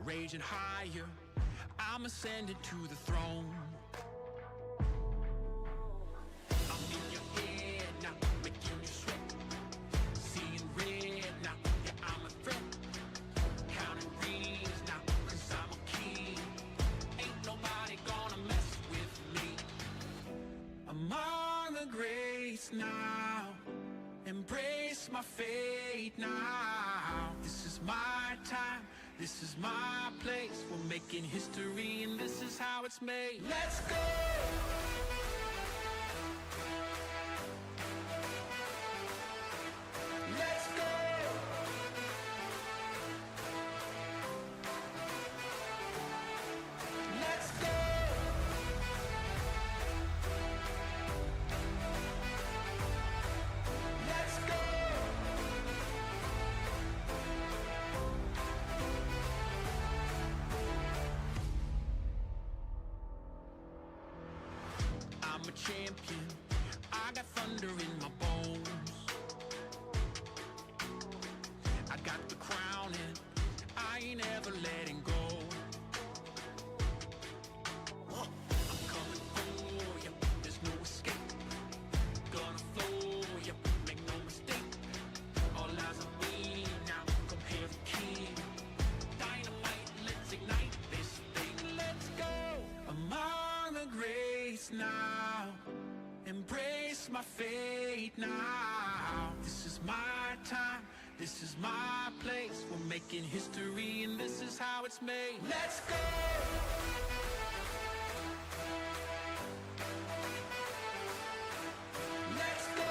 raging higher, I'm ascending to the throne. I'm in your head now, making you sweat, seeing red now, yeah, I'm a threat, counting rings now, cause I'm a king, ain't nobody gonna mess with me. Among the greats now, embrace my fate now. This is my time, this is my place. We're making history and this is how it's made. Let's go! Let's go! Let's go! Let's go! I'm a champion, I got thunder in my bones. I got the crown and I ain't ever letting go. I'm coming for you, there's no escape. Gonna flow, you make no mistake. All eyes on me now, compare the king. Dynamite, let's ignite this thing, let's go. Among the greats now, embrace my fate now. This is my time, this is my place. We're making history and this is how it's made. Let's go! Let's go!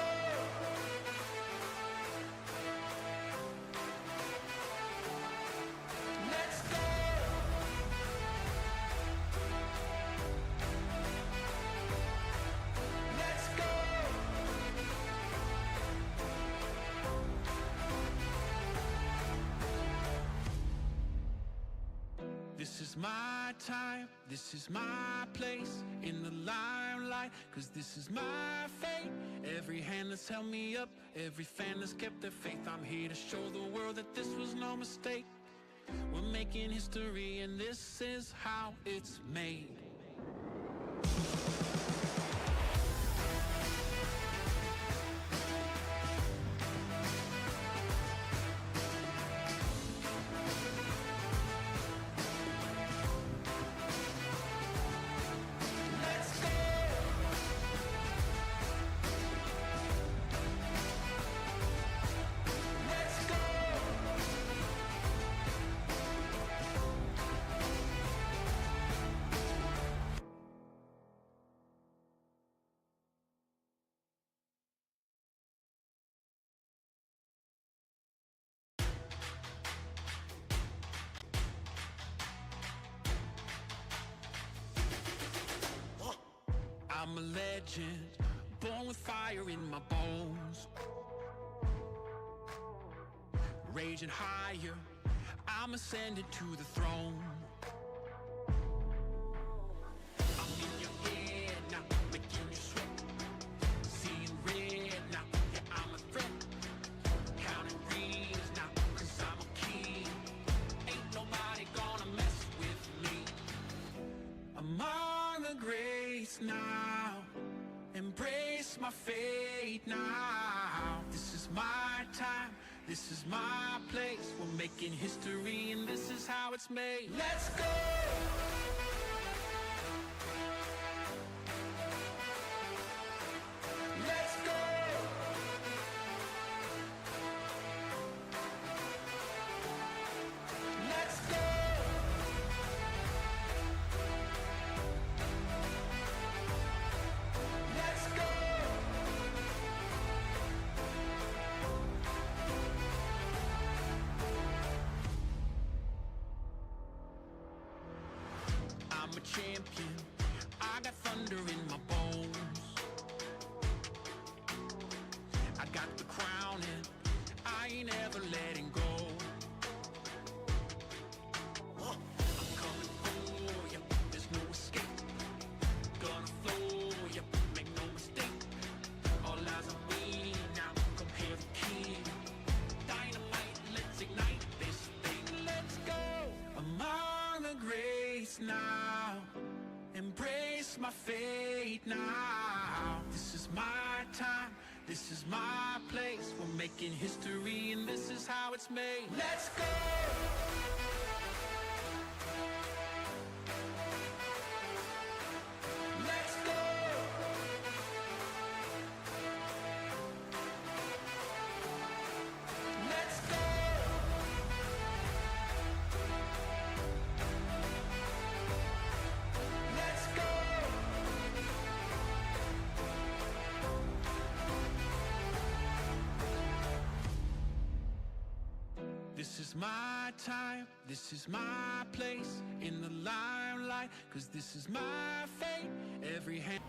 Let's go! Let's go! This is my time, this is my place in the limelight, cause this is my fate. Every hand that's held me up, every fan that's kept their faith. I'm here to show the world that this was no mistake. We're making history and this is how it's made. Let's go! Let's go! I'm a legend, born with fire in my bones. Raging higher, I'm ascending to the throne. I'm in your head now, making you sweat, seeing red now, yeah, I'm a threat, counting rings now, cause I'm a king, ain't nobody gonna mess with me. Among the greats now, embrace my fate now. This is my time, this is my place. We're making history and this is how it's made. Let's go! Let's go! Let's go! Let's go! I'm a champion, I got thunder in my bones. I got the crown and I ain't ever letting go. I'm coming for you, there's no escape. Gonna flow, you make no mistake. All eyes on me now, compare the king. Dynamite, let's ignite this thing, let's go. Among now. This is my time, this is my place. We're making history and this is how it's made. Let's go! Let's go! Let's go! Let's go! This is my time, this is my place in the limelight, 'cause this is my fate. Every hand.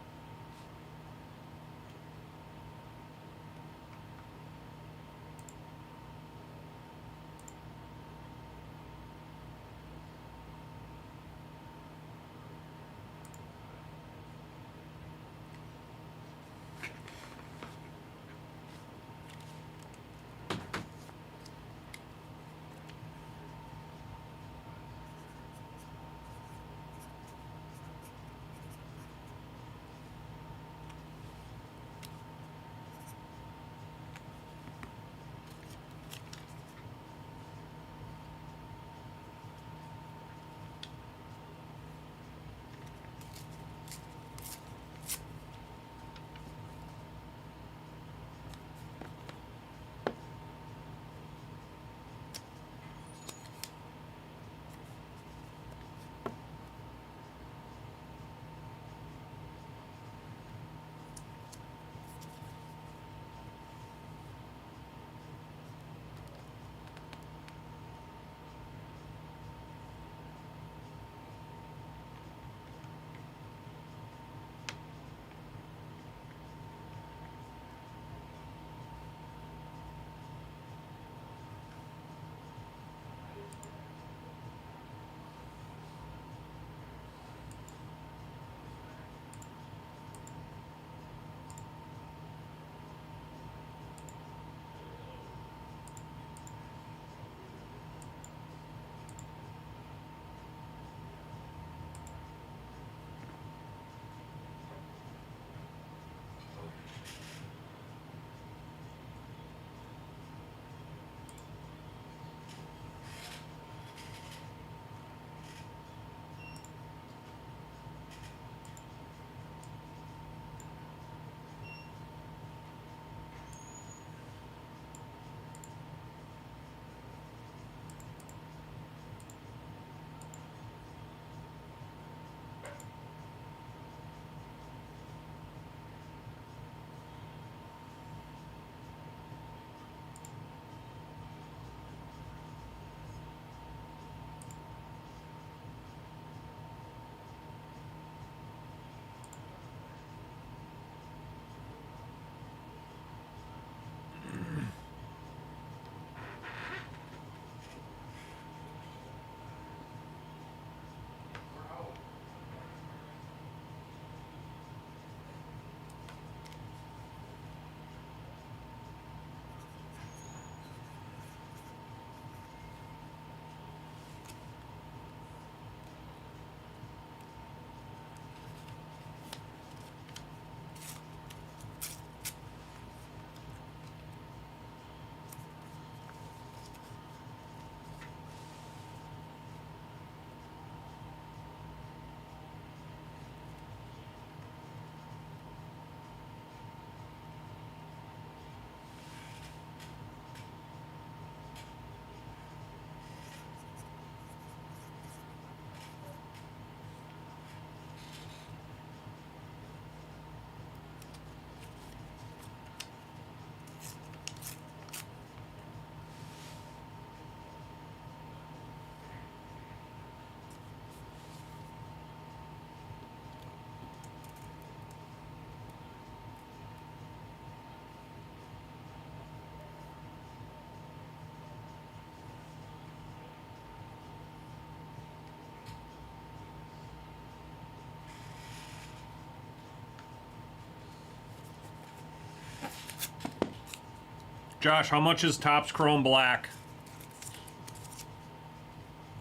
Josh, how much is Topps Chrome Black?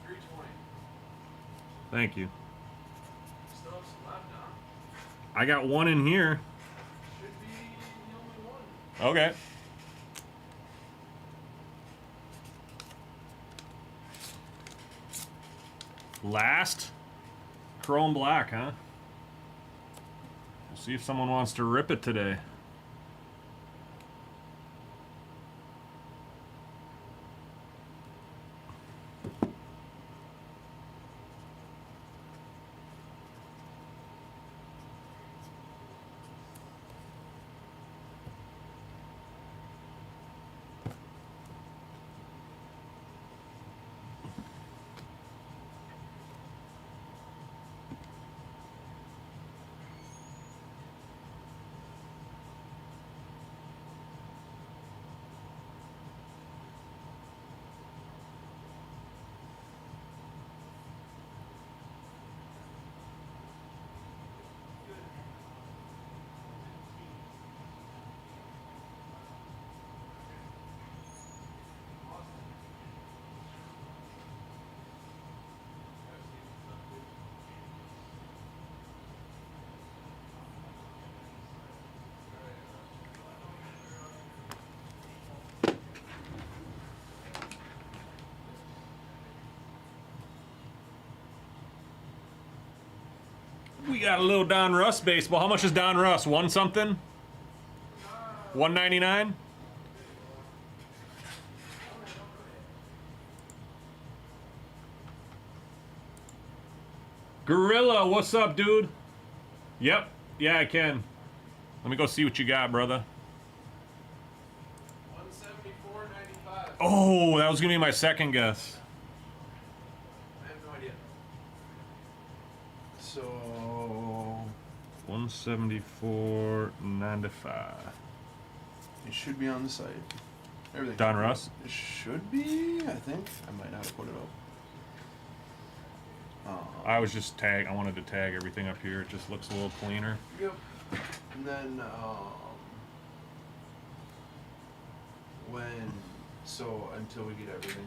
$320. Thank you. Still have some left, huh? I got one in here. Should be the only one. Okay. Last chrome black, huh? We'll see if someone wants to rip it today. We got a little Don Russ baseball. How much is Don Russ? One something? 199? Gorilla, what's up, dude? Yep. Yeah, I can. Let me go see what you got, brother. 174.95. Oh, that was gonna be my second guess. I have no idea. So 174.95. it should be on the site. Everything. Don Russ? It should be. I think I might not have put it up. I was just I wanted to tag everything up here. It just looks a little cleaner. Yep. And then until we get everything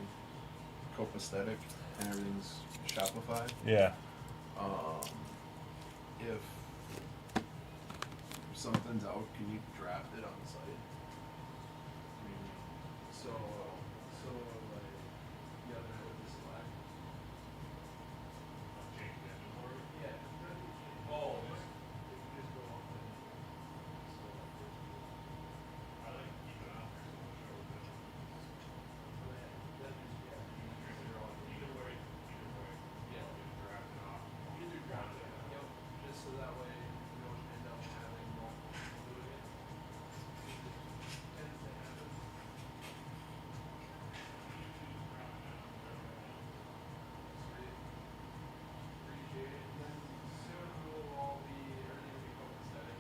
copacetic and everything's Shopify, Yeah. if something's out, can you draft it on the site? So like the other night with the Slack. Yeah. Oh. Just go off and just so that way we don't end up having multiple people doing it. It tends to happen. Sweet. Appreciate it. And then soon we'll all be, everything will be copacetic.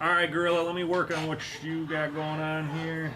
All right, Gorilla, let me work on what you got going on here.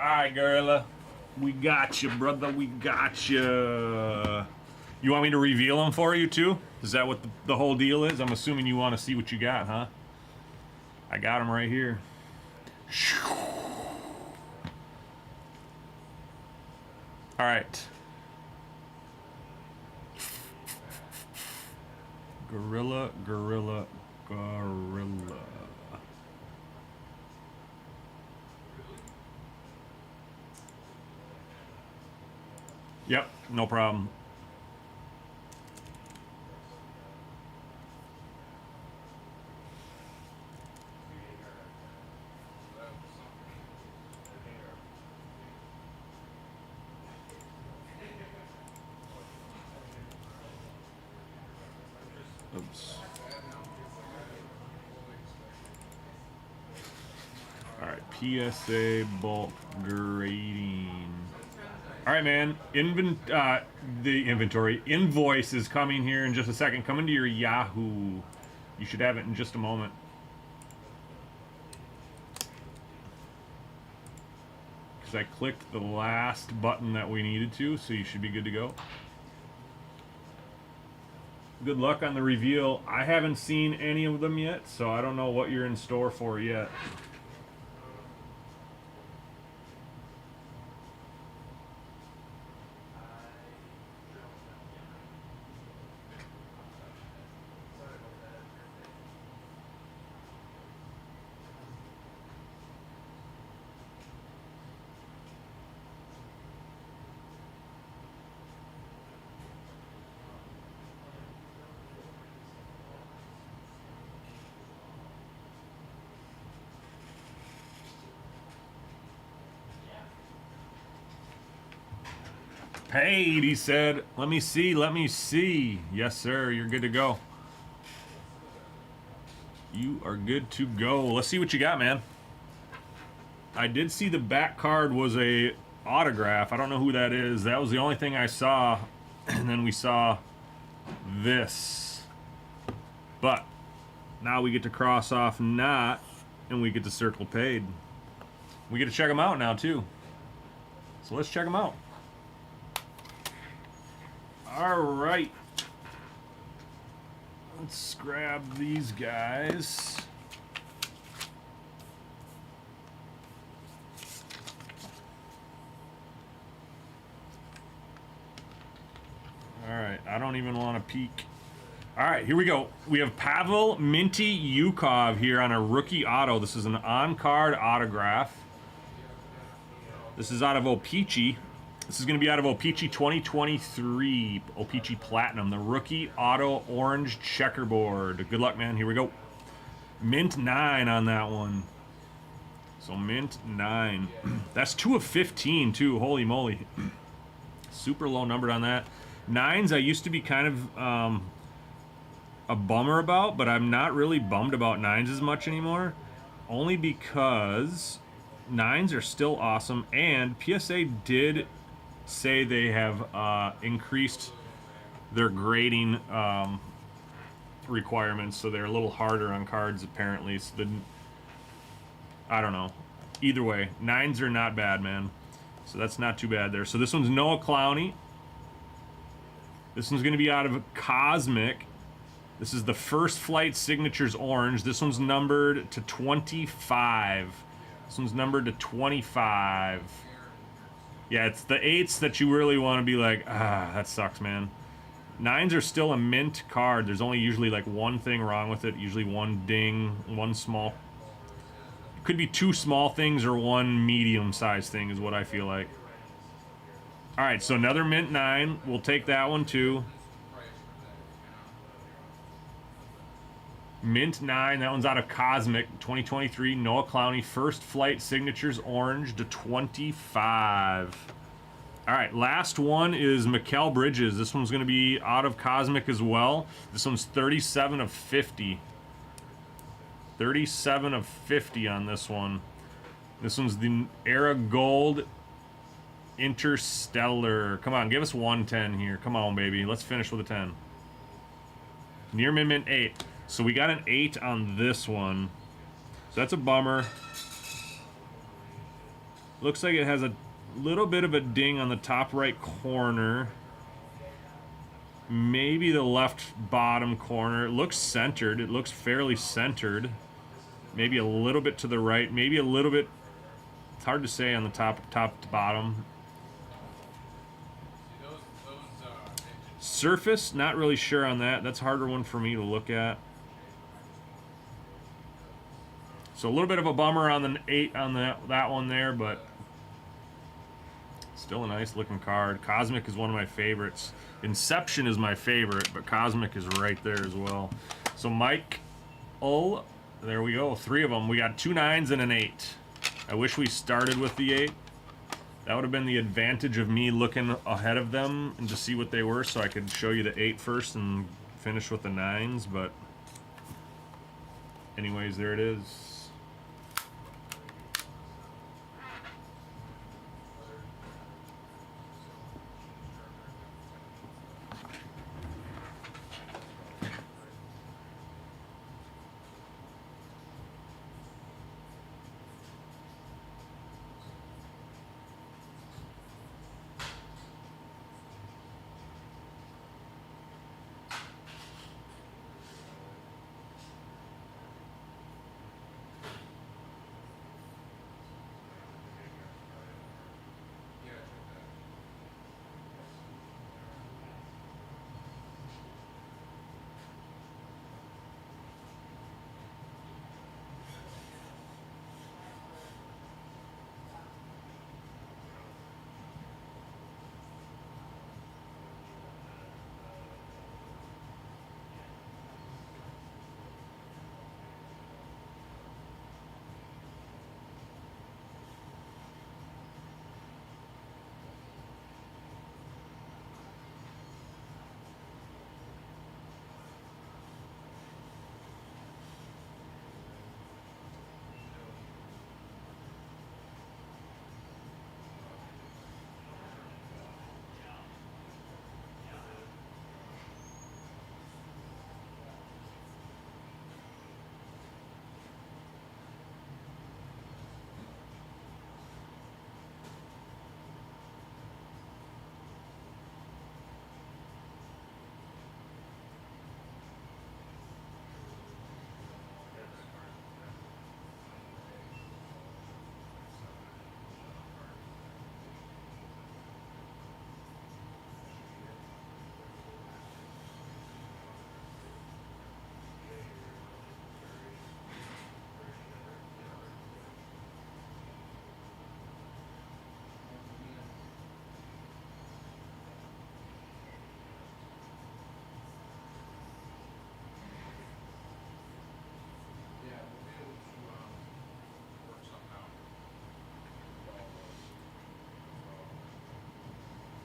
Alright, Gorilla. We got you, brother. We got you. You want me to reveal them for you, too? Is that what the whole deal is? I'm assuming you want to see what you got, huh? I got them right here. Alright. Gorilla, gorilla, gorilla. Yep, no problem. Oops. Alright, PSA bulk grading. Alright, man. The inventory. Invoice is coming here in just a second. Come into your Yahoo. You should have it in just a moment. Because I clicked the last button that we needed to, so you should be good to go. Good luck on the reveal. I haven't seen any of them yet, so I don't know what you're in store for yet. Paid, he said. Let me see, let me see. Yes, sir, you're good to go. You are good to go. Let's see what you got, man. I did see the back card was a autograph. I don't know who that is. That was the only thing I saw. And then we saw this. But now we get to cross off not, and we get to circle paid. We get to check them out now, too. So let's check them out. All right. Let's grab these guys. All right. I don't even want to peek. All right, here we go. We have Pavel Minty Yukov here on a rookie auto. This is an on-card autograph. This is out of Optic. This is going to be out of Optic 2023, Optic Platinum, the rookie auto orange checkerboard. Good luck, man. Here we go. Mint 9 on that one. So mint 9. That's 2 of 15, too. Holy moly. Super low numbered on that. 9s I used to be kind of a bummer about, but I'm not really bummed about 9s as much anymore. Only because 9s are still awesome, and PSA did say they have increased their grading requirements, so they're a little harder on cards apparently. So I don't know. Either way, 9s are not bad, man. So that's not too bad there. So this one's Noah Clowney. This one's going to be out of Cosmic. This is the First Flight Signatures Orange. This one's numbered to 25. This one's numbered to 25. Yeah, it's the 8s that you really want to be like, ah, that sucks, man. 9s are still a mint card. There's only usually like one thing wrong with it. Usually one ding, one small. It could be 2 small things or 1 medium-sized thing is what I feel like. All right, so another mint 9. We'll take that one too. Mint 9, that one's out of Cosmic 2023. Noah Clowney, First Flight Signatures Orange to 25. All right, last one is Mikal Bridges. This one's going to be out of Cosmic as well. This one's 37 of 50. 37 of 50 on this one. This one's the Era Gold Interstellar. Come on, give us 110 here. Come on, baby. Let's finish with a 10. Near Mint 8. So we got an 8 on this one. So that's a bummer. Looks like it has a little bit of a ding on the top right corner. Maybe the left bottom corner. It looks centered. It looks fairly centered. Maybe a little bit to the right. Maybe a little bit. It's hard to say on the top to bottom. Surface, not really sure on that. That's a harder one for me to look at. So a little bit of a bummer on the 8 on that one there, but still a nice looking card. Cosmic is one of my favorites. Inception is my favorite, but Cosmic is right there as well. So Mike, oh, there we go. 3 of them. We got 2 9s and an 8. I wish we started with the 8. That would have been the advantage of me looking ahead of them and to see what they were, so I could show you the 8 first and finish with the 9s, but anyways, there it is.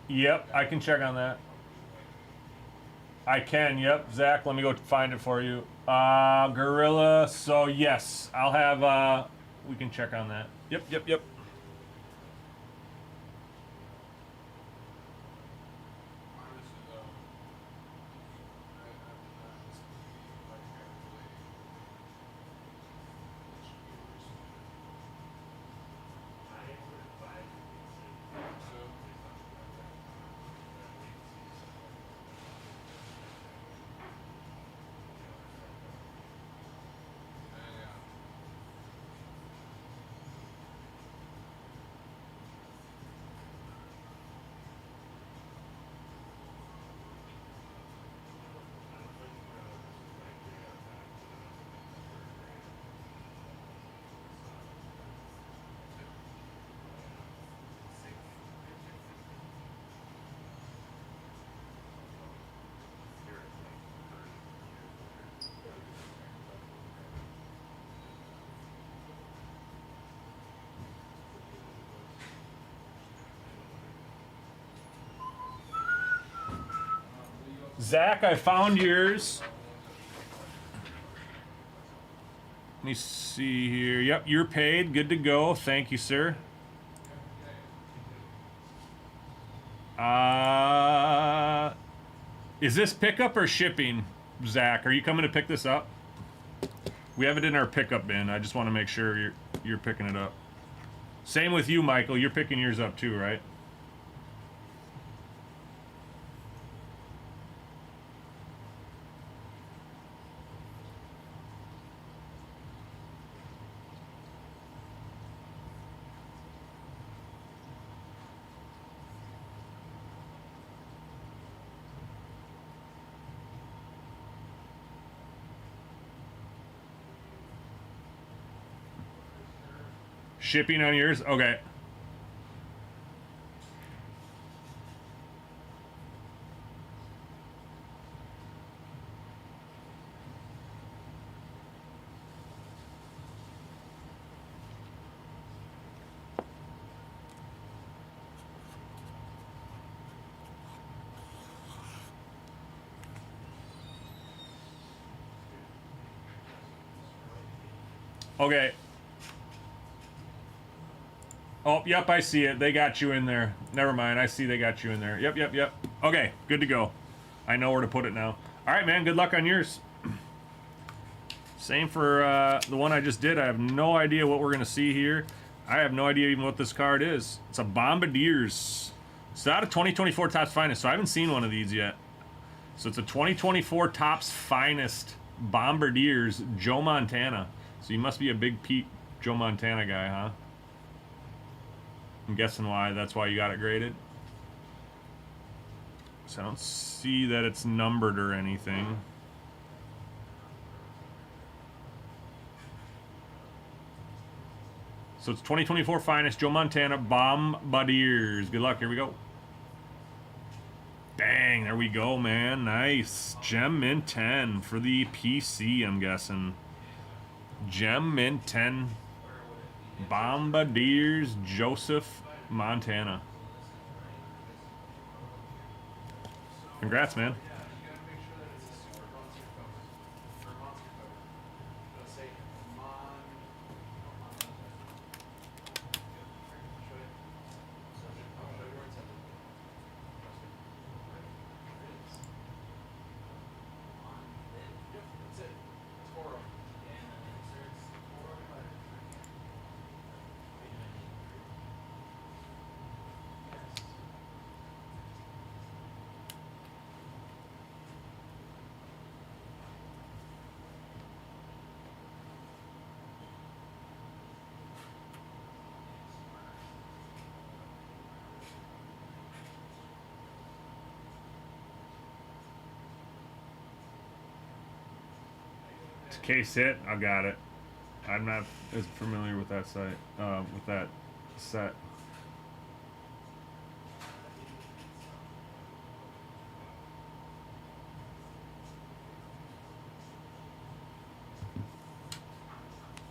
Yep, I can check on that. I can, yep. Zach, let me go find it for you. Gorilla, so yes, I'll have, we can check on that. Yep. Zach, I found yours. Let me see here. Yep, you're paid. Good to go. Thank you, sir. Is this pickup or shipping, Zach? Are you coming to pick this up? We have it in our pickup bin. I just want to make sure you're picking it up. Same with you, Michael. You're picking yours up too, right? Shipping on yours? Okay. Okay. Oh, yep, I see it. They got you in there. Never mind. I see they got you in there. Yep, yep, yep. Okay, good to go. I know where to put it now. All right, man. Good luck on yours. Same for the one I just did. I have no idea what we're going to see here. I have no idea even what this card is. It's a Bombardiers. It's not a 2024 Topps Finest, so I haven't seen one of these yet. So it's a 2024 Topps Finest Bombardiers Joe Montana. So you must be a big Pete Joe Montana guy, huh? I'm guessing why. That's why you got it graded. So I don't see that it's numbered or anything. So it's 2024 Finest Joe Montana Bombardiers. Good luck. Here we go. Dang, there we go, man. Nice. Gem Mint 10 for the PC, I'm guessing. Gem Mint 10 Bombardiers Joseph Montana. Congrats, man. Yeah, you gotta make sure that it's a super monster cover. Or monster cover. It'll say show you. I'll show you where it's at. Trust me. There it is. Yep, that's it. It's 4 of them. It's a case hit. I got it. I'm not as familiar with that site, with that set.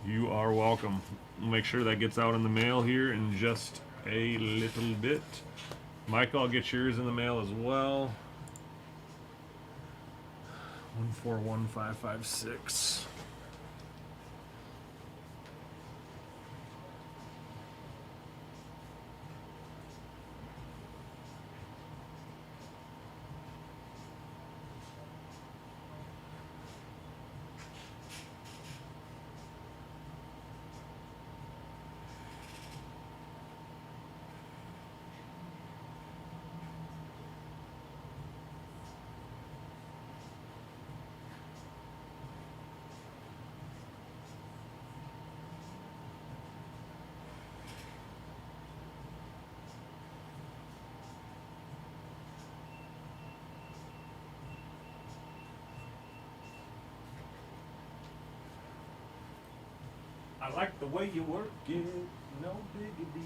You are welcome. We'll make sure that gets out in the mail here in just a little bit. Michael, I'll get yours in the mail as well. 141556. I like the way you work it, no biggity.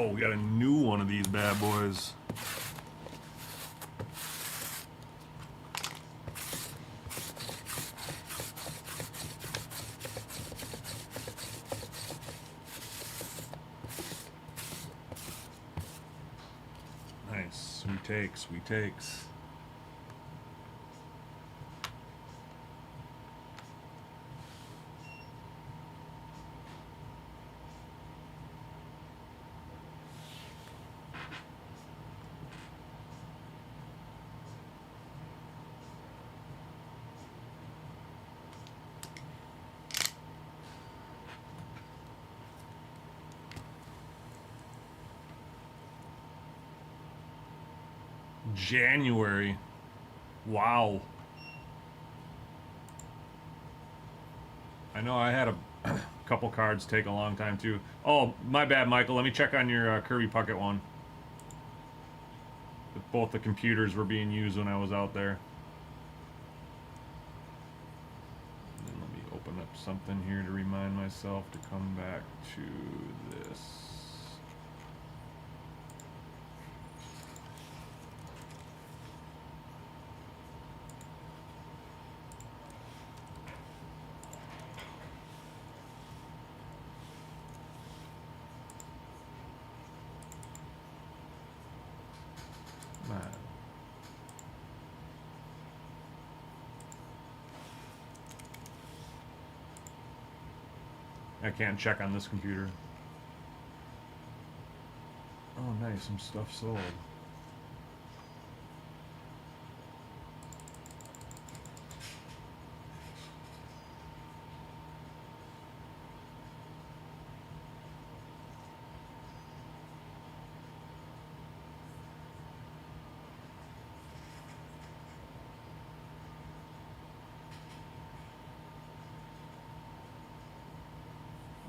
Oh, we got a new one of these bad boys. Nice. Sweet takes, sweet takes. January. Wow. I know I had a couple cards take a long time too. Oh, my bad, Michael. Let me check on your Kirby Puckett one. Both the computers were being used when I was out there. And let me open up something here to remind myself to come back to this. I can't check on this computer. Oh, nice. Some stuff sold.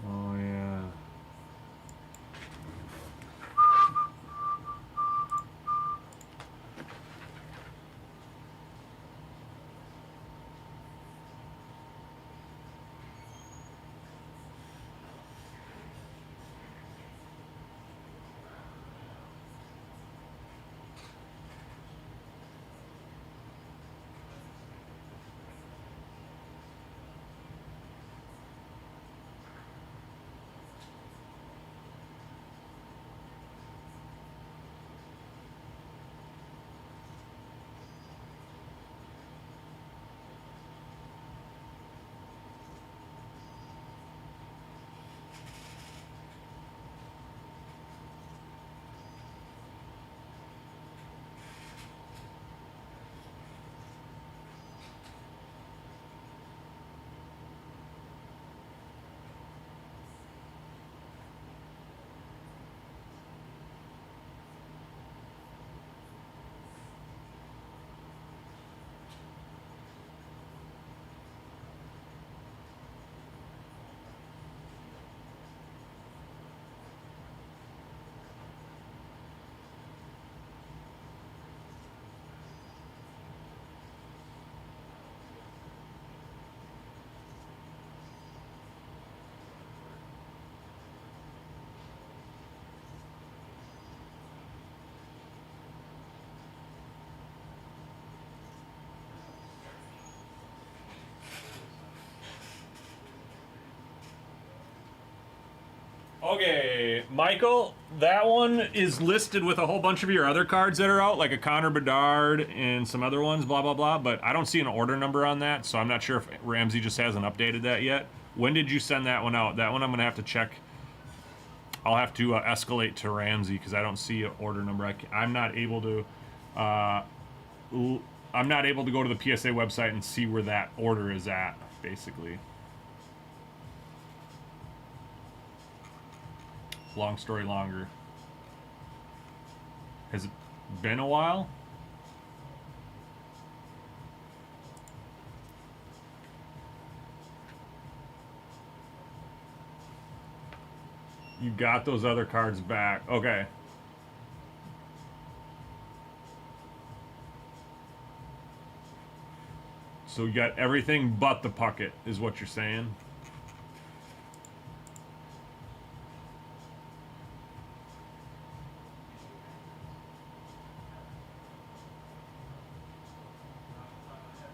Oh, yeah. Okay, Michael, that one is listed with a whole bunch of your other cards that are out, like a Connor Bedard and some other ones, blah, blah, blah, but I don't see an order number on that, so I'm not sure if Ramsey just hasn't updated that yet. When did you send that one out? That one I'm going to have to check. I'll have to escalate to Ramsey because I don't see an order number. I'm not able to... I'm not able to go to the PSA website and see where that order is at, basically. Long story longer. Has it been a while? You got those other cards back. Okay. So you got everything but the Puckett, is what you're saying?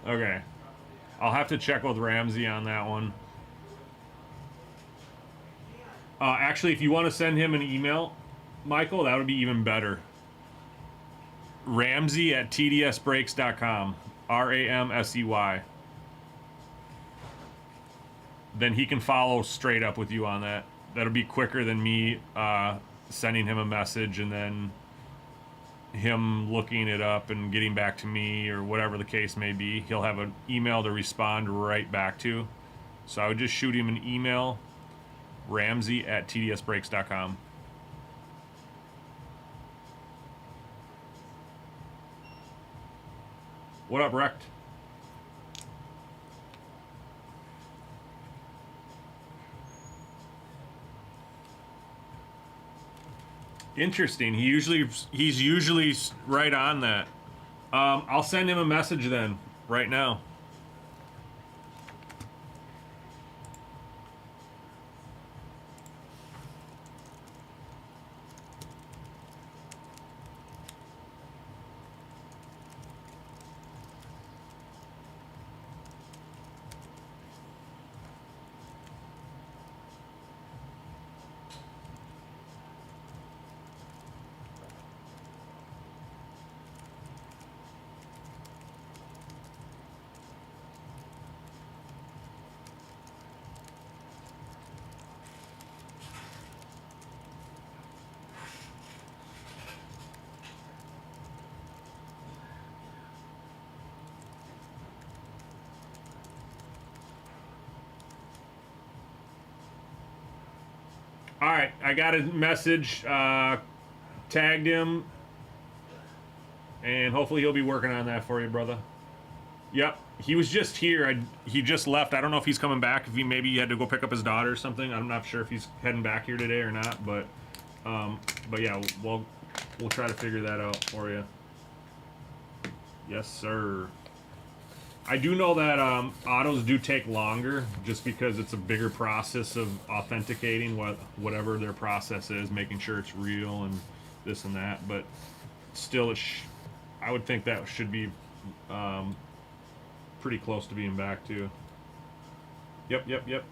Okay. I'll have to check with Ramsey on that one. Actually, if you want to send him an email, Michael, that would be even better. Ramsey at tdsbrakes.com. Ramsey. Then he can follow straight up with you on that. That'll be quicker than me sending him a message and then him looking it up and getting back to me or whatever the case may be. He'll have an email to respond right back to. So I would just shoot him an email, Ramsey at tdsbrakes.com. What up, Rect? Interesting. He's usually right on that. I'll send him a message then, right now. All right, I got a message, tagged him, and hopefully he'll be working on that for you, brother. Yep, he was just here. He just left. I don't know if he's coming back. If maybe he had to go pick up his daughter or something. I'm not sure if he's heading back here today or not. But yeah, we'll try to figure that out for you. Yes, sir. I do know that autos do take longer just because it's a bigger process of authenticating whatever their process is, making sure it's real and this and that. But still, I would think that should be pretty close to being back too. Yep.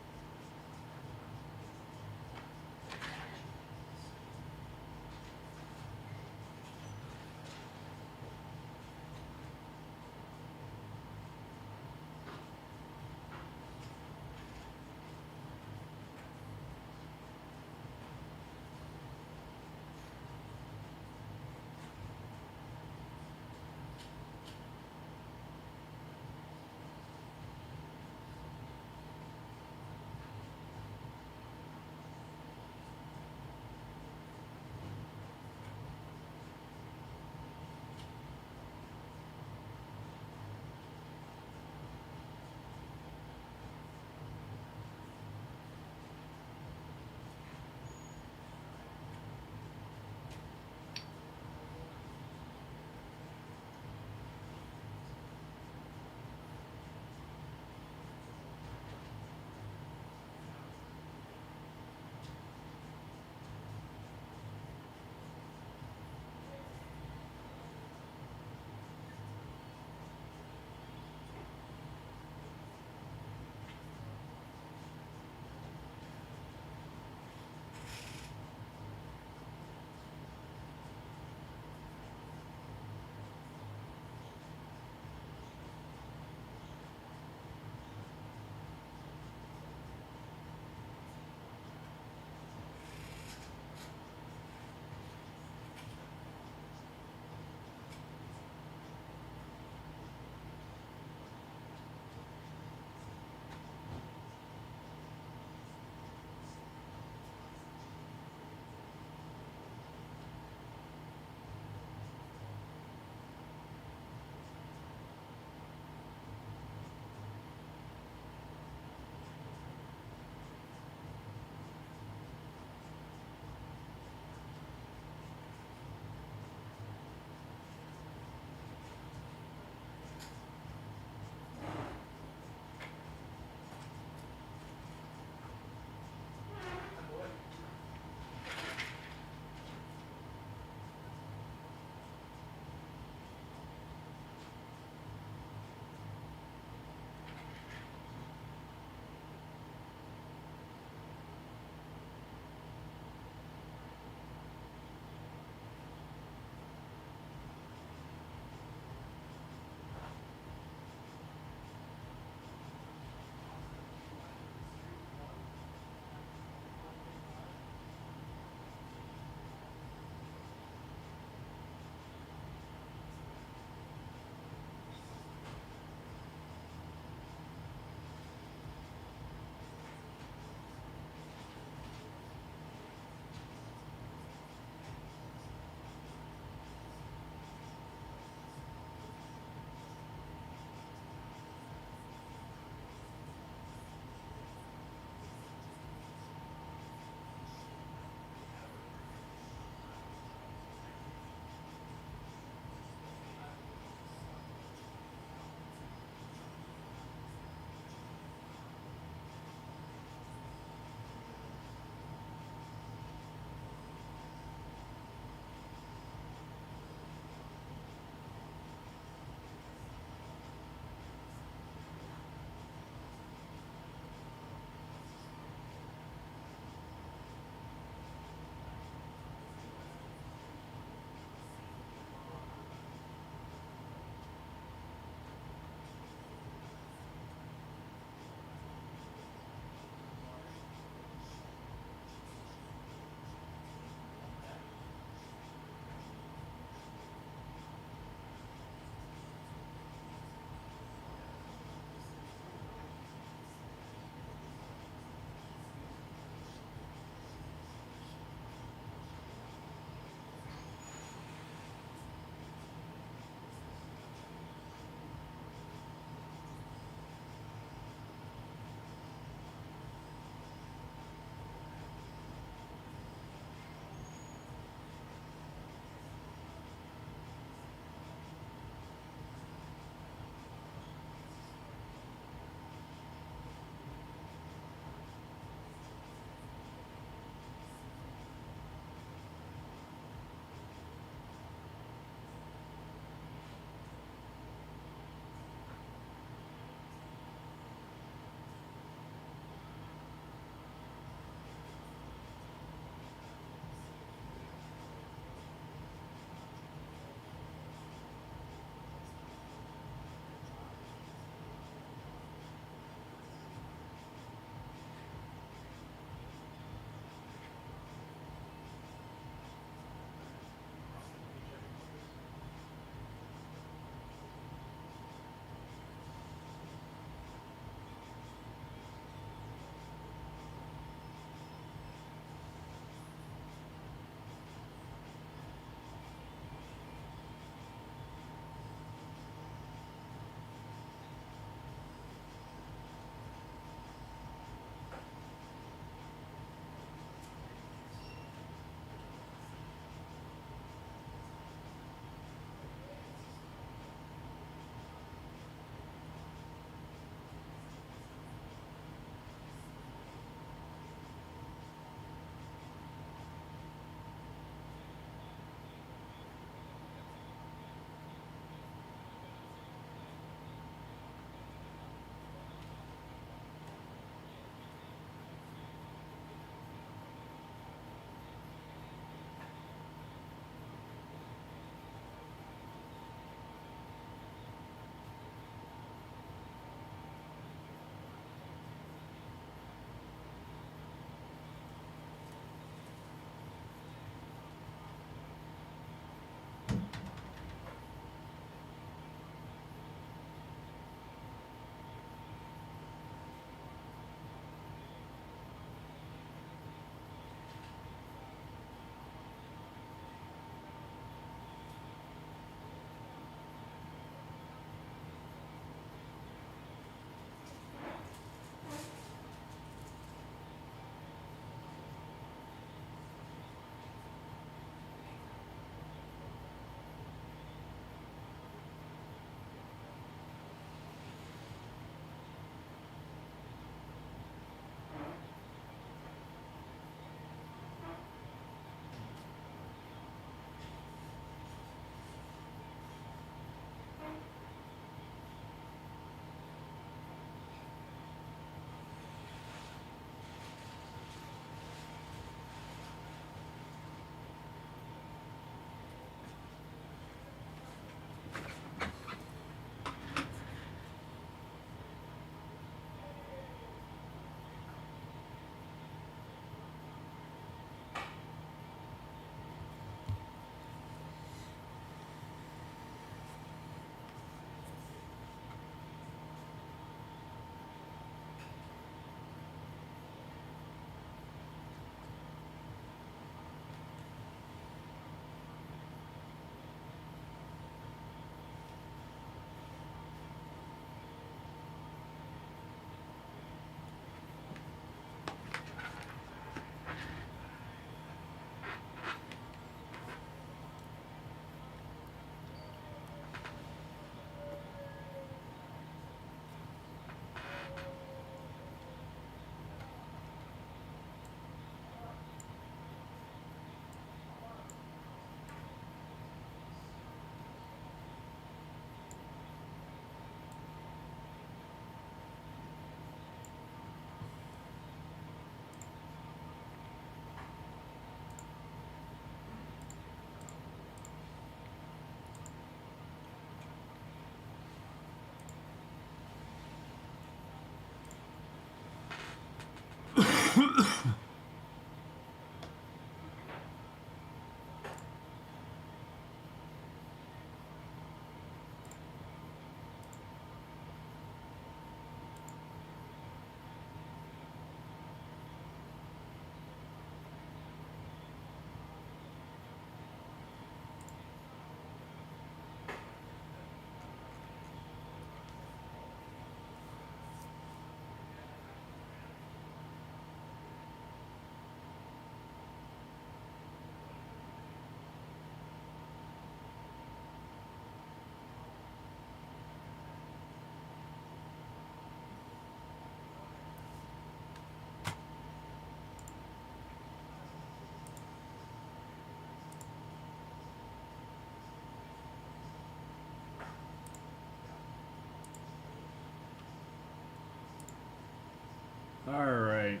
All right.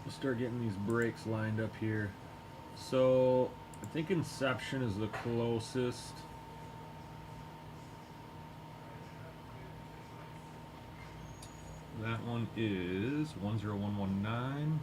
We'll start getting these breaks lined up here. So I think Inception is the closest. That one is 10119.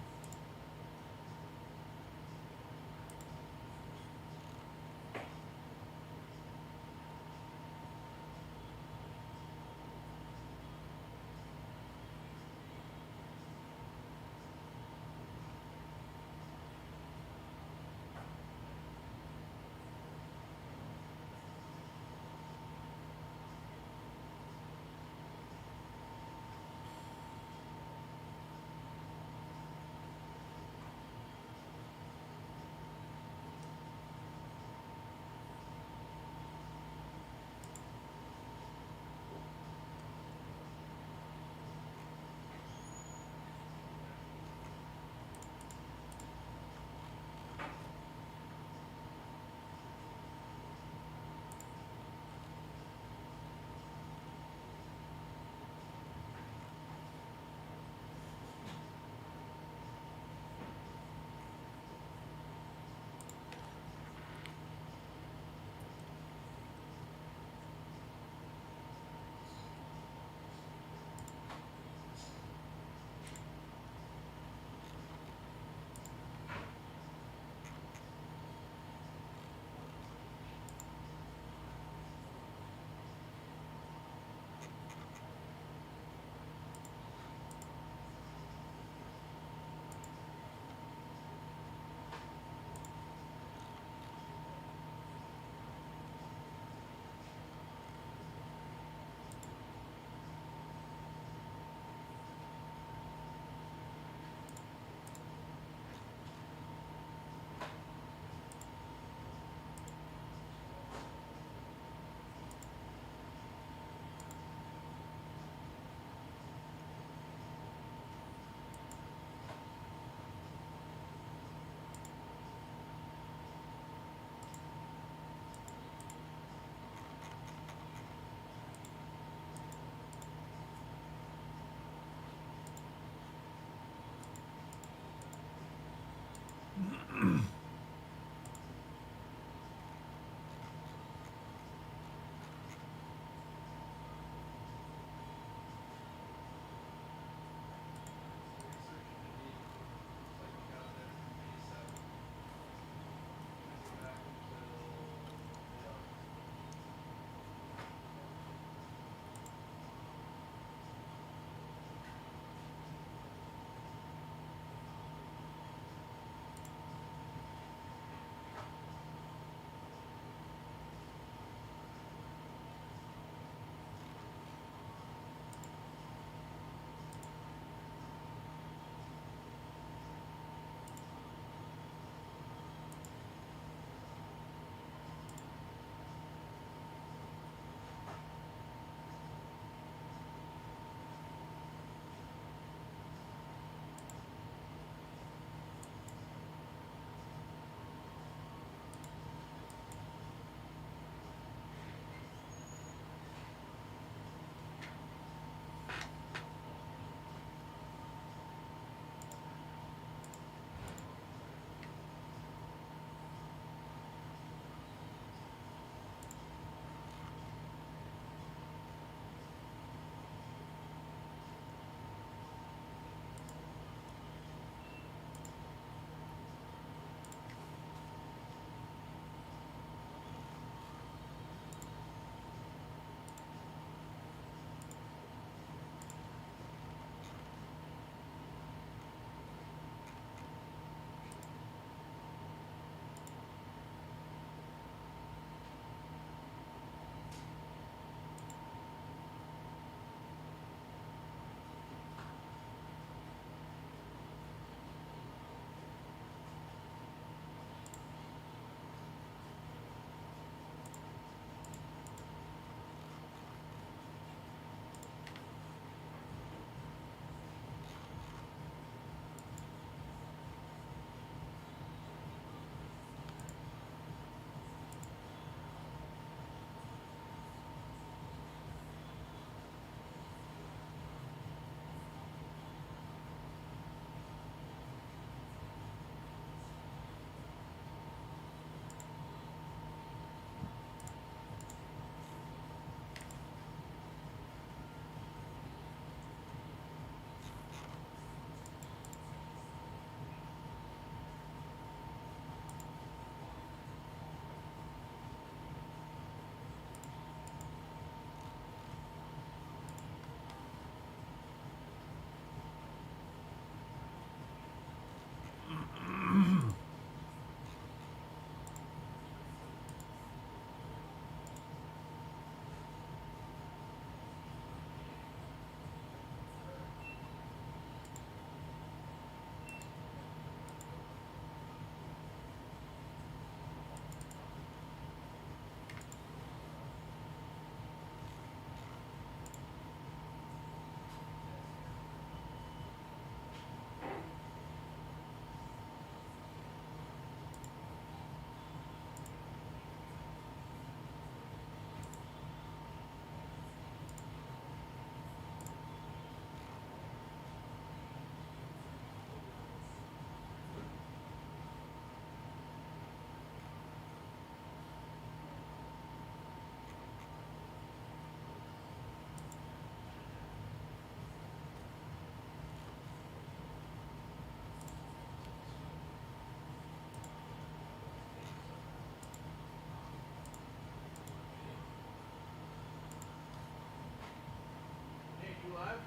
he live?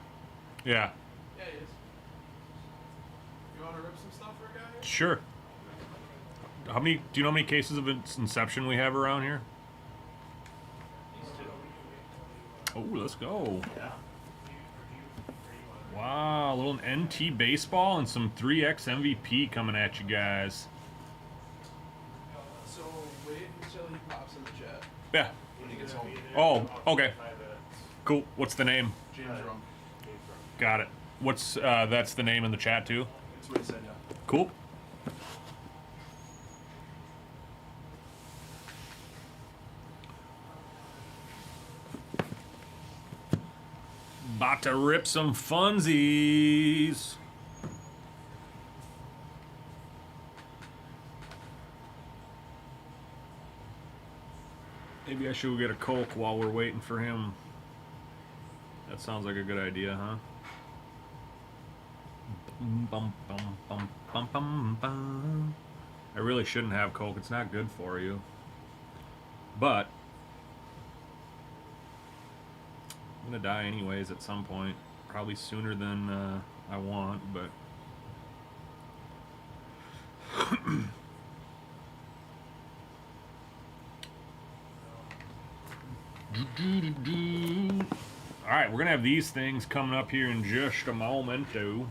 Yeah. Yeah, he is. You want to rip some stuff for a guy here? Sure. How many? Do you know how many cases of Inception we have around here? Oh, let's go. Wow, a little NT baseball and some 3X MVP coming at you guys. So wait until he pops in the chat Yeah. when he gets home. Oh, okay. Cool. What's the name? James Drunk. Got it. What's that's the name in the chat too? That's what he said, yeah. Cool. About to rip some funsies. Maybe I should get a Coke while we're waiting for him. That sounds like a good idea, huh? Bum, bum, bum, bum, bum, bum. I really shouldn't have Coke. It's not good for you. But I'm gonna die anyways at some point. Probably sooner than I want, but alright, we're gonna have these things coming up here in just a moment, too.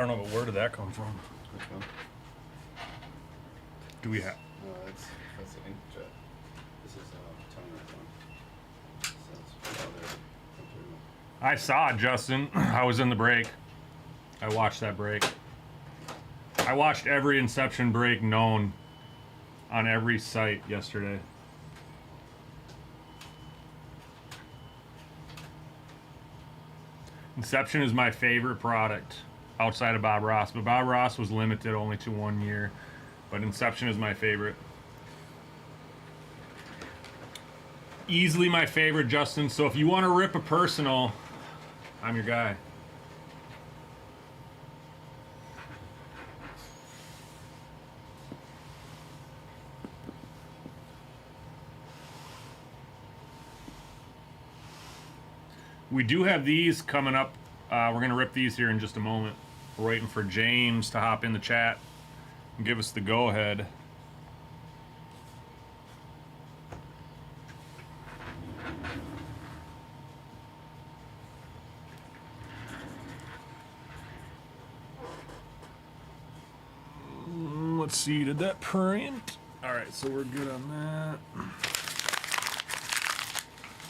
don't know, but where did that come from? Which one? Do we have? That's the inkjet. This is toner one. So it's other. I saw it, Justin. I was in the break. I watched that break. I watched every Inception break known on every site yesterday. Inception is my favorite product outside of Bob Ross, but Bob Ross was limited only to 1 year. But Inception is my favorite. Easily my favorite, Justin. So if you want to rip a personal, I'm your guy. We do have these coming up. We're going to rip these here in just a moment. We're waiting for James to hop in the chat and give us the go-ahead. Let's see, did that print? All right, so we're good on that.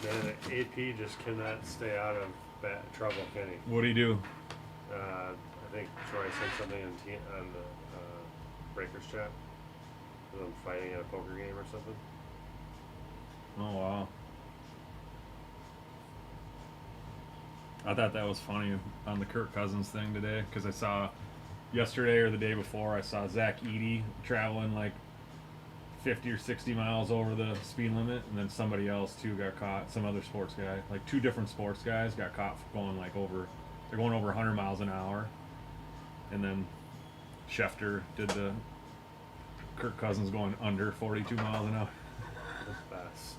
The AP just cannot stay out of trouble, can he? What do you do? I think Troy said something on the Breakers chat. I'm fighting at a poker game or something. Oh, wow. I thought that was funny on the Kirk Cousins thing today, because I saw yesterday or the day before, I saw Zach Edey traveling like 50 or 60 miles over the speed limit, and then somebody else too got caught. Some other sports guy, like 2 different sports guys, got caught going like over. They're going over 100 miles an hour, and then Schefter did the Kirk Cousins going under 42 miles an hour. The best.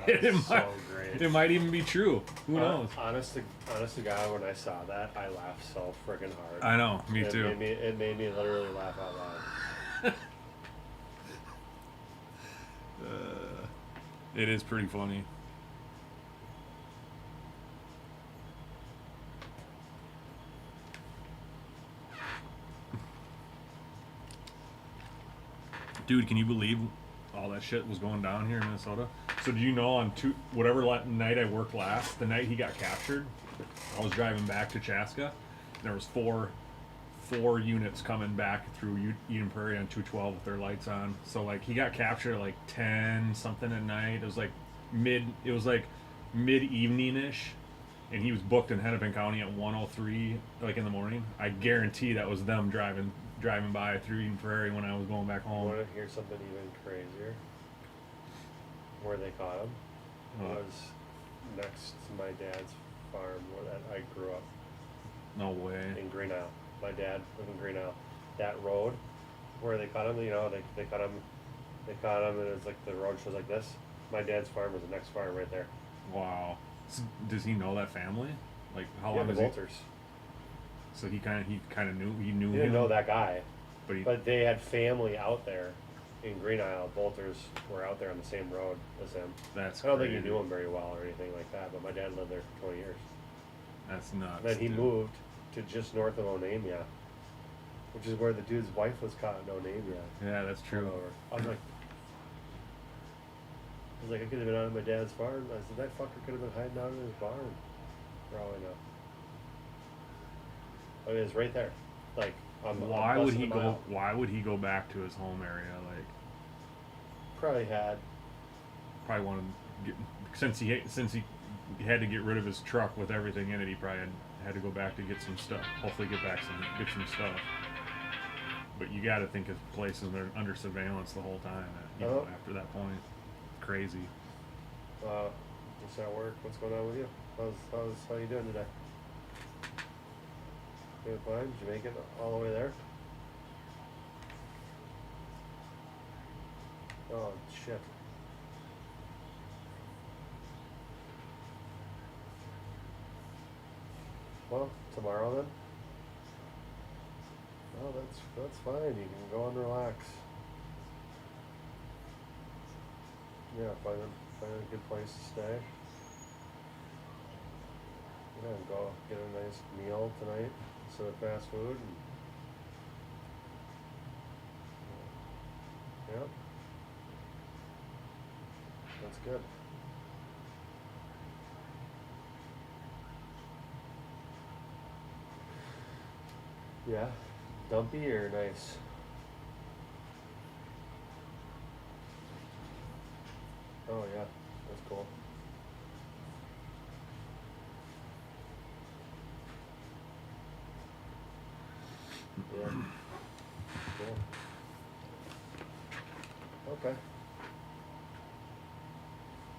It That's so might, great. it might even be true. Who knows? Honest to God, when I saw that, I laughed so freaking hard. I know, me too. It made me literally laugh out loud. It is pretty funny. Dude, can you believe all that shit was going down here in Minnesota? So do you know on whatever night I worked last, the night he got captured, I was driving back to Chaska. There was four units coming back through Eden Prairie on 212 with their lights on. So like he got captured at like 10 something at night. It was like mid evening ish, and he was booked in Hennepin County at 1:03 like in the morning. I guarantee that was them driving by through Eden Prairie when I was going back home. Want to hear something even crazier? Where they caught him was next to my dad's farm where that I grew up. No way. In Green Isle. My dad lived in Green Isle. That road where they caught him, they caught him and it's like the road shows like this. My dad's farm was the next farm right there. Wow. So does he know that family? Like how Yeah, long the is he? Walters. So he kind of knew He him. didn't know that guy, but but they had family out there in Green Isle. Bolters were out there on the same road as him. that's I don't think crazy. he knew him very well or anything like that, but my dad lived there for 20 years. That's nuts. Then he dude. moved to just north of Onamia, which is where the dude's wife was caught in Onamia. Yeah, that's true. I was like, I could have been out at my dad's farm. I said, that fucker could have been hiding out in his barn, for all I know. I mean, it's right there. Like, Why would he go? Why would he go back to his home area? Like, Probably had. probably wanted to get, since he had to get rid of his truck with everything in it. He probably had to go back to get some stuff. Hopefully, get some stuff. But you got to think his place is under surveillance the whole time. After that point, crazy. Just at work. What's going on with you? How you doing today? You fine? Did you make it all the way there? Oh shit. Well, tomorrow then? Oh, that's fine. You can go and relax. Yeah, find a good place to stay. Yeah, and go get a nice meal tonight. instead of fast food. And, yep. That's good. Yeah. Dumpy or nice? Oh yeah, that's cool. Yeah. Cool. Okay.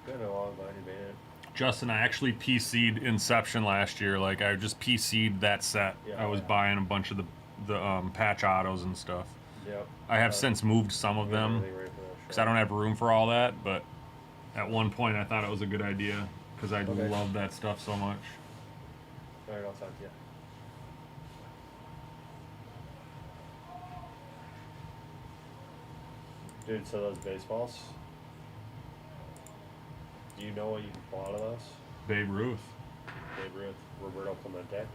Good. Well, I'm glad you made it. Justin, I actually PC'd Inception last year. Like I just PC'd that set. Yeah, I was yeah. buying a bunch of the patch autos and stuff. Yep. I have since moved some of Get them everything ready for that because show. I don't have room for all that. But at one point, I thought it was a good idea because I Okay. love that stuff so much. All right, I'll talk to you. Dude, so those baseballs, do you know what you can pull out of those? Babe Ruth. Babe Ruth, Roberto Clemente.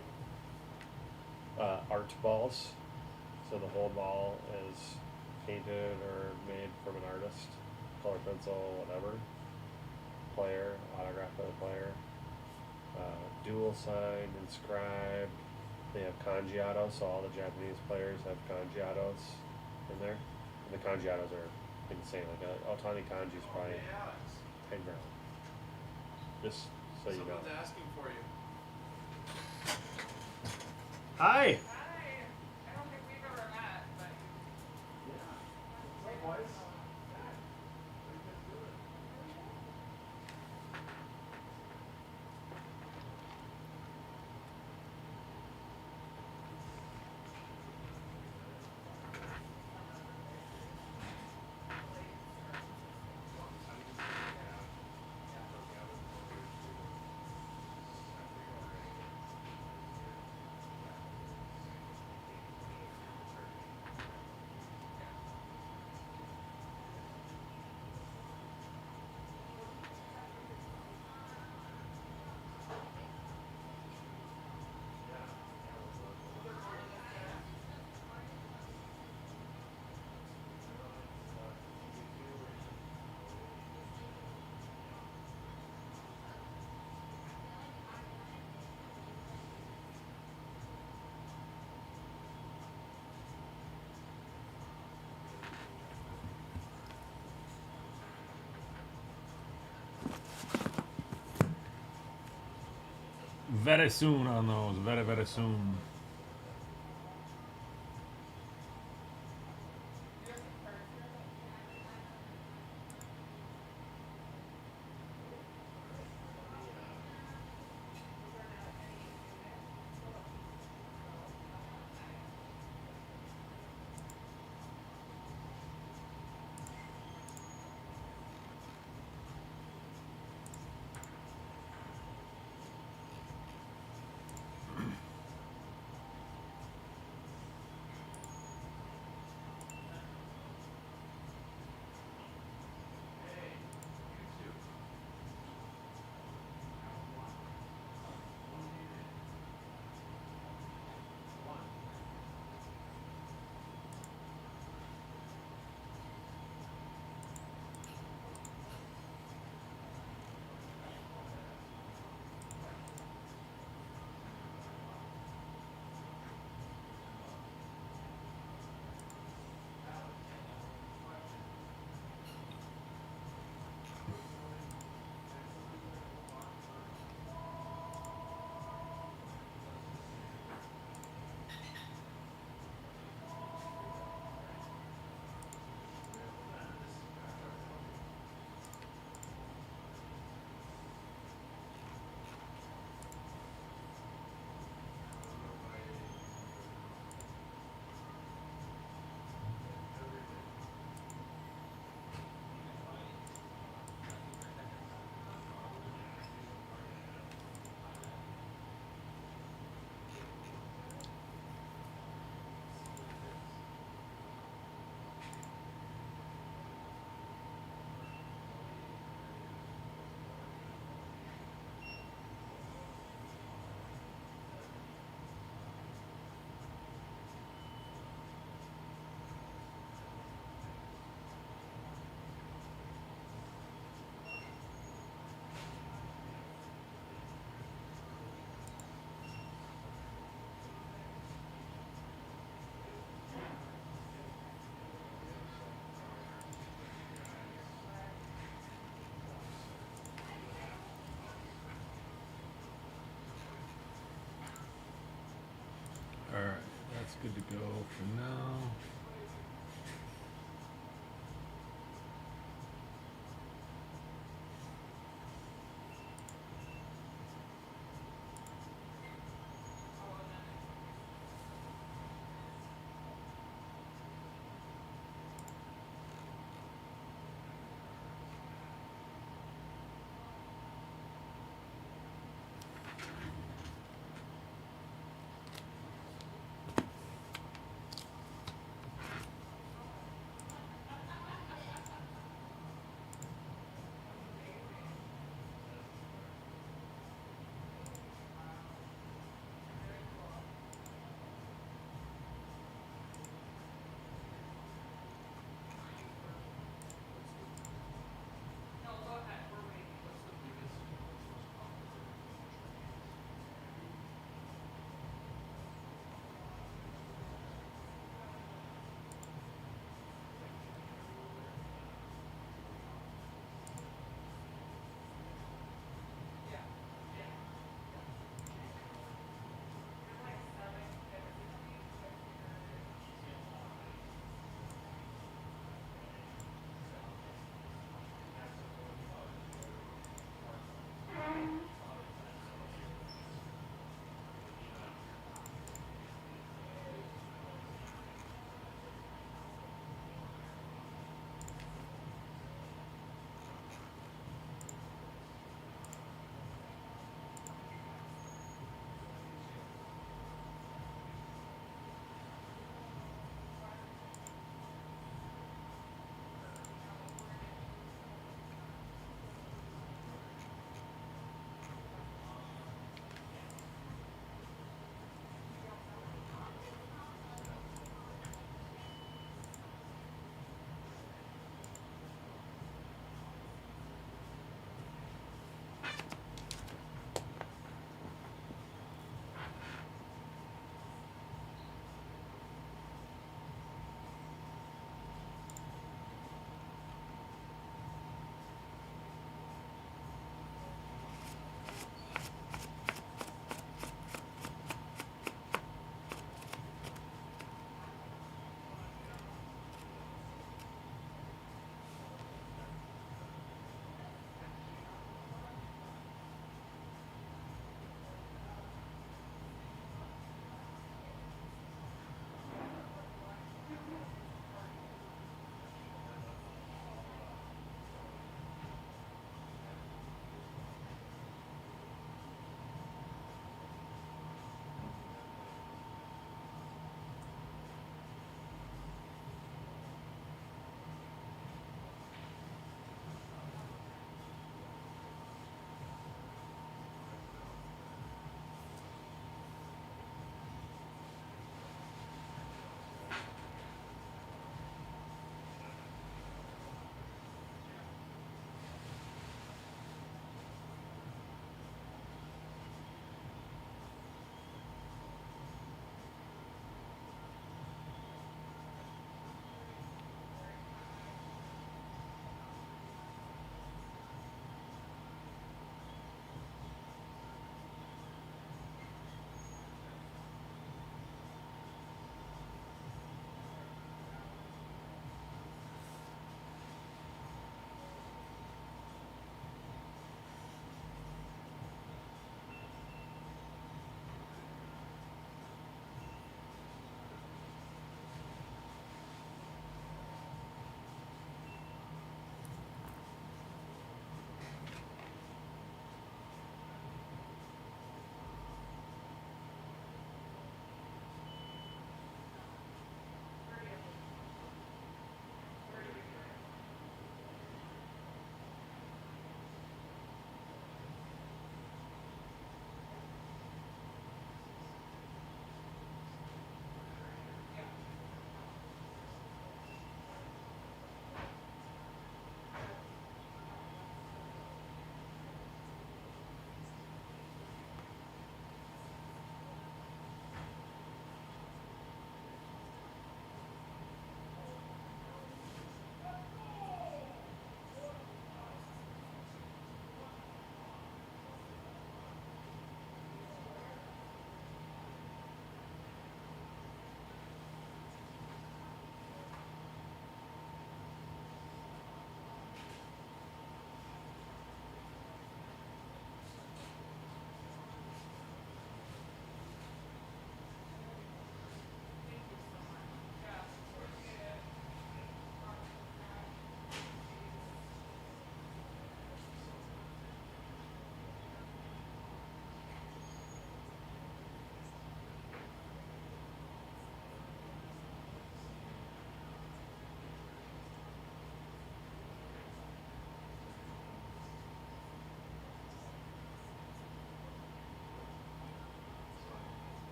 Art balls, so the whole ball is painted or made from an artist, color pencil, whatever. Player, autograph by the player. Dual signed, inscribed. They have kanji-autos, so all the Japanese players have kanji-autos in there. And the kanji-autos are insane. Like Otani kanji is probably Hey, Alex. 10 grand. Just so you know. Someone's asking for you. Hi! Hi. I don't think we've ever met, but Likewise. Very soon on those. Very, very soon. good to go for now.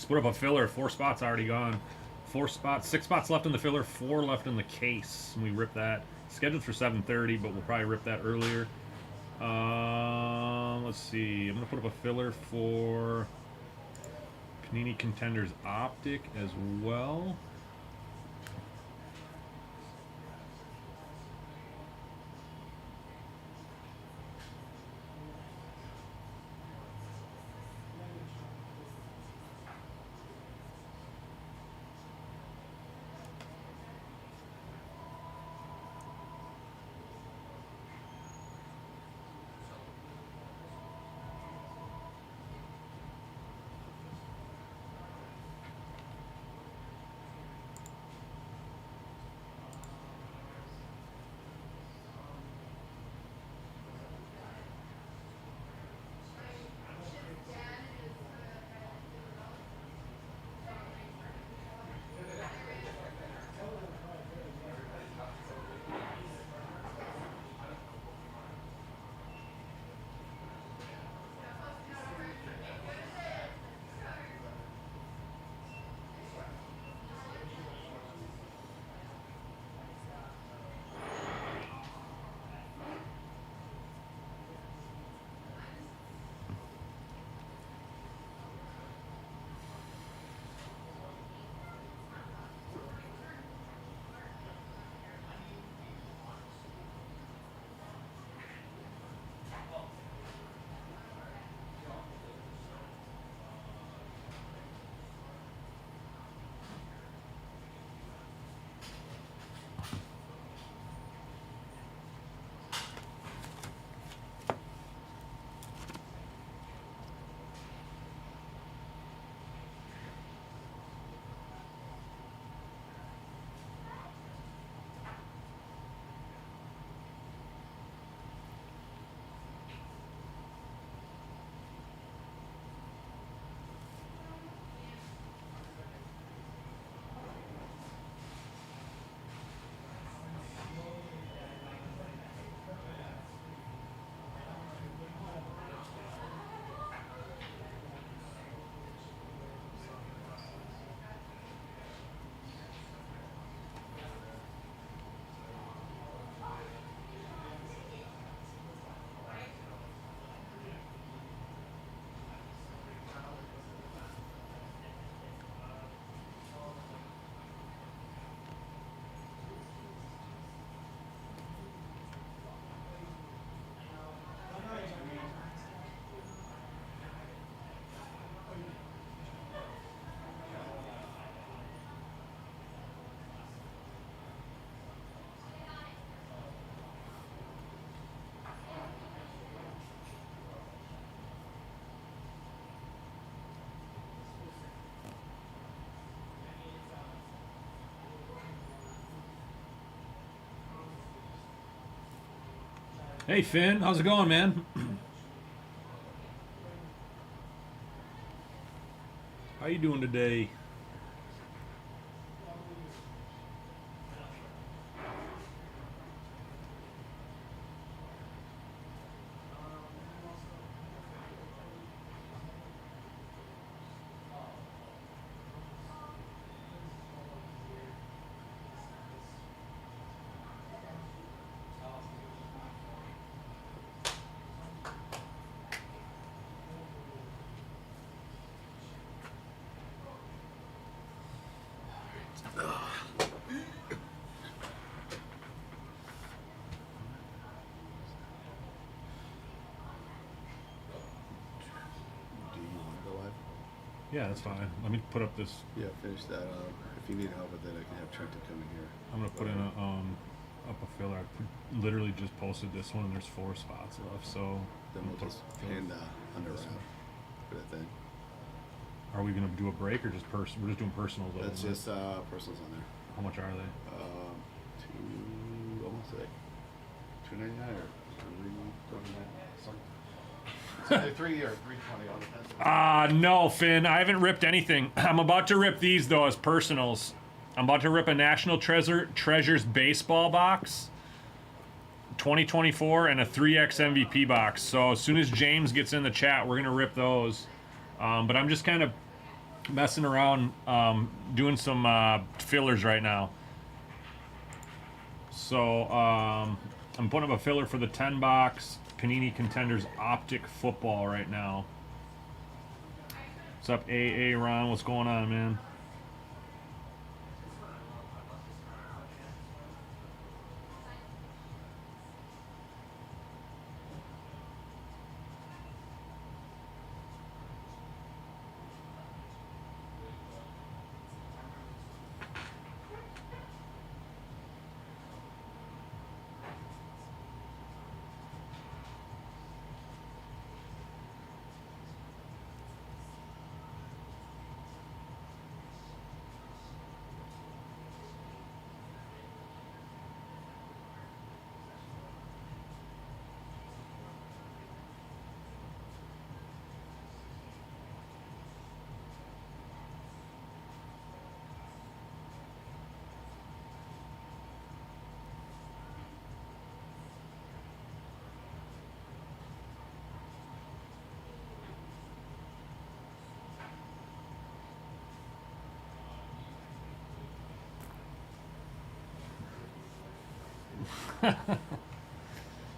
Split up a filler. 4 spots already gone. 4 spots, 6 spots left in the filler, 4 left in the case. And we rip that. Scheduled for 7:30, but we'll probably rip that earlier. Let's see. I'm gonna put up a filler for Panini Contenders Optic as well. Hey Finn, how's it going, man? How you doing today? Do you want to go live? Yeah, that's fine. Let me put up this. Yeah, finish that up. If you need help with it, I can have Trenton come in here. I'm gonna put in a up a filler. Literally just posted this one, and there's 4 spots left. So Then I'm we'll gonna just put- hand under wrap for that thing. Are we gonna do a break or just person? We're just doing personals. though, That's right? just personals on there. How much are they? I want to say $2.99 or $3.99. It's either 3 or $3.20. All depends. No, Finn. I haven't ripped anything. I'm about to rip these though as personals. I'm about to rip a National Treasures baseball box, 2024, and a 3X MVP box. So as soon as James gets in the chat, we're gonna rip those. But I'm just kind of messing around, doing some fillers right now. So I'm putting up a filler for the 10 box Panini Contenders Optic football right now. What's up, AA Ron? What's going on, man?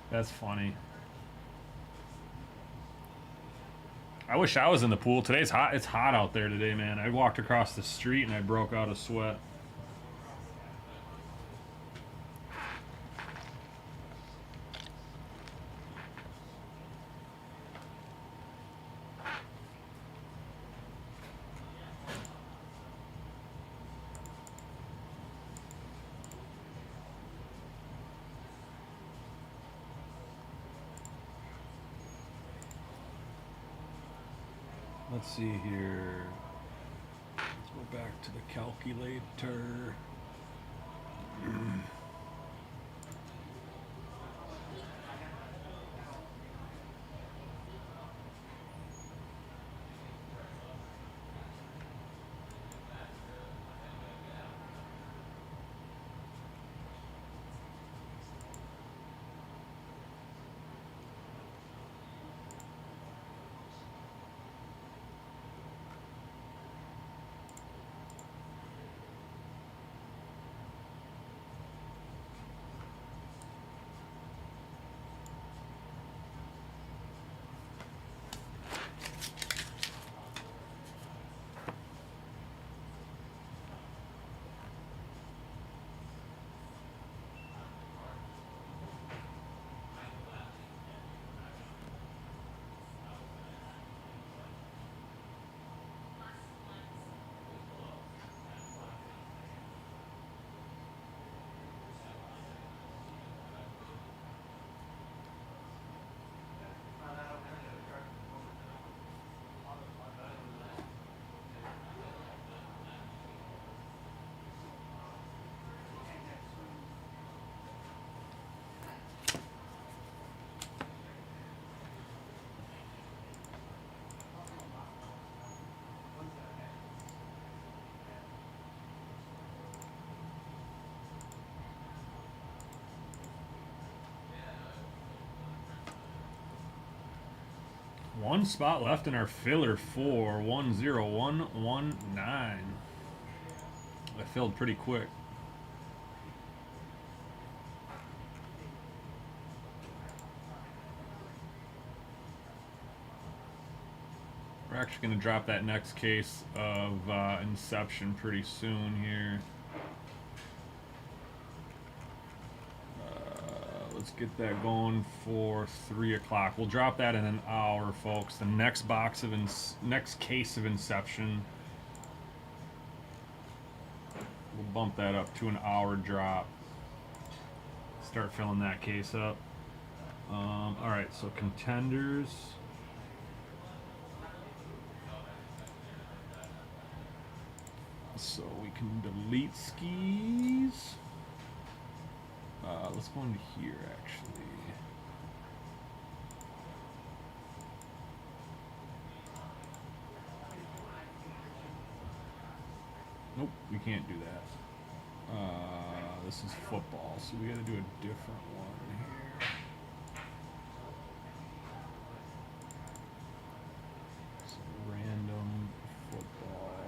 That's funny. I wish I was in the pool. Today's hot. It's hot out there today, man. I walked across the street and I broke out a sweat. Let's see here. Let's go back to the calculator. One spot left in our filler for 10119. That filled pretty quick. We're actually going to drop that next case of Inception pretty soon here. Let's get that going for 3 o'clock. We'll drop that in an hour, folks. The next box of next case of Inception. We'll bump that up to an hour drop. Start filling that case up. All right, so Contenders. So we can delete skis. Let's go into here, actually. Nope, we can't do that. This is football, so we gotta do a different one here. So random football.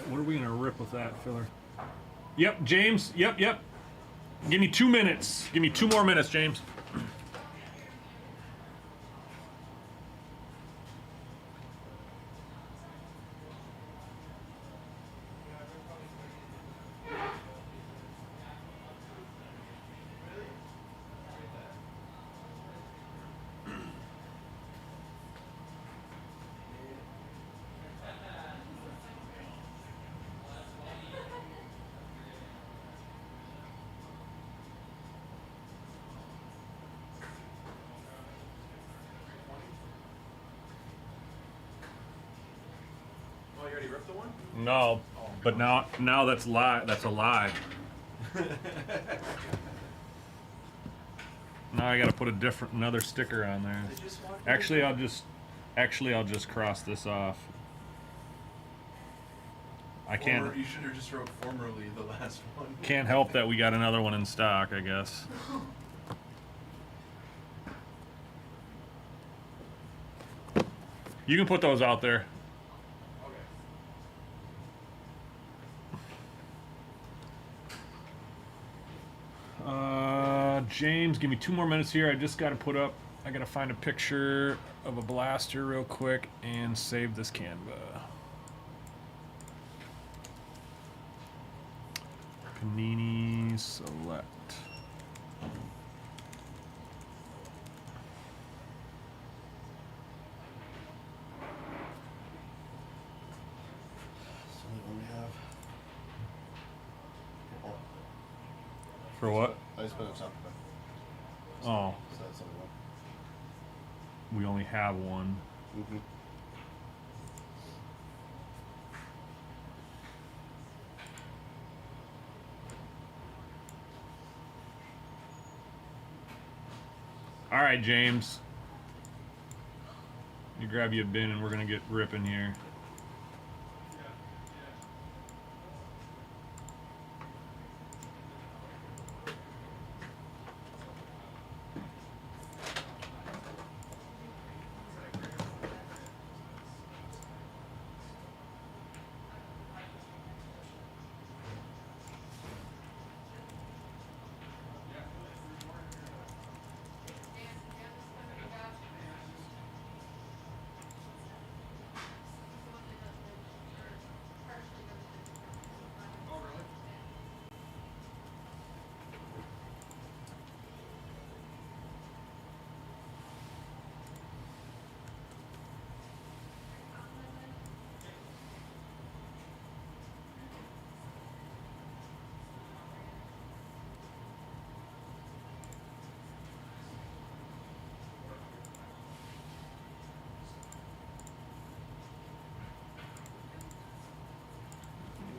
What are we gonna rip with that filler? Yep, James. Yep. Give me 2 minutes. Give me 2 more minutes, James. Oh, you already ripped the one? No, but now that's That's a lie. Now I gotta put another sticker on there. They just walked Actually, I'll just cross this off. I can't. You should have just wrote formerly the last one. Can't help that we got another one in stock, I guess. You can put those out there. James, give me 2 more minutes here. I just got to I got to find a picture of a blaster real quick and save this Canva. Panini Select. That's the only one we have. Oh, For what? I just put it something. Oh, So that's the only one. we only have one. Mm-hmm. All right, James. You grab you a bin and we're going to get ripping here.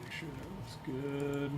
Make sure that looks good.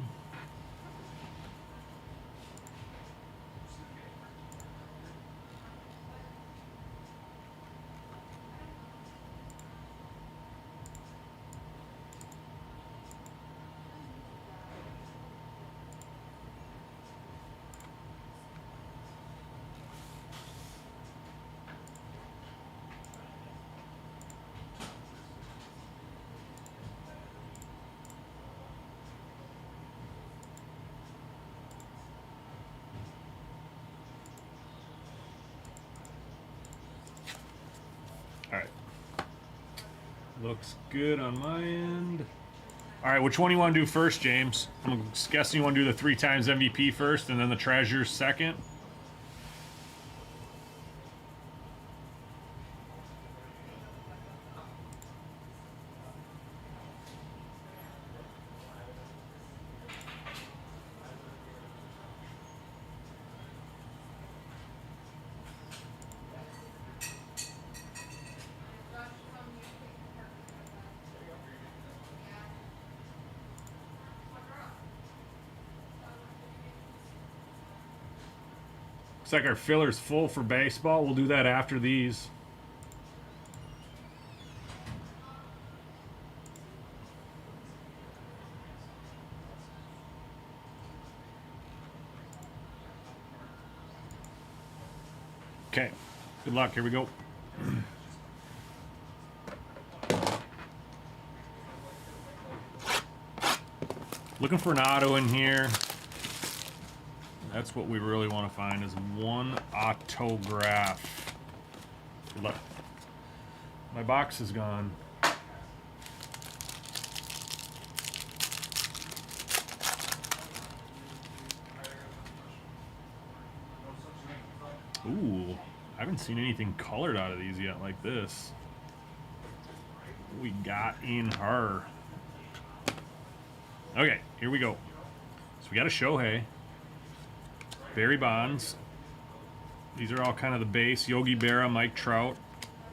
All right. Looks good on my end. All right, which one do you want to do first, James? I'm guessing you want to do the 3 times MVP first and then the treasures second. Looks like our filler's full for baseball. We'll do that after these. Okay, good luck. Here we go. Looking for an auto in here. That's what we really want to find is one autograph. Good luck. My box is gone. Ooh, I haven't seen anything colored out of these yet like this. What we got in her. Okay, here we go. So we got a Shohei. Barry Bonds. These are all kind of the base. Yogi Berra, Mike Trout,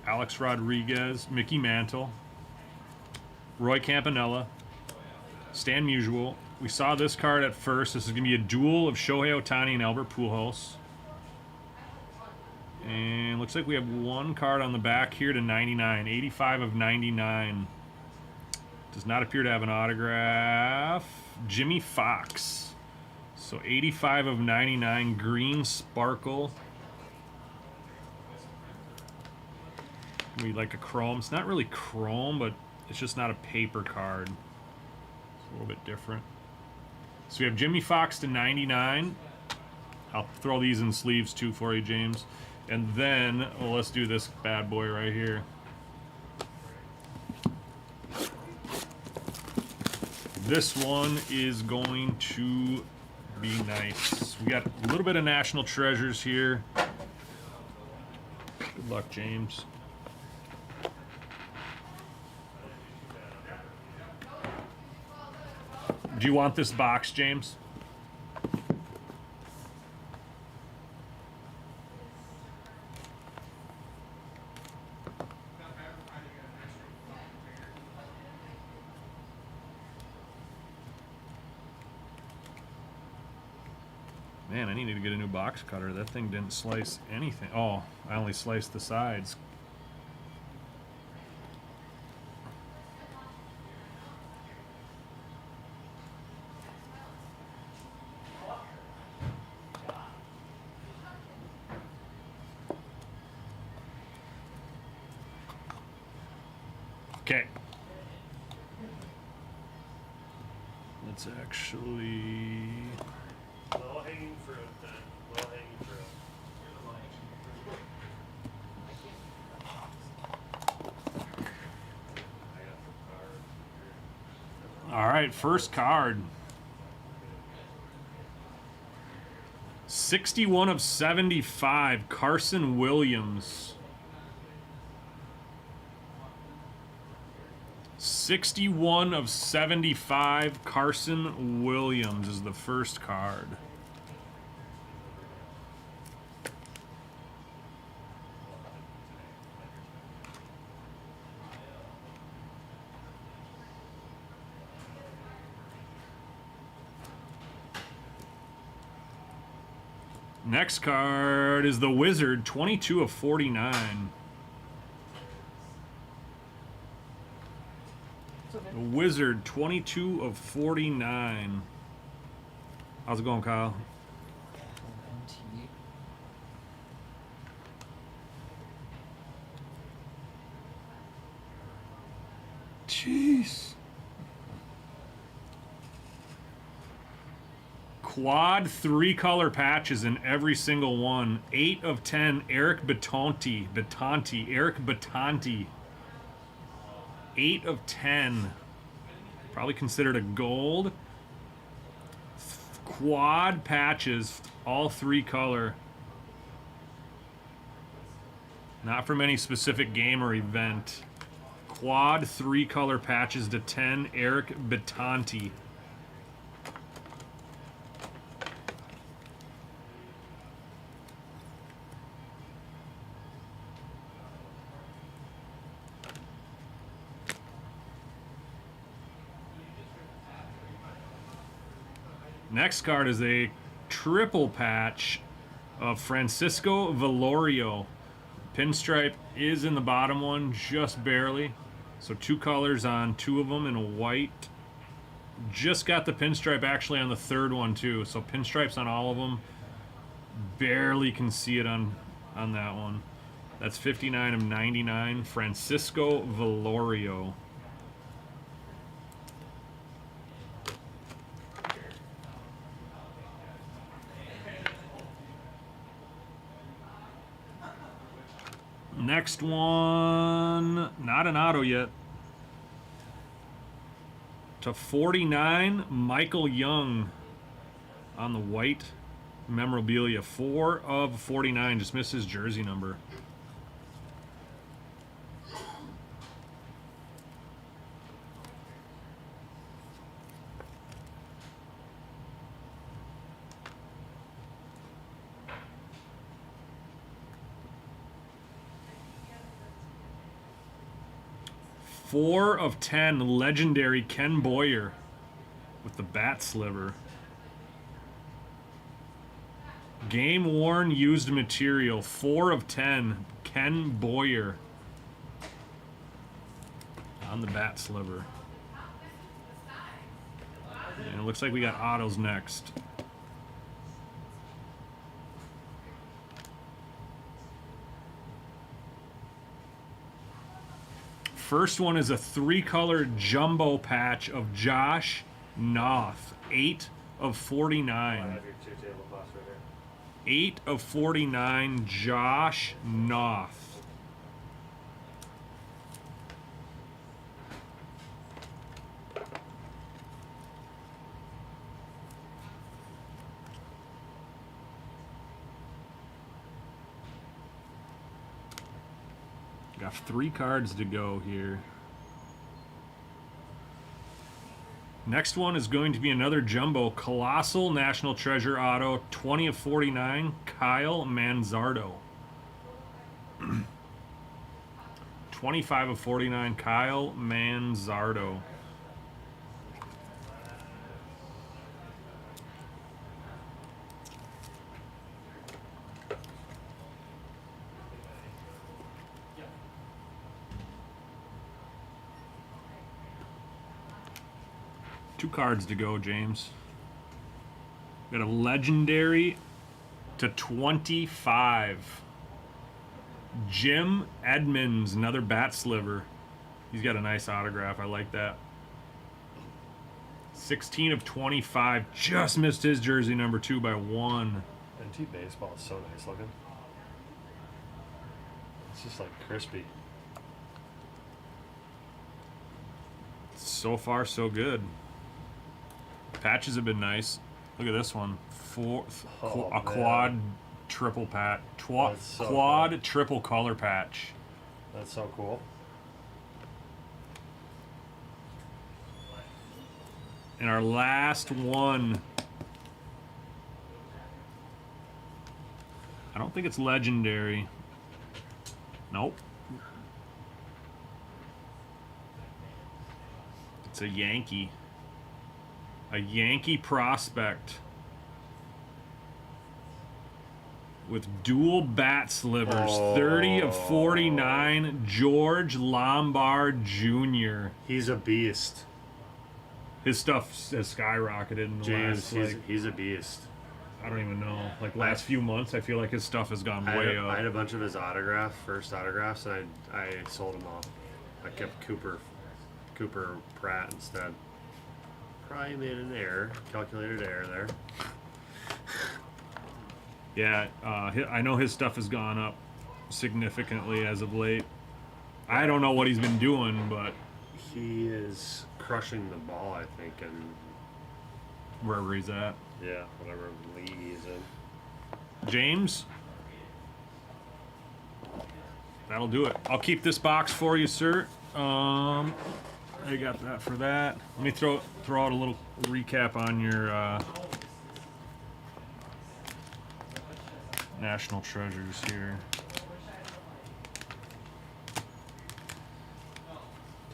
Alex Rodriguez, Mickey Mantle, Roy Campanella, Stan Musial. We saw this card at first. This is going to be a duel of Shohei Ohtani and Albert Pujols. And looks like we have one card on the back here to 99. 85 of 99. Does not appear to have an autograph. Jimmy Fox. So 85 of 99. Green Sparkle. We like a chrome. It's not really chrome, but it's just not a paper card. It's a little bit different. So we have Jimmy Fox to 99. I'll throw these in sleeves too for you, James. And then, well, let's do this bad boy right here. This one is going to be nice. We got a little bit of National Treasures here. Good luck, James. Do you want this box, James? Man, I need to get a new box cutter. That thing didn't slice anything. Oh, I only sliced the sides. Okay. Let's actually... Low hanging fruit, then. Low hanging fruit. All right, first card. 61 of 75, Carson Williams. 61 of 75, Carson Williams is the first card. Next card is the Wizard, 22 of 49. The Wizard, 22 of 49. How's it going, Kyle? Jeez. Quad 3-color patches in every single one. 8 of 10, Eric Batanti. Eric Batanti. 8 of 10. Probably considered a gold. Quad patches, all 3-color. Not from any specific game or event. Quad 3-color patches to 10, Eric Batanti. Next card is a triple patch of Francisco Velorio. Pinstripe is in the bottom one, just barely. So 2 colors on 2 of them and a white. Just got the pinstripe actually on the 3rd one too. So pinstripes on all of them. Barely can see it on that one. That's 59 of 99, Francisco Velorio. Next one, not an auto yet. To 49, Michael Young on the white memorabilia. 4 of 49, just missed his jersey number. Four of 10, legendary Ken Boyer with the bat sliver. Game worn used material. 4 of 10, Ken Boyer on the bat sliver. And it looks like we got autos next. First one is a 3-color jumbo patch of Josh Noth. 8 of 49. I have your 2 tablecloths right here. 8 of 49, Josh Noth. Got 3 cards to go here. Next one is going to be another jumbo colossal National Treasure auto, 20 of 49, Kyle Manzardo. 25 of 49, Kyle Manzardo. Two cards to go, James. Got a legendary to 25. Jim Edmonds, another bat sliver. He's got a nice autograph. I like that. 16 of 25. Just missed his jersey number 2 by 1. NT baseball is so nice looking. It's just like crispy. So far, so good. Patches have been nice. Look at this one. Oh, a quad triple patch. That's so Quad cool. triple color patch. That's so cool. And our last one. I don't think it's legendary. Nope. It's a Yankee. A Yankee prospect with dual bat slivers. 30 of 49, George Lombard Jr. He's a beast. His stuff has skyrocketed in the James, last, he's a beast. I don't even know. Like last few months, I feel like his stuff has gone way I had up. a bunch of his first autographs, and I sold them all. I kept Cooper Pratt instead. Probably made an error, calculated error there. Yeah, I know his stuff has gone up significantly as of late. I don't know what he's been doing, but He is crushing the ball, I think, and wherever he's at. yeah, whatever league he's in. James, that'll do it. I'll keep this box for you, sir. I got that for that. Let me throw out a little recap on your National Treasures here.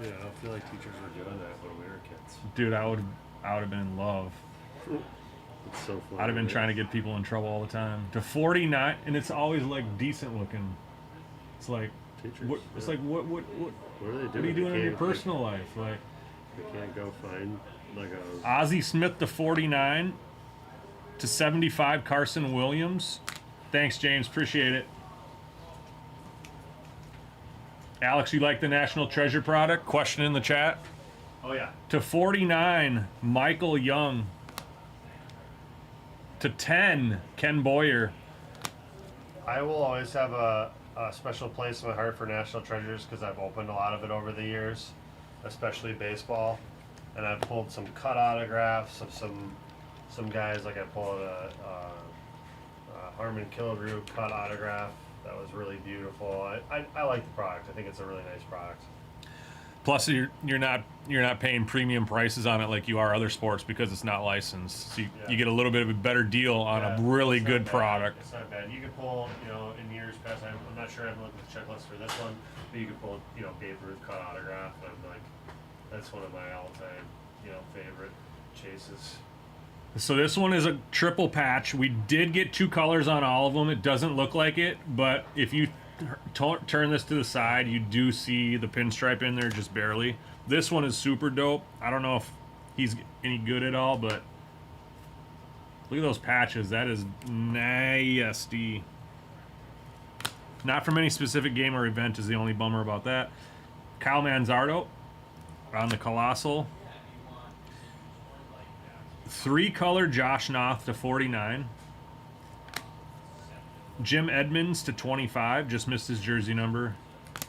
Dude, I don't feel like teachers were doing that when we were kids. Dude, I would have been in love. It's so funny. I'd have been trying to get people in trouble all the time. To 49, and it's always like decent looking. It's like Teachers, what? It's yeah. like what? What are they doing? What are you doing in your personal life? Like They can't go find like a. Ozzie Smith to 49, to 75, Carson Williams. Thanks, James. Appreciate it. Alex, you like the National Treasure product? Question in the chat. Oh yeah. To 49, Michael Young. To 10, Ken Boyer. I will always have a a special place in my heart for National Treasures because I've opened a lot of it over the years, especially baseball. And I've pulled some cut autographs of some guys. Like I pulled a Harmon Killebrew cut autograph that was really beautiful. I like the product. I think it's a really nice product. Plus, you're not paying premium prices on it like you are other sports because it's not licensed. So you get a little bit of a better deal on a really it's not good bad. product. It's not bad. You could pull, in years past, I'm not sure I haven't looked at the checklist for this one, but you could pull, Babe Ruth cut autograph. And I'm like, that's one of my all-time, favorite chases. So this one is a triple patch. We did get 2 colors on all of them. It doesn't look like it, but if you turn this to the side, you do see the pinstripe in there just barely. This one is super dope. I don't know if he's any good at all, but look at those patches. That is nasty. Not from any specific game or event is the only bummer about that. Kyle Manzardo on the Colossal. 3-color Josh Noth to 49. Jim Edmonds to 25, just missed his jersey number.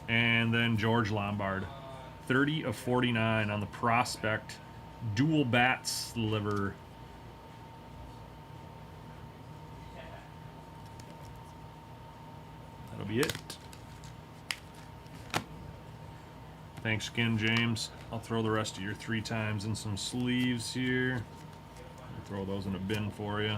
And then George Lombard, 30 of 49 on the Prospect dual bat sliver. That'll be it. Thanks again, James. I'll throw the rest of your 3 times in some sleeves here. I'll throw those in a bin for you.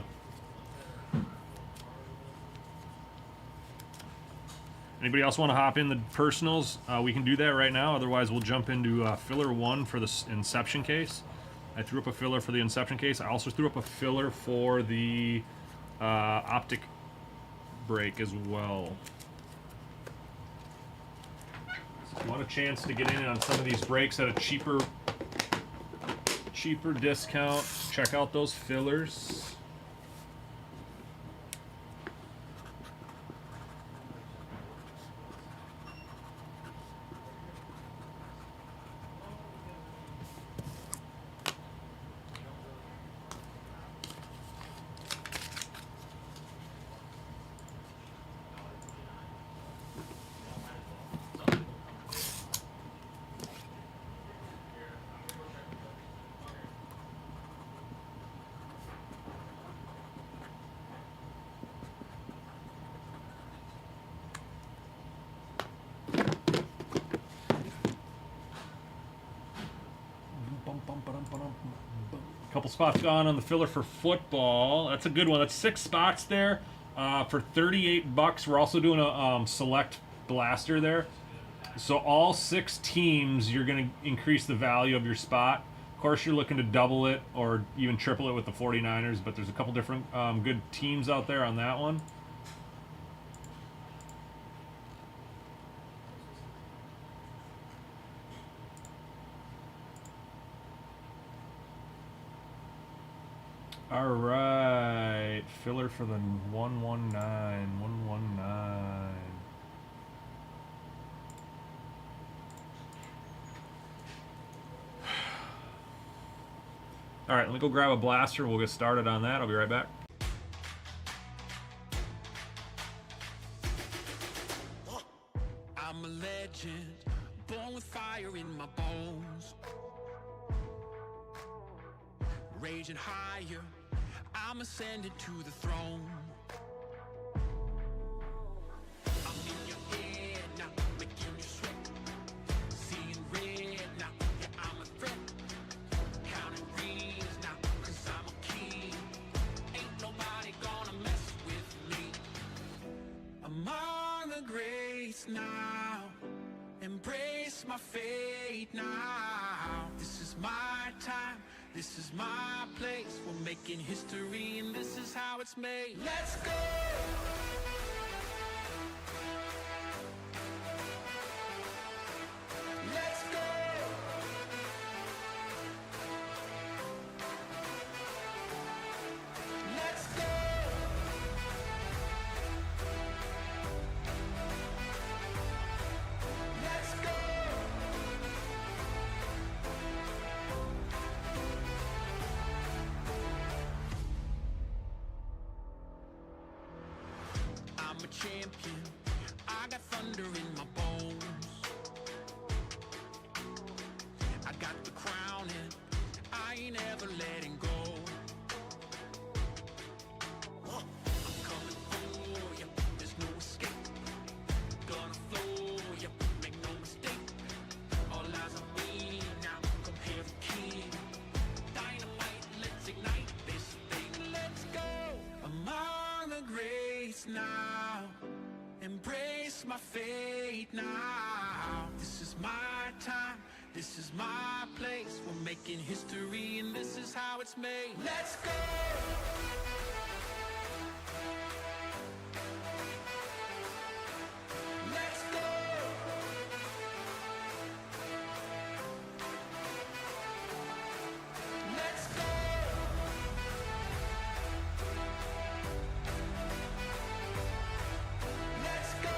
Anybody else want to hop in the personals? We can do that right now. Otherwise, we'll jump into filler 1 for the Inception case. I threw up a filler for the Inception case. I also threw up a filler for the Optic break as well. So if you want a chance to get in on some of these breaks at a cheaper discount, check out those fillers. Couple spots gone on the filler for football. That's a good one. That's 6 spots there for $38. We're also doing a select blaster there. So all 6 teams, you're going to increase the value of your spot. Of course, you're looking to double it or even triple it with the 49ers, but there's a couple different good teams out there on that one. All right, filler for the 119. All right, let me go grab a blaster. We'll get started on that. I'll be right back. I'm a legend, born with fire in my bones. Raging higher, I'm ascending to the throne. I'm in your head now, making you sweat. Seeing red now, yeah, I'm a threat. Counting greens now, cause I'm a king. Ain't nobody gonna mess with me. Among the greats now, embrace my fate now. This is my time. This is my place. We're making history, and this is how it's made. Let's go! Let's go! Let's go! Let's go! I'm a champion. I got got thunder in my bones. I got the crown and I ain't ever letting go. I'm coming for you, there's no escape. Gonna flow, you make no mistake. All eyes on me now, come here the king. Dynamite, let's ignite this thing, let's go. Among the greats now, embrace my fate now. This is my time, this is my place. We're making history and this is how it's made. Let's go! Let's go! Let's go! Let's go!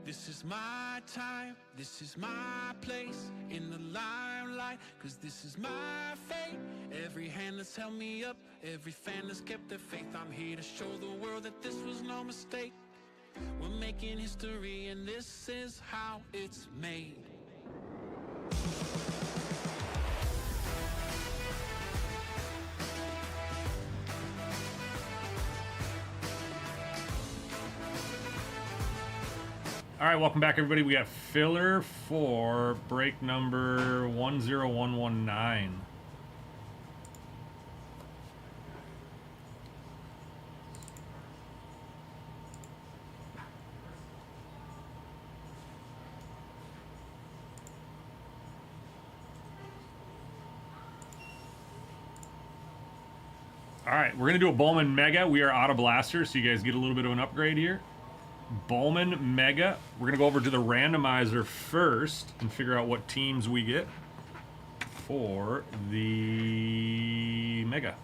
This is my time, this is my place in the limelight, 'cause this is my fate. Every hand that's held me up, every fan that's kept their faith. I'm here to show the world that this was no mistake. We're making history and this is how it's made. All right, welcome back, everybody. We got filler for break number 10119. All right, we're gonna do a Bowman Mega. We are out of blasters, so you guys get a little bit of an upgrade here. Bowman Mega. We're gonna go over to the randomizer first and figure out what teams we get for the Mega.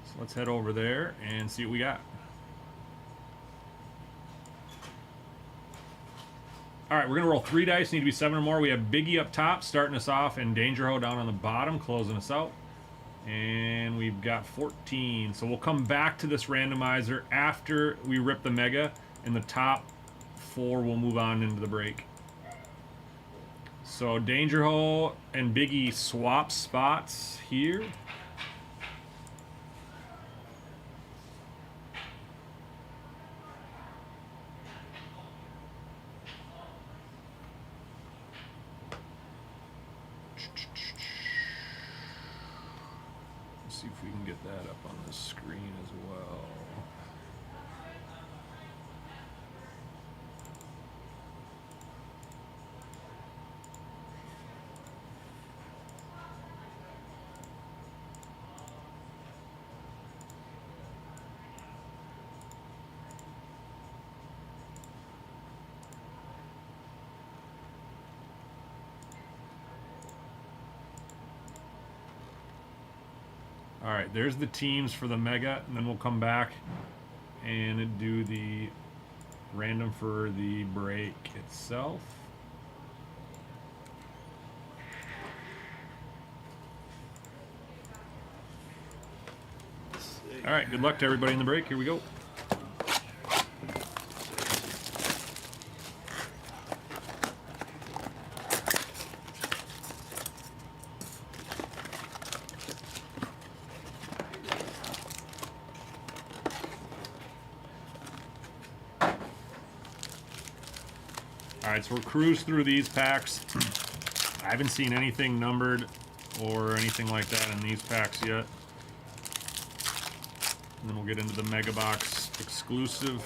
So let's head over there and see what we got. All right, we're gonna roll 3 dice. Need to be 7 or more. We have Biggie up top starting us off and Danger Ho down on the bottom closing us out. And we've got 14. So we'll come back to this randomizer after we rip the Mega, and the top 4 will move on into the break. So Danger Ho and Biggie swap spots here. See if we can get that up on the screen as well. All right, there's the teams for the Mega, and then we'll come back and do the random for the break itself. All right, good luck to everybody in the break. Here we go. Alright, so we'll cruise through these packs. I haven't seen anything numbered or anything like that in these packs yet. And then we'll get into the Mega Box exclusive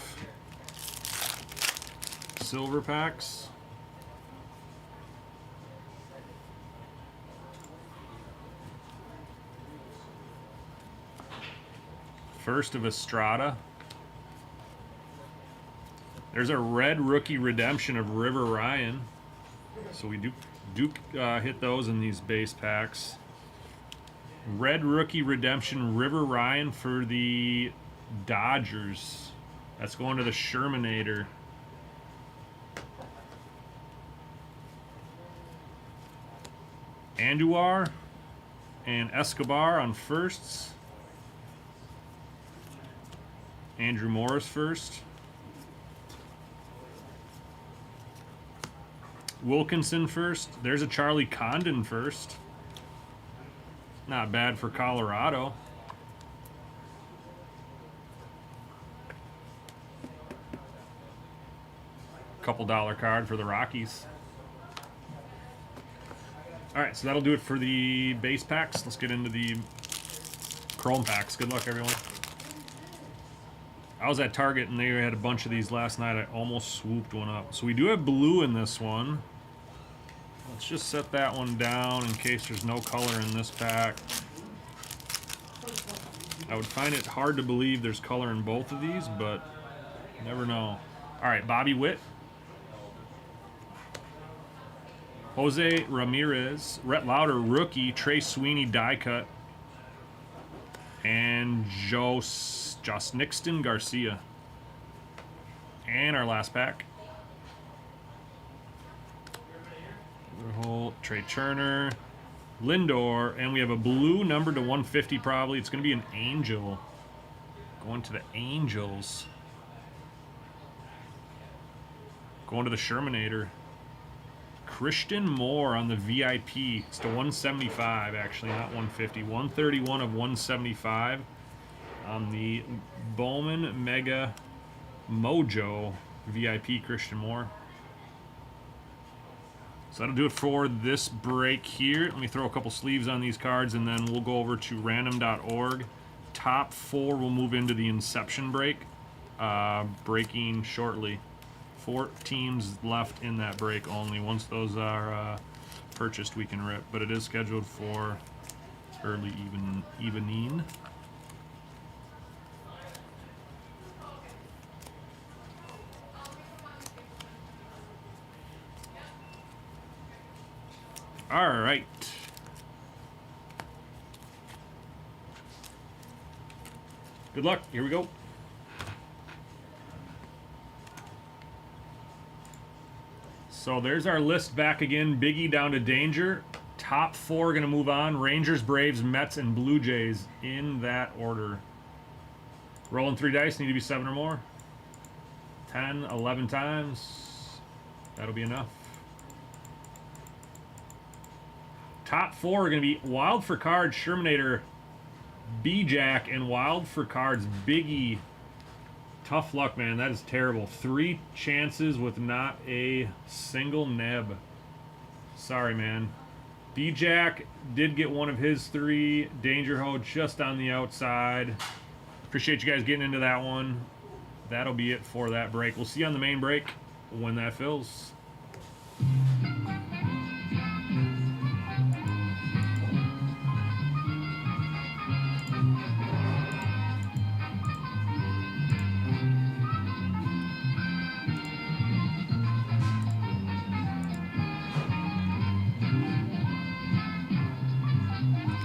silver packs. First of Estrada. There's a red rookie redemption of River Ryan. So we do hit those in these base packs. Red rookie redemption River Ryan for the Dodgers. That's going to the Shermanator. Andujar. and Escobar on firsts. Andrew Morris first. Wilkinson first. There's a Charlie Condon first. Not bad for Colorado. Couple dollar card for the Rockies. All right, so that'll do it for the base packs. Let's get into the chrome packs. Good luck, everyone. I was at Target and they had a bunch of these last night. I almost swooped one up. So we do have blue in this one. Let's just set that one down in case there's no color in this pack. I would find it hard to believe there's color in both of these, but you never know. All right, Bobby Witt. Jose Ramirez. Rhett Lauder, rookie. Trey Sweeney, die cut. And Josh Nixon Garcia. And our last pack. Trey Turner, Lindor, and we have a blue number to 150 probably. It's going to be an Angel. Going to the Angels. Going to the Shermanator. Christian Moore on the VIP. It's to 175 actually, not 150. 131 of 175 on the Bowman Mega Mojo VIP Christian Moore. So that'll do it for this break here. Let me throw a couple sleeves on these cards and then we'll go over to random.org. Top 4 will move into the Inception break. Breaking shortly. 4 teams left in that break only. Once those are purchased, we can rip. But it is scheduled for early evening. All right. Good luck. Here we go. So there's our list back again. Biggie down to Danger. Top 4 going to move on. Rangers, Braves, Mets, and Blue Jays in that order. Rolling 3 dice. Need to be 7 or more. 10, 11 times. That'll be enough. Top 4 are going to be Wild for Cards, Shermanator, B-Jack, and Wild for Cards, Biggie. Tough luck, man. That is terrible. 3 chances with not a single neb. Sorry, man. B-Jack did get one of his 3. Danger Ho just on the outside. Appreciate you guys getting into that one. That'll be it for that break. We'll see you on the main break when that fills.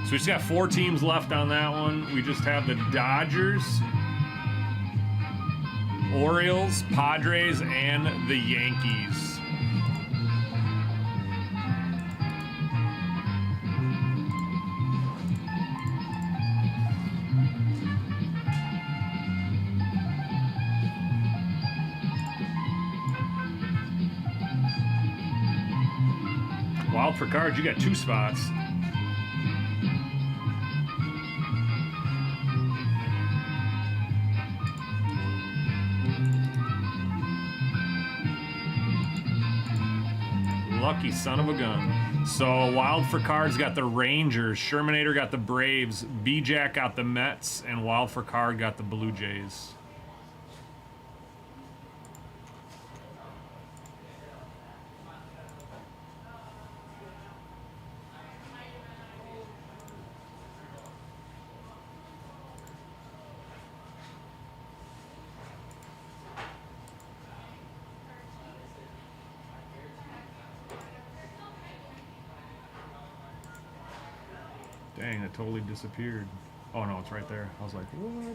So we just got 4 teams left on that one. We just have the Dodgers, Orioles, Padres, and the Yankees. Wild for Cards, you got 2 spots. Lucky son of a gun. So Wild for Cards got the Rangers, Shermanator got the Braves, B-Jack got the Mets, and Wild for Card got the Blue Jays. Dang, it totally disappeared. Oh no, it's right there. I was like, what?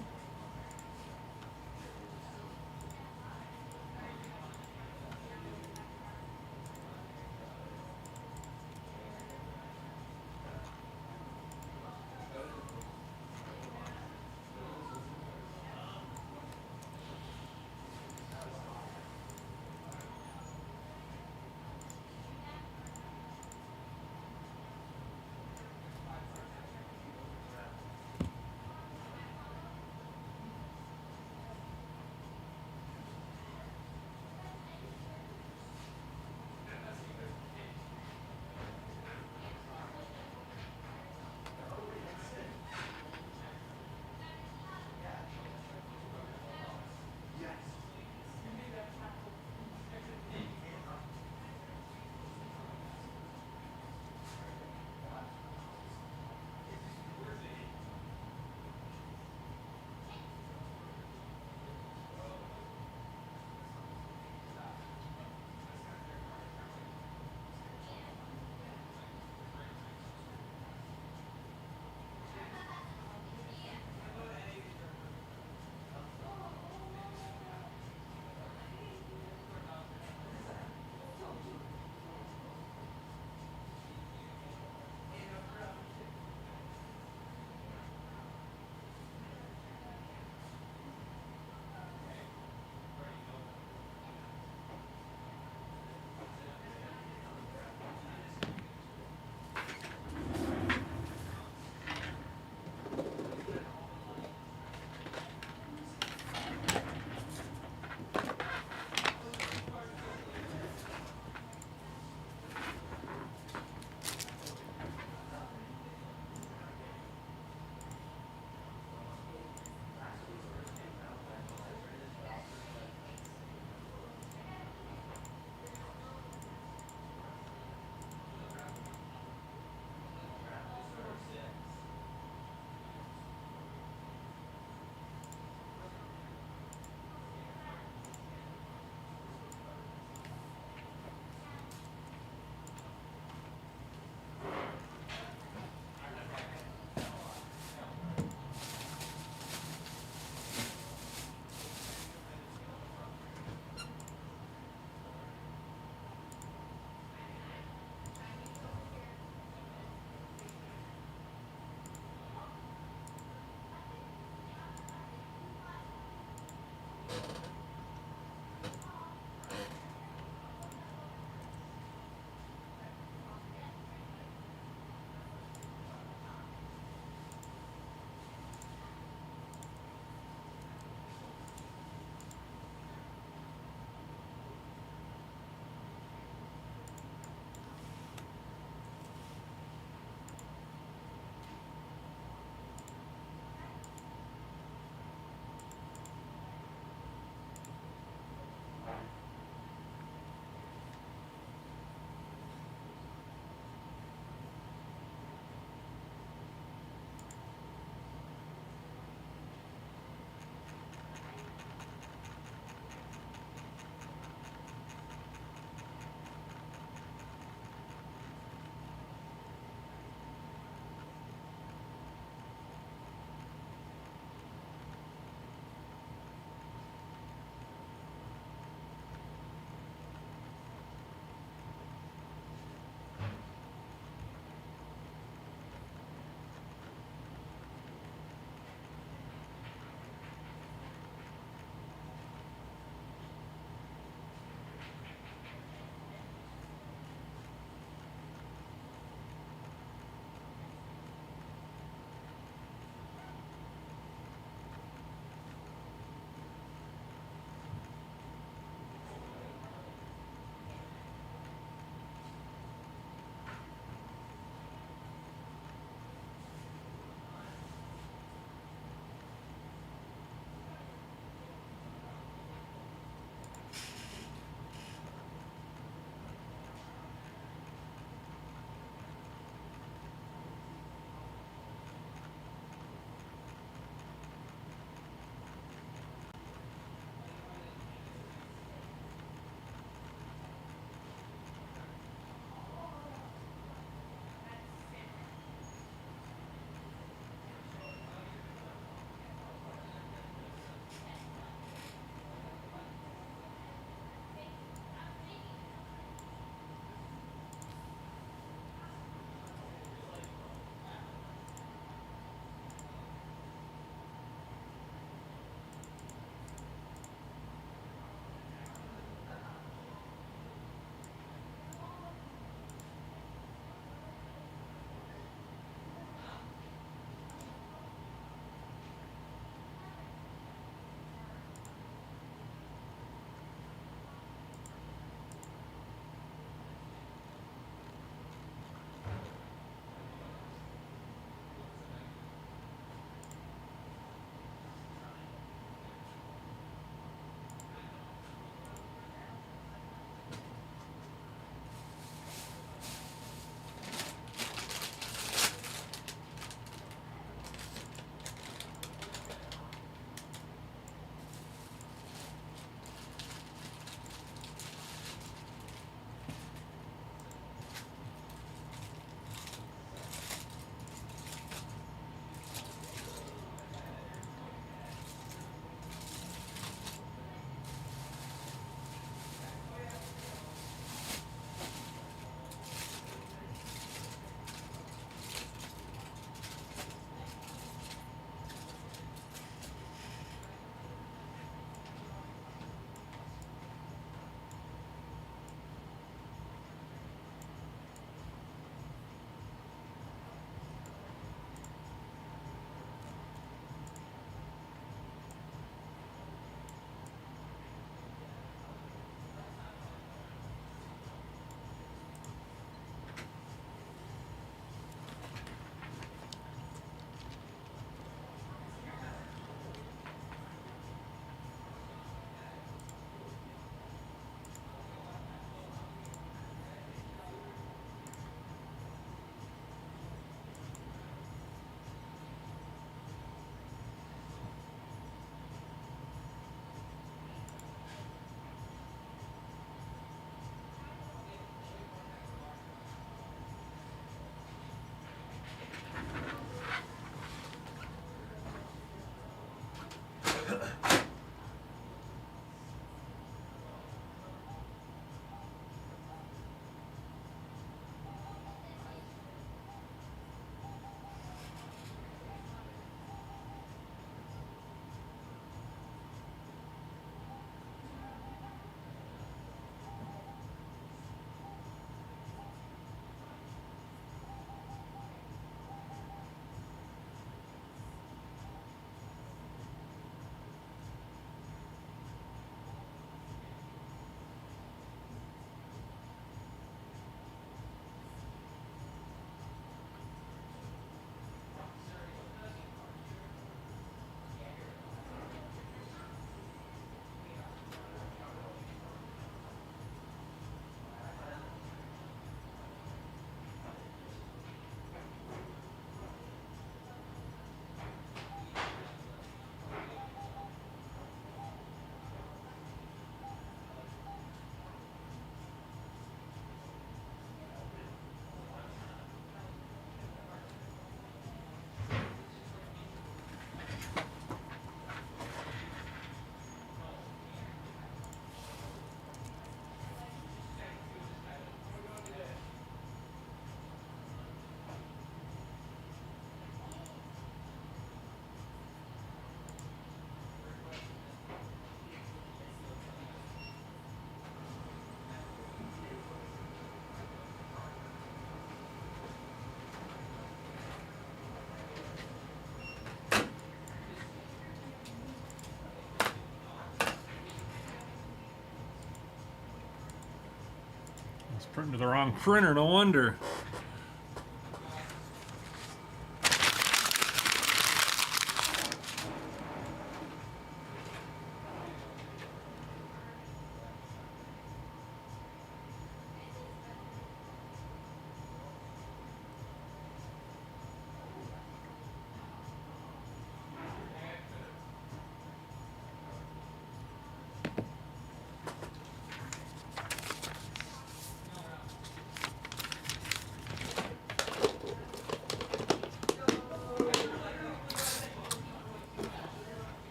It's printing to the wrong printer, no wonder.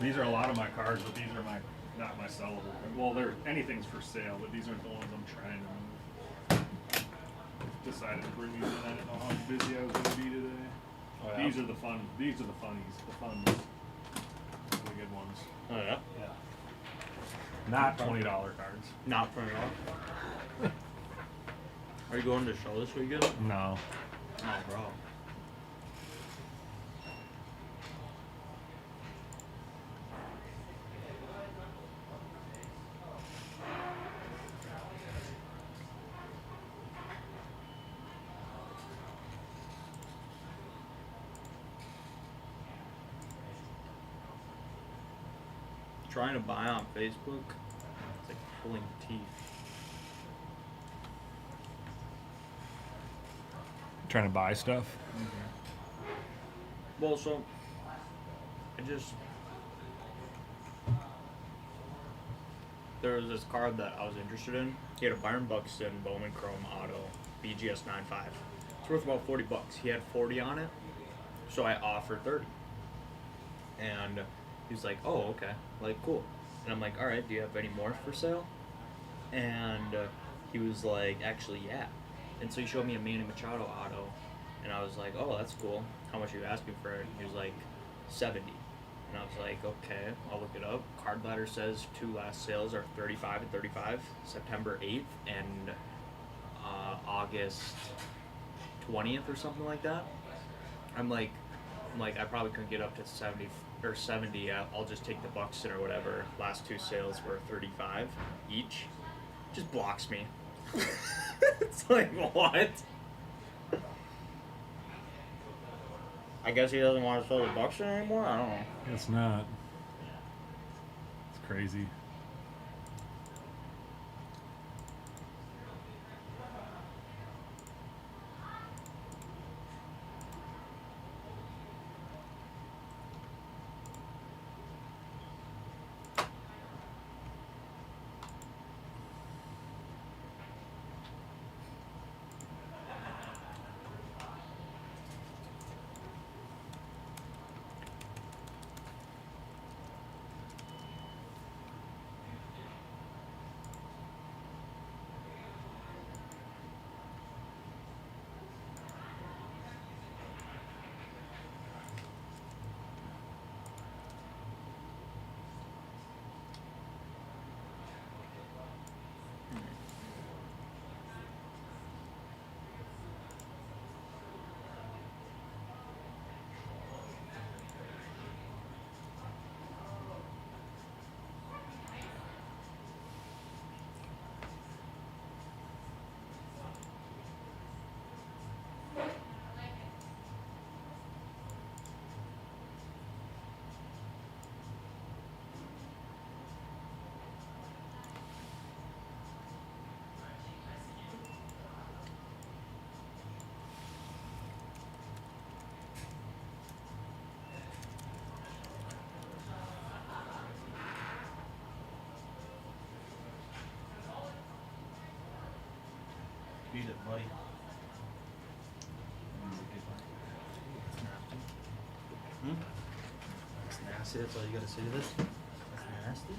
These are a lot of my cards, but these are not my sellable. Well, anything's for sale, but these aren't the ones I'm trying to move. Decided to bring these in. I didn't know how busy I was going to be today. Oh, yeah? These are the fun. These are the funnies. The funs. The good ones. Oh yeah. Yeah. Not $20 cards. Not for all. Are you going to show this weekend? No. Oh, bro. Trying to buy on Facebook, it's like pulling teeth. Trying to buy stuff. Well, so there was this card that I was interested in. He had a Byron Buxton Bowman Chrome Auto BGS 9.5. It's worth about $40. He had 40 on it, so I offered 30. And he's like, "Oh, okay, like cool." And I'm like, "All right, do you have any more for sale?" And he was like, "Actually, yeah." And so he showed me a Manny Machado auto, and I was like, "Oh, that's cool. How much are you asking for it?" He was like, 70. And I was like, "Okay, I'll look it up." Card ladder says 2 last sales are 35 and 35, September 8th and August 20th or something like that. I'm like, I probably couldn't get up to 70 or 70. I'll just take the Buxton or whatever. Last 2 sales were 35 each. Just blocks me. It's like, what? I guess he doesn't want to sell the Buxton anymore? I don't know. It's not. It's crazy. Beat it, buddy. That's nasty. That's all you gotta say to this? That's nasty.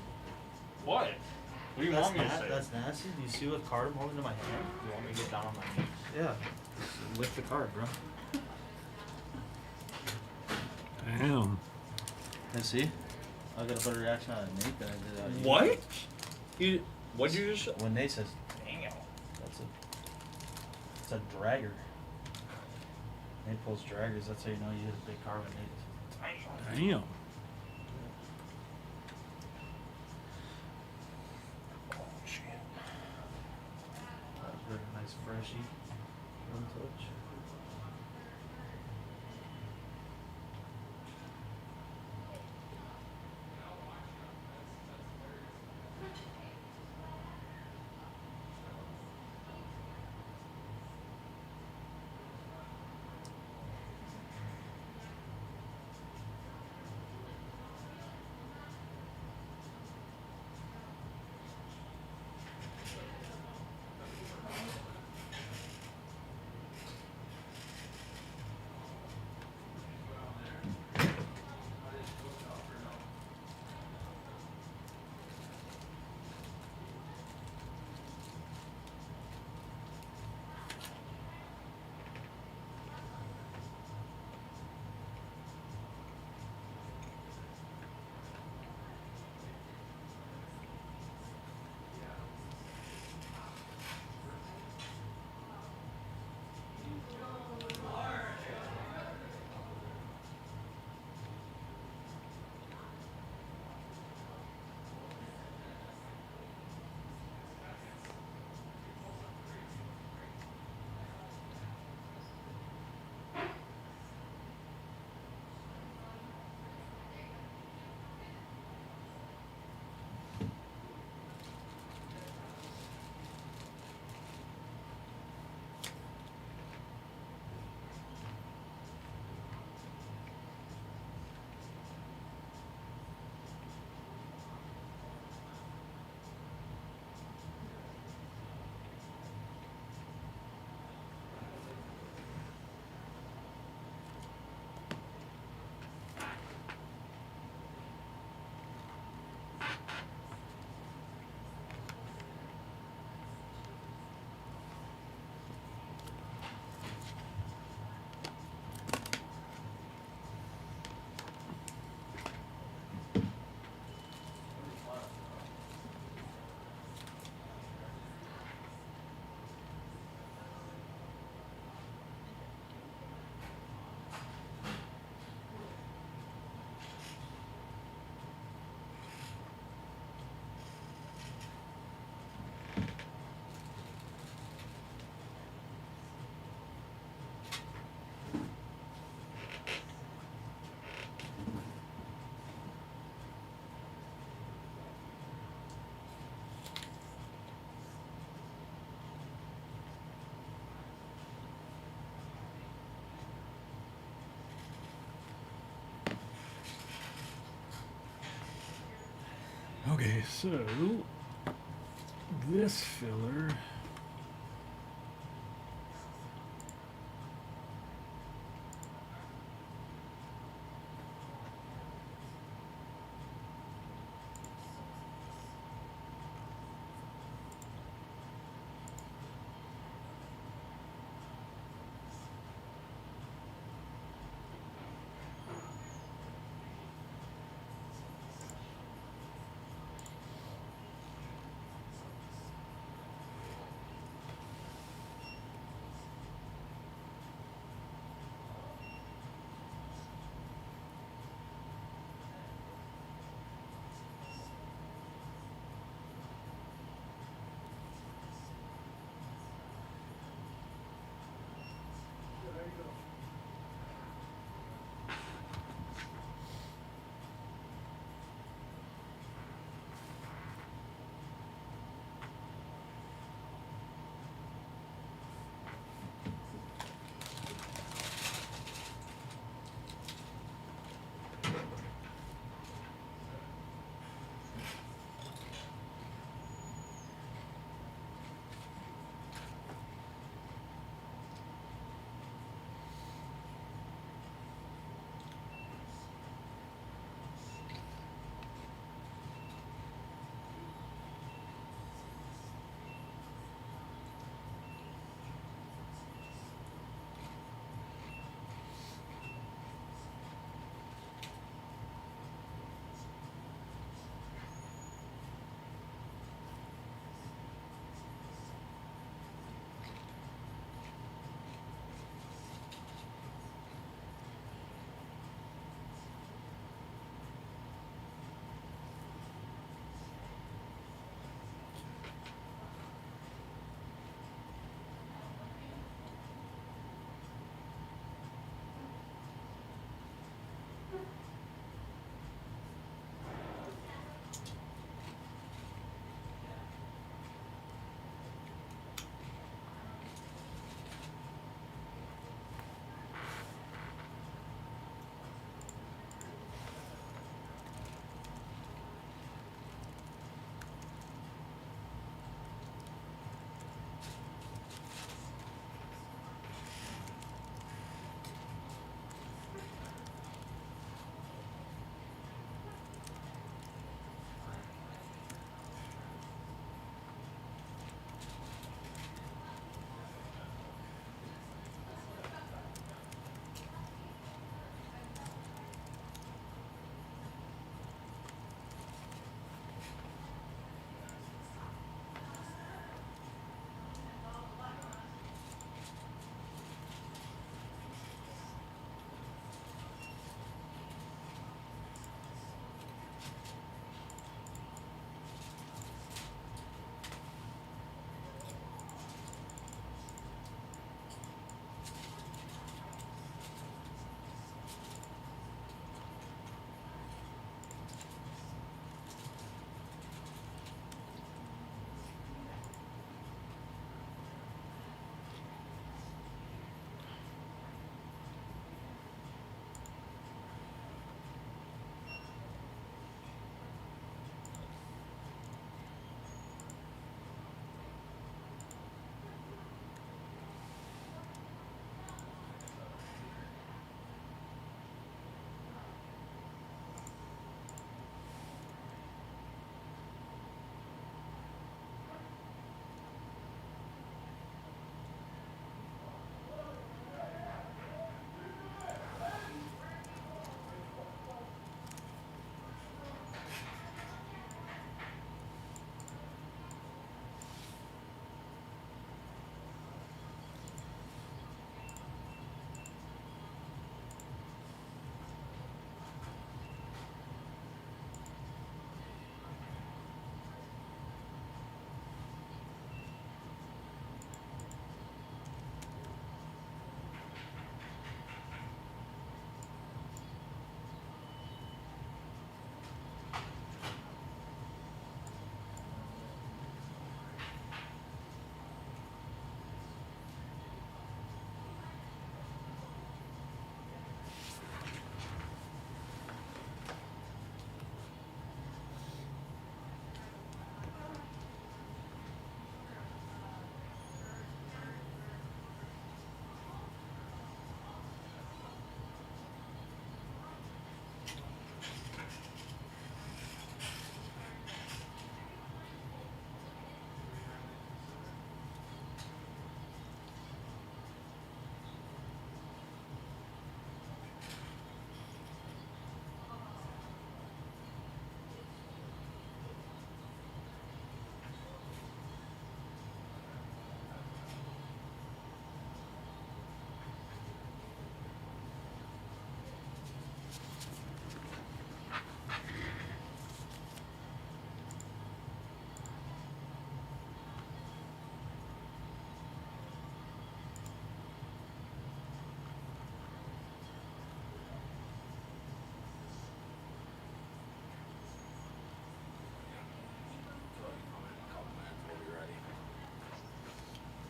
What? What do you want me to say? That's nasty. Do you see what card I'm holding in my hand? You want me to get down on my knees? Yeah. Just lift the card, bro. Damn. Let's see. I got a better reaction out of Nate than I did out of you. What? What'd you just? When Nate says, "Damn," it's a dragger. Nate pulls draggers. That's how you know you hit a big car when Nate. Damn. Oh shit. That was very nice, freshy. One touch. Okay, so this filler.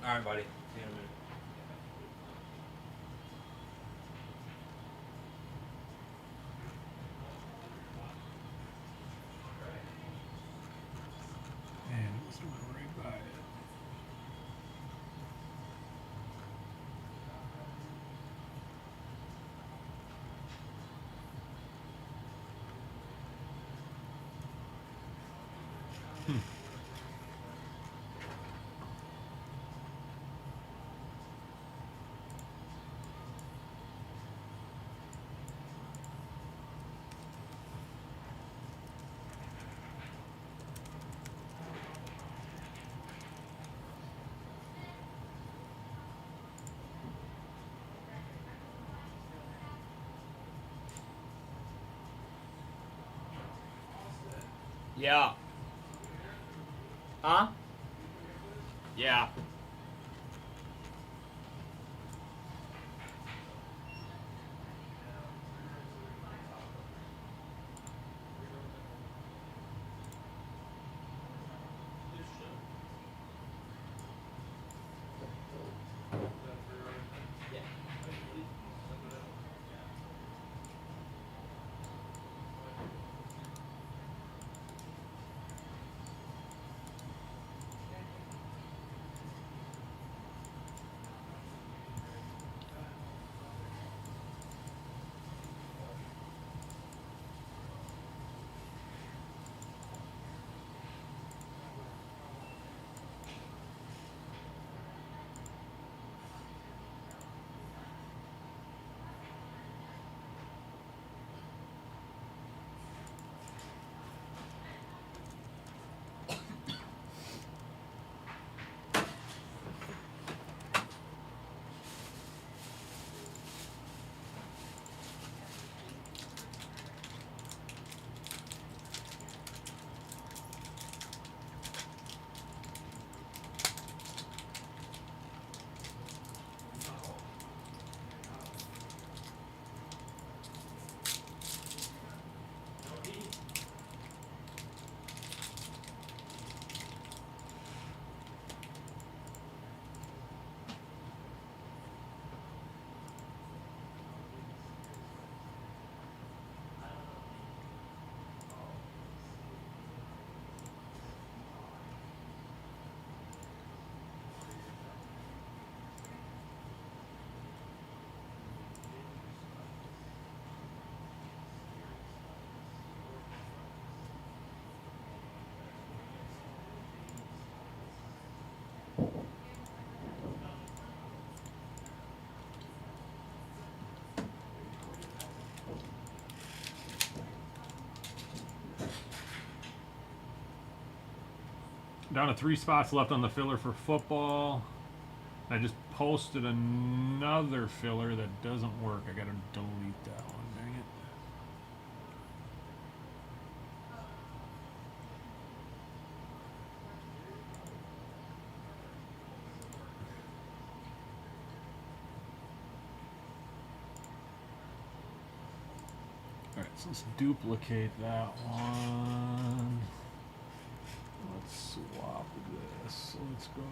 All right, buddy. See you in a minute. Man, it was right by it. Yeah. Huh? Yeah. Down to 3 spots left on the filler for football. I just posted another filler that doesn't work. I gotta delete that one, dang it. Alright, so let's duplicate that one. Let's swap this. Let's go.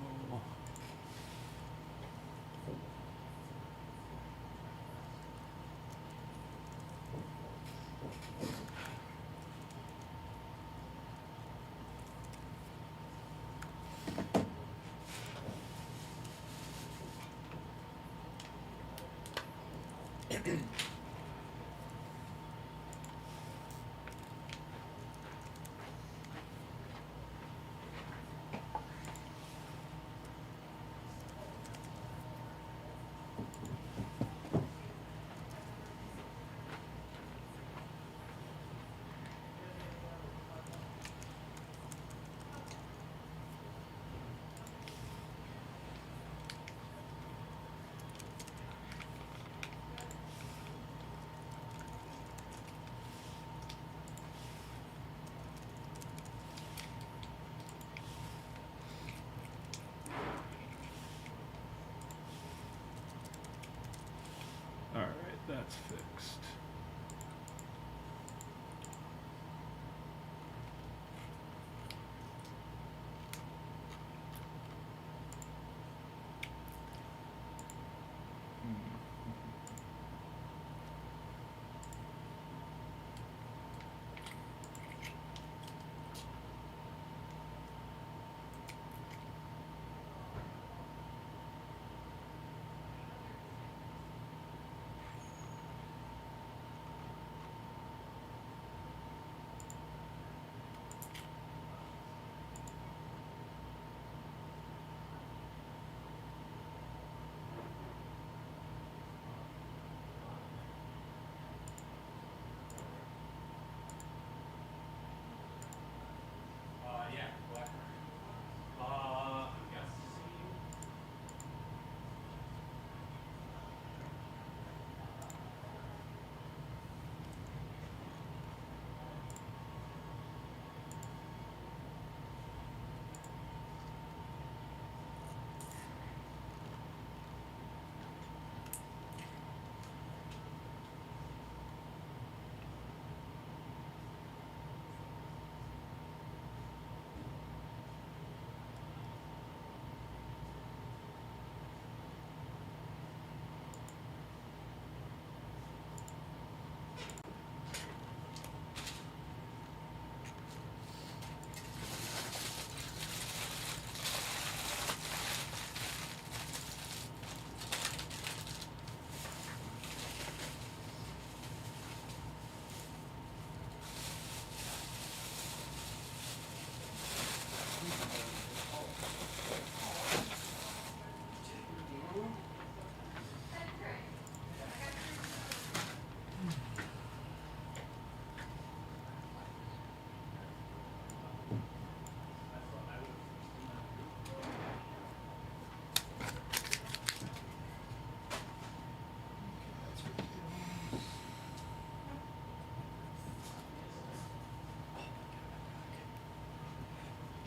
Alright, that's fixed.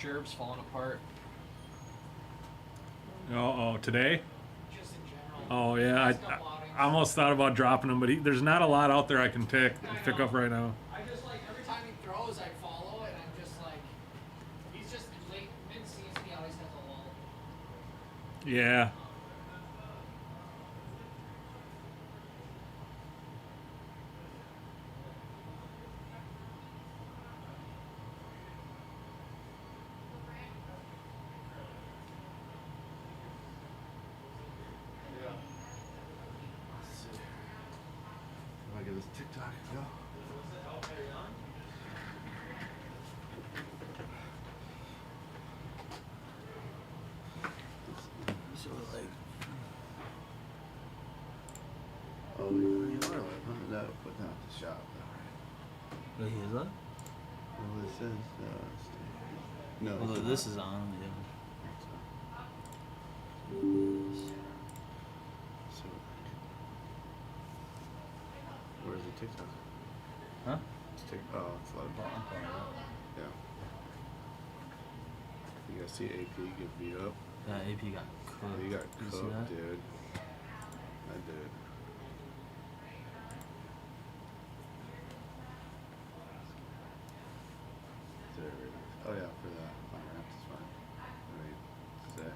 gerbs falling apart. Oh, today? Just in general. Oh yeah, I almost thought about dropping him, but there's not a lot out there I can pick up right now. I just like every time he throws, I follow, and I'm just like, he's just late mid-season. He always has a lull. Yeah. Let's see. If I get this TikTok go. So like, Oh, you are like, huh? No, but not the shop. wait, is that? Well, it says, no. Well, it's this not. is on. Yeah. So, where's the TikTok? Huh? It's oh, it's loaded. Oh, I'm calling it out. Yeah. You guys see AP get beat up? Yeah, AP got cooked. Oh, you got Did you see cooked, that? dude. I did. There it is. Oh yeah, for the on-ramps, it's fine. I mean, sick.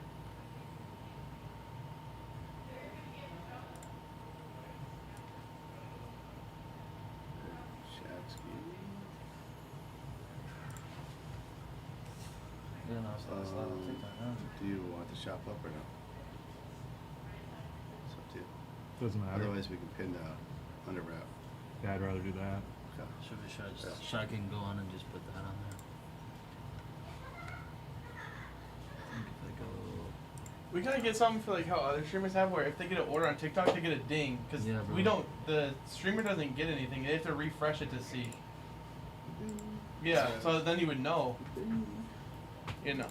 Shatsky. Yeah, no, it's not on TikTok. No. Do you want to shop up or no? It's up to you. Doesn't matter. Otherwise, we can pin under wrap. Yeah, I'd rather do that. Okay. Should I just shotgun go on and just put that on there? I think if I go. We gotta get something for like how other streamers have, where if they get an order on TikTok, they get a ding. Cause Yeah, bro. we don't. The streamer doesn't get anything. They have to refresh it to see. Yeah. So then you would know. You know.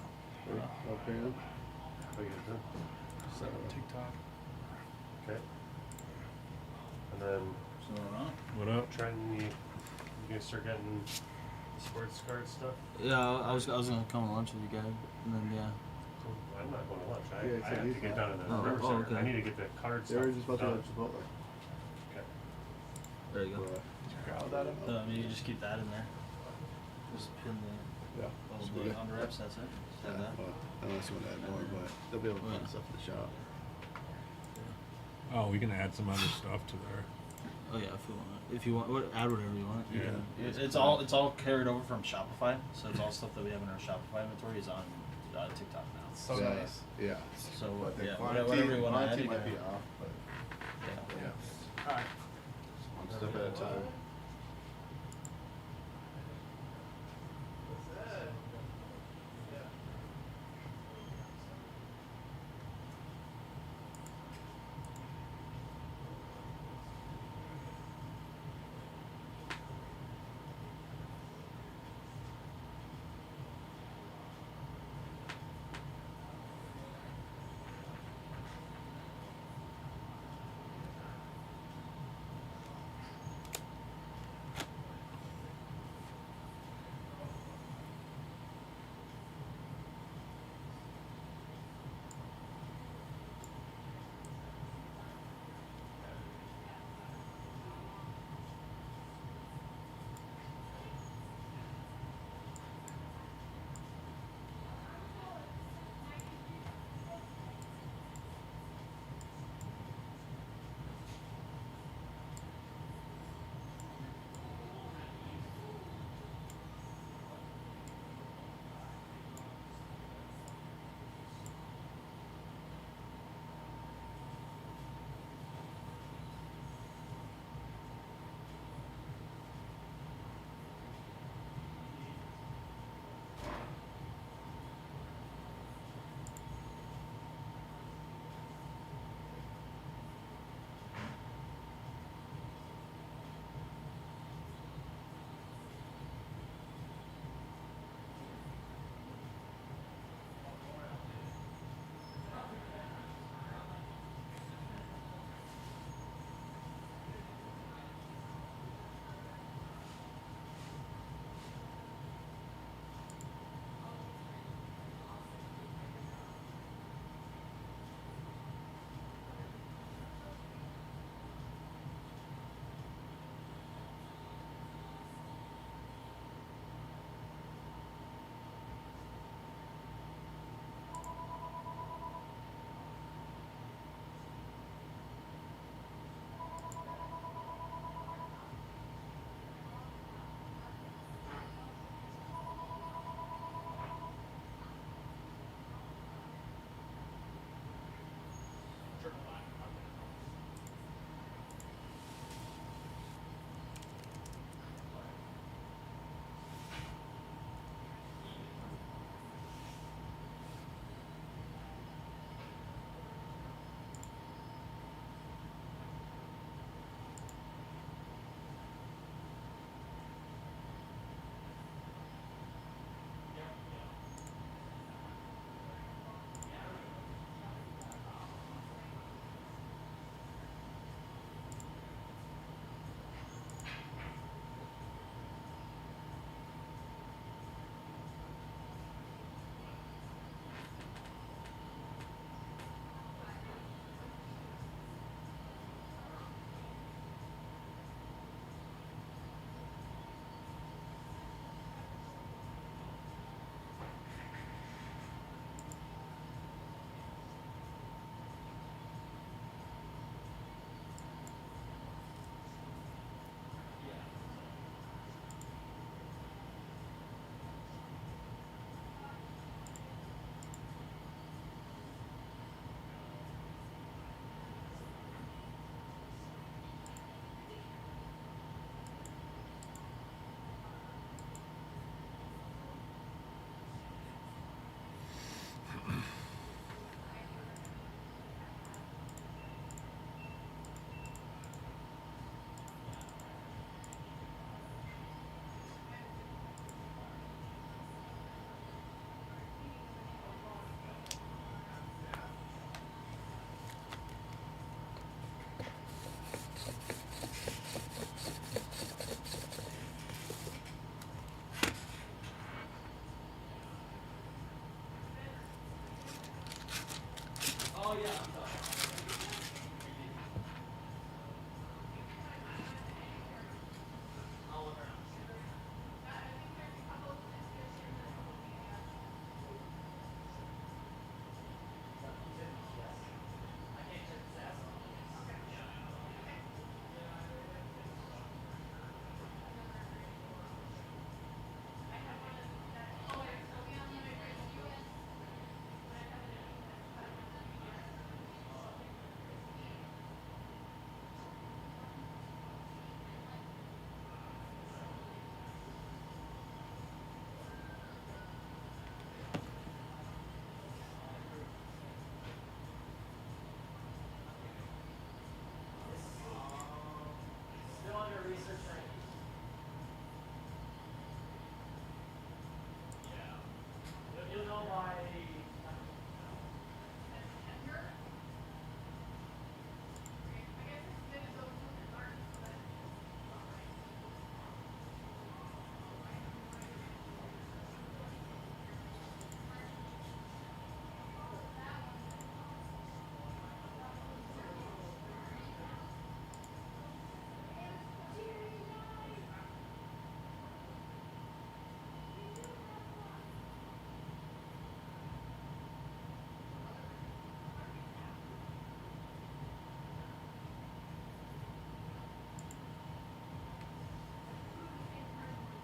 Okay. What you gonna do? Set up TikTok. Okay. And then What up? Trenton, you gonna start getting the sports card stuff? Yeah, I was gonna come to lunch with you guys, and then yeah. I'm not going to lunch. Yeah, I it's have like to get you- done in the Oh, River oh, Center. okay. I need to get the card They stuff were just about to done. go to Chipotle. Okay. There you go. But, Growled at him. I mean, you can just keep that in there. Just pin the yeah. little bit under wraps. That's it. Just have that. Well, unless you want to add more, but they'll be able to find stuff in the shop. Oh, we can add some other stuff to there. Oh yeah, if you want, add whatever you want. You Yeah. can, it's all carried over from Shopify, so it's all stuff that we have in our Shopify inventory is on TikTok now. So Yeah, nice. Yeah. So But the yeah, quantity, whatever you want to add, quantity you might can be add. off, but Yeah. yeah. Alright. One step at a time.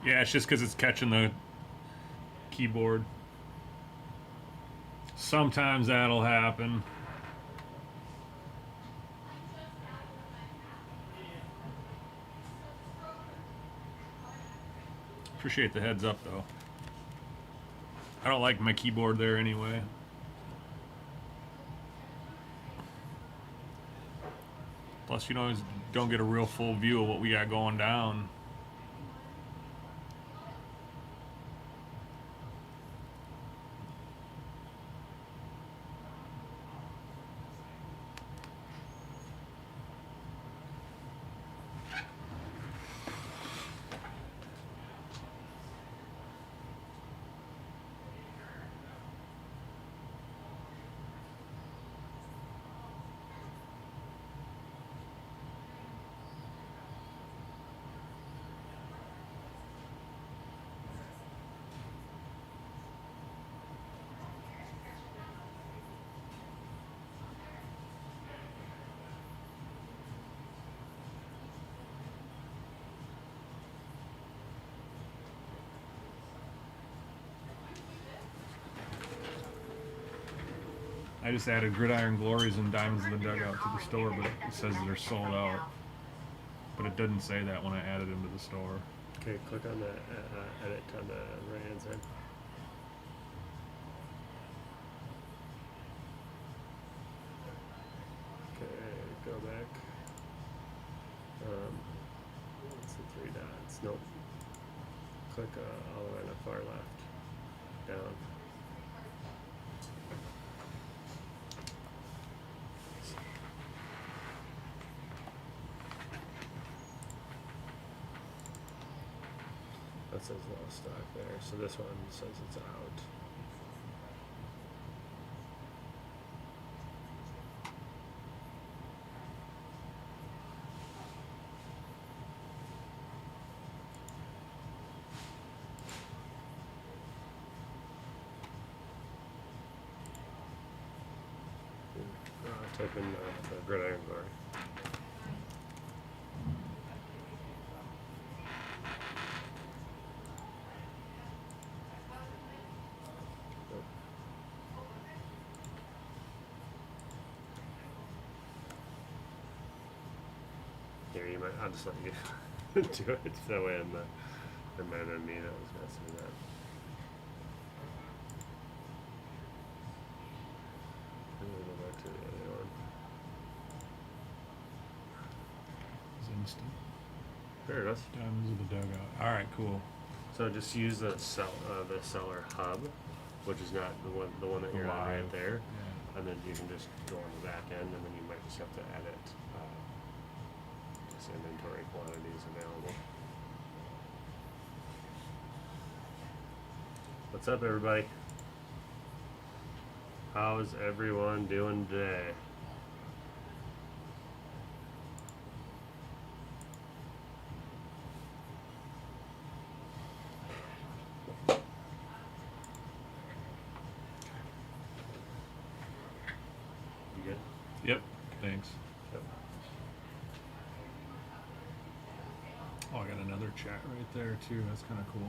Yeah, it's just because it's catching the keyboard. Sometimes that'll happen. Appreciate the heads up, though. I don't like my keyboard there anyway. Plus, you know, don't get a real full view of what we got going down. I just added Gridiron Glories and Diamonds in the Dugout to the store, but it says they're sold out. But it didn't say that when I added them to the store. Okay, click on the edit on the right hand side. Okay, go back. It's the three dots. Nope. Click all the way on the far left. Down. That says low stock there. So this one says it's out. Type in the Gridiron Glory. Here, you might. I'll just let you do it. That way, I'm not. It might have been me that was messing with that. I'm gonna go back to the other one. Instant. There it is. Diamonds in the Dugout. All right, cool. So just use the seller hub, which is not the one that you're on right Live. there, Yeah. and then you can just go on the back end, and then you might just have to edit just inventory quantities available. What's up, everybody? How's everyone doing today? You good? Yep. Thanks. Yep. Oh, I got another chat right there too. That's kind of cool.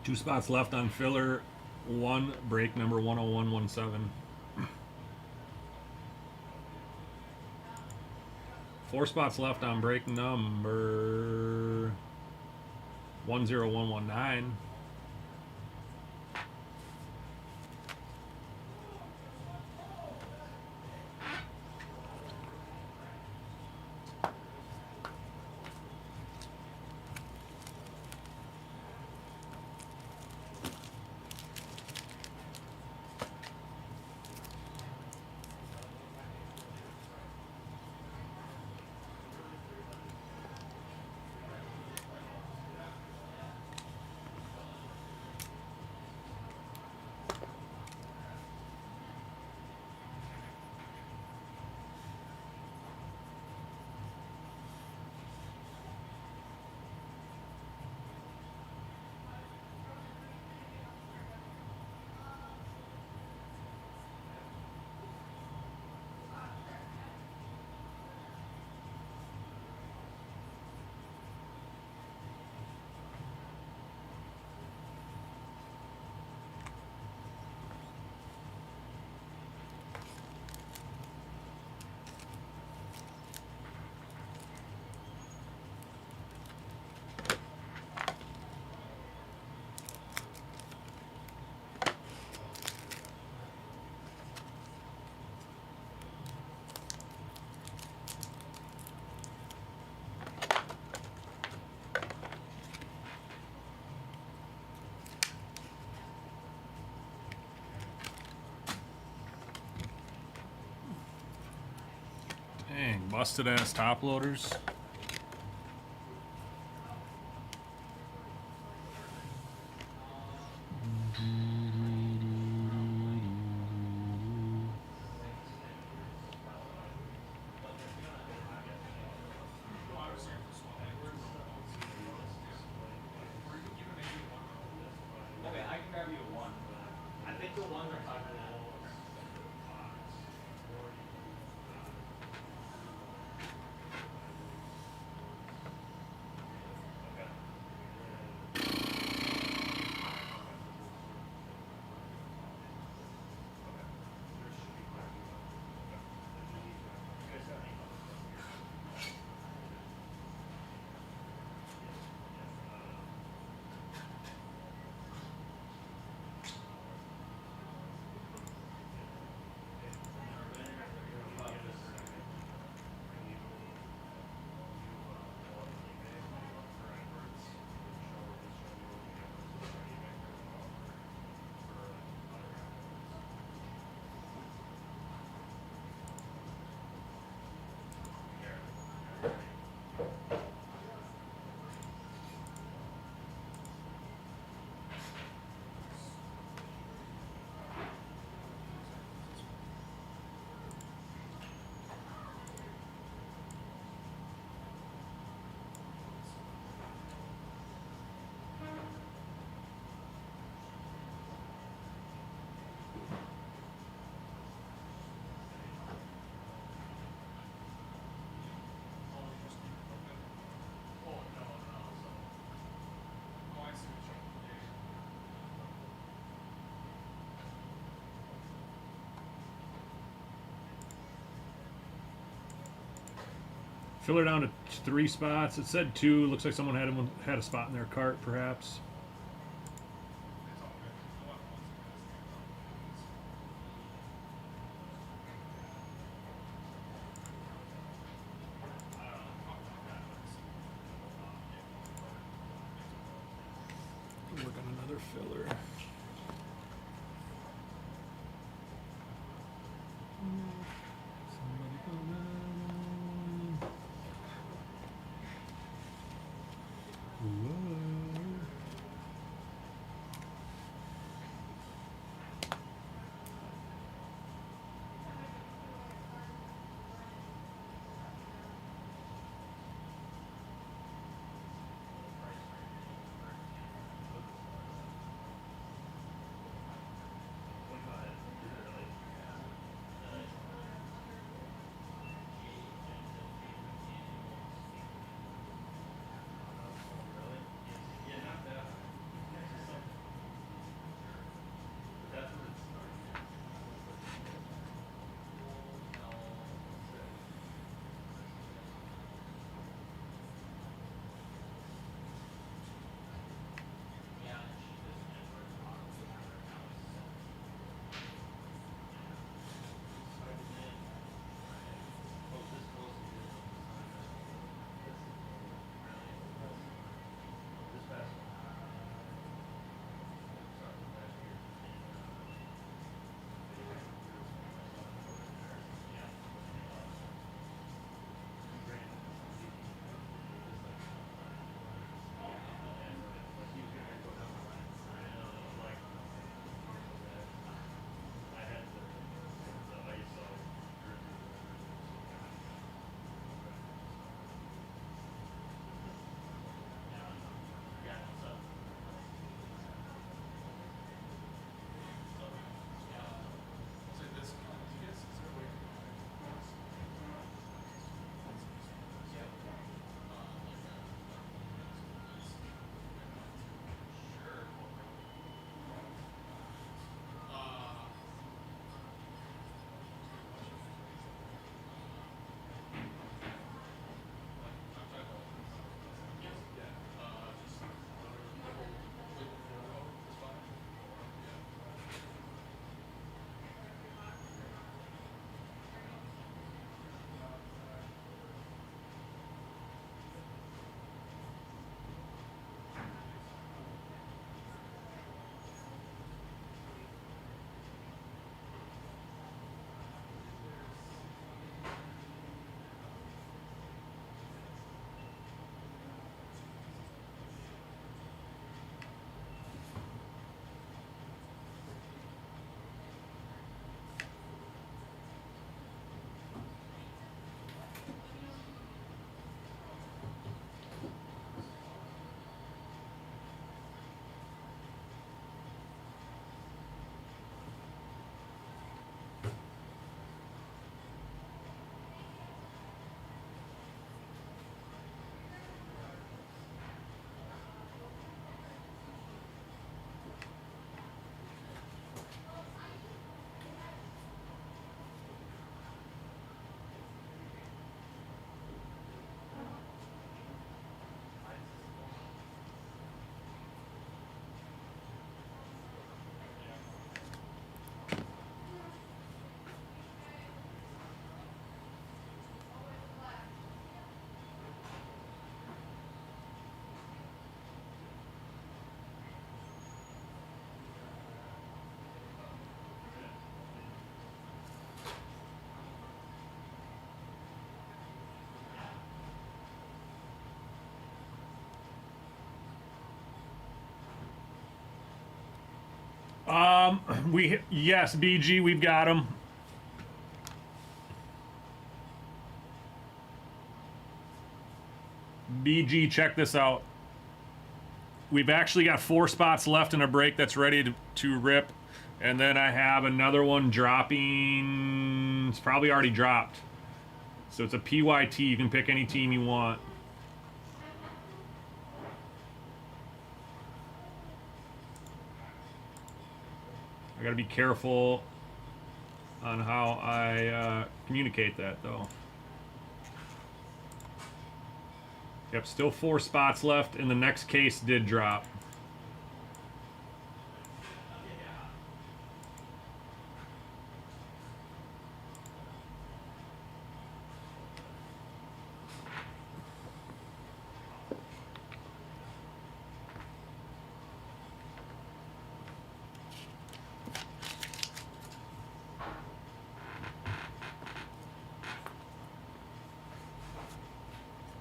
2 spots left on filler 1, break number 10117. 4 spots left on break number 10119. Dang, busted ass top loaders. Okay, I can grab you a 1. I think the 1s are talking about. Filler down to 3 spots. It said 2. Looks like someone had a spot in their cart, perhaps. Work on another filler. Yes, BG, we've got them. BG, check this out. We've actually got 4 spots left in a break that's ready to rip. And then I have another one dropping. It's probably already dropped. So it's a PYT. You can pick any team you want. I gotta be careful on how I communicate that, though. Yep, still 4 spots left, and the next case did drop.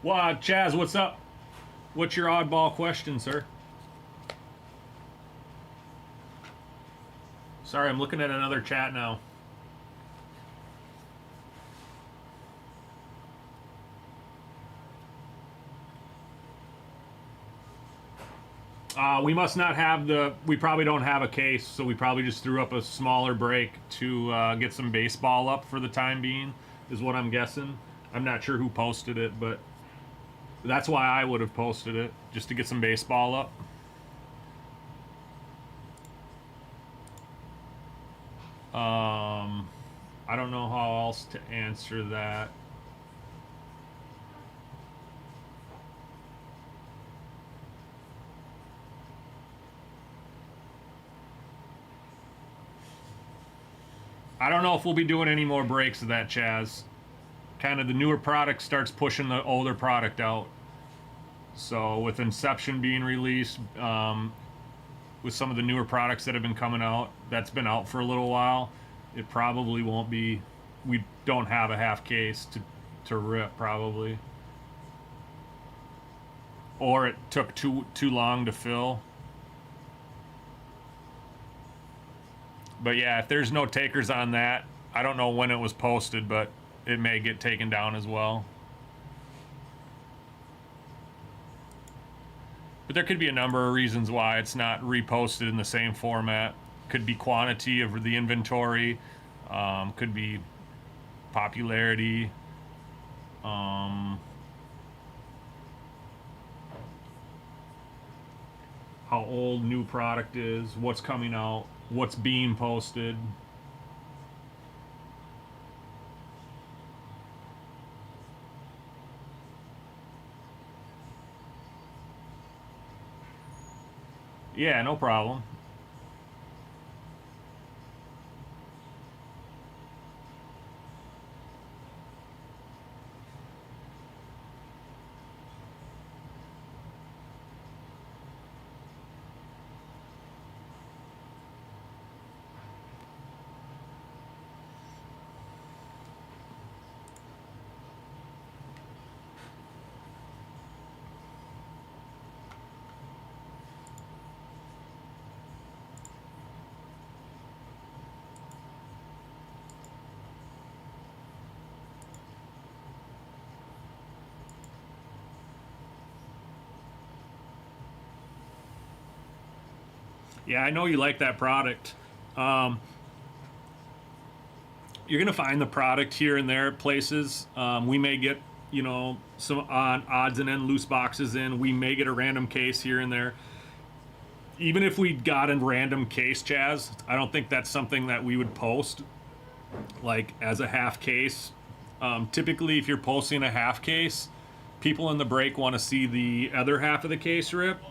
Wow, Chaz, what's up? What's your oddball question, sir? Sorry, I'm looking at another chat now. We must not have we probably don't have a case, so we probably just threw up a smaller break to get some baseball up for the time being, is what I'm guessing. I'm not sure who posted it, but that's why I would have posted it, just to get some baseball up. I don't know how else to answer that. I don't know if we'll be doing any more breaks of that, Chaz. Kind of the newer product starts pushing the older product out. So with Inception being released, with some of the newer products that have been coming out, that's been out for a little while, it probably won't be, we don't have a half case to rip, probably. Or it took too long to fill. But yeah, if there's no takers on that, I don't know when it was posted, but it may get taken down as well. But there could be a number of reasons why it's not reposted in the same format. Could be quantity of the inventory, could be popularity, how old new product is, what's coming out, what's being posted. Yeah, no problem. Yeah, I know you like that product. You're gonna find the product here and there at places. We may get, you know, some odds and end loose boxes in. We may get a random case here and there. Even if we got a random case, Chaz, I don't think that's something that we would post, like, as a half case. Typically, if you're posting a half case, people in the break want to see the other half of the case rip.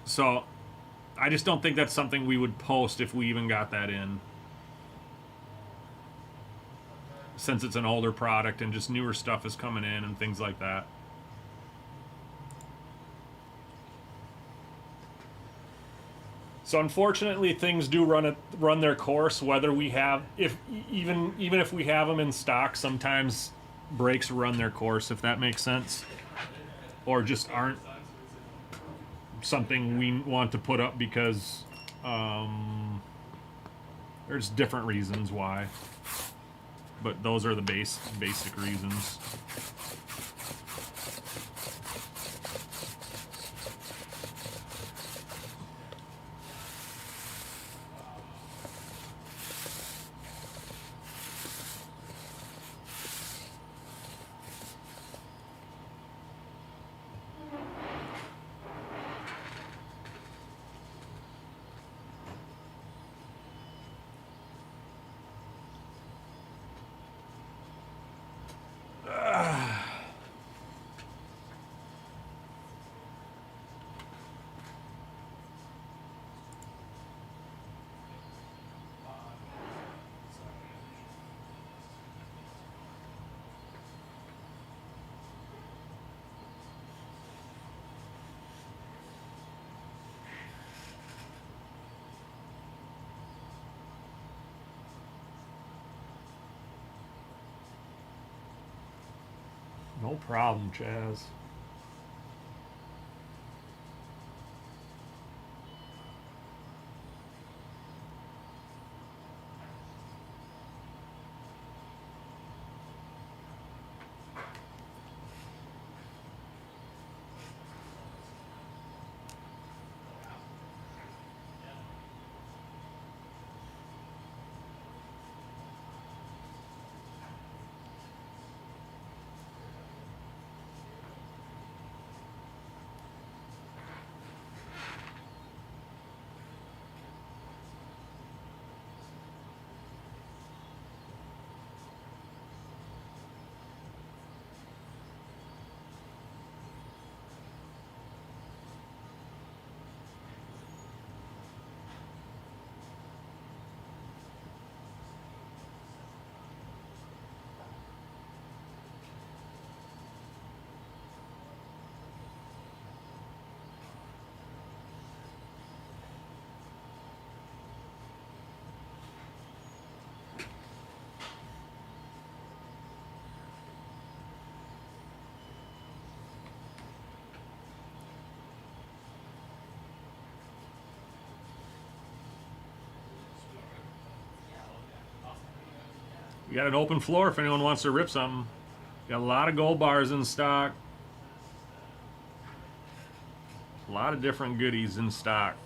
So I just don't think that's something we would post if we even got that in. Since it's an older product and just newer stuff is coming in and things like that. So unfortunately, things do run their course. Whether we have, even if we have them in stock, sometimes breaks run their course, if that makes sense, or just aren't something we want to put up because there's different reasons why. But those are the basic reasons. No problem, Chaz. We got an open floor if anyone wants to rip something. Got a lot of gold bars in stock. A lot of different goodies in stock.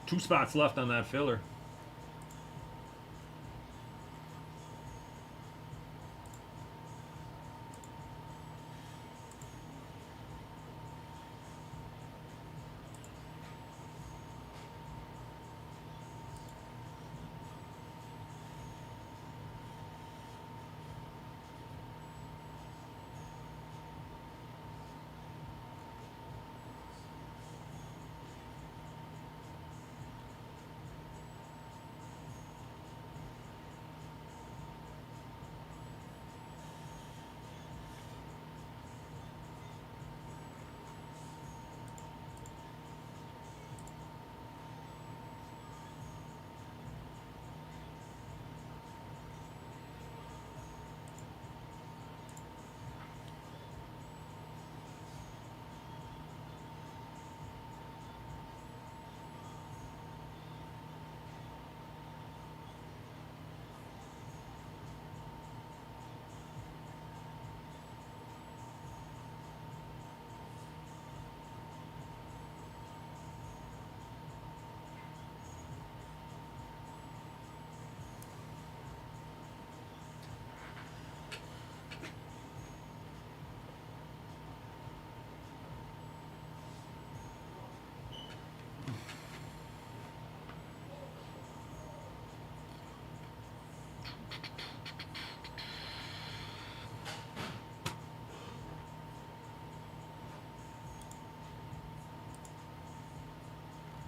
Two spots left on that filler.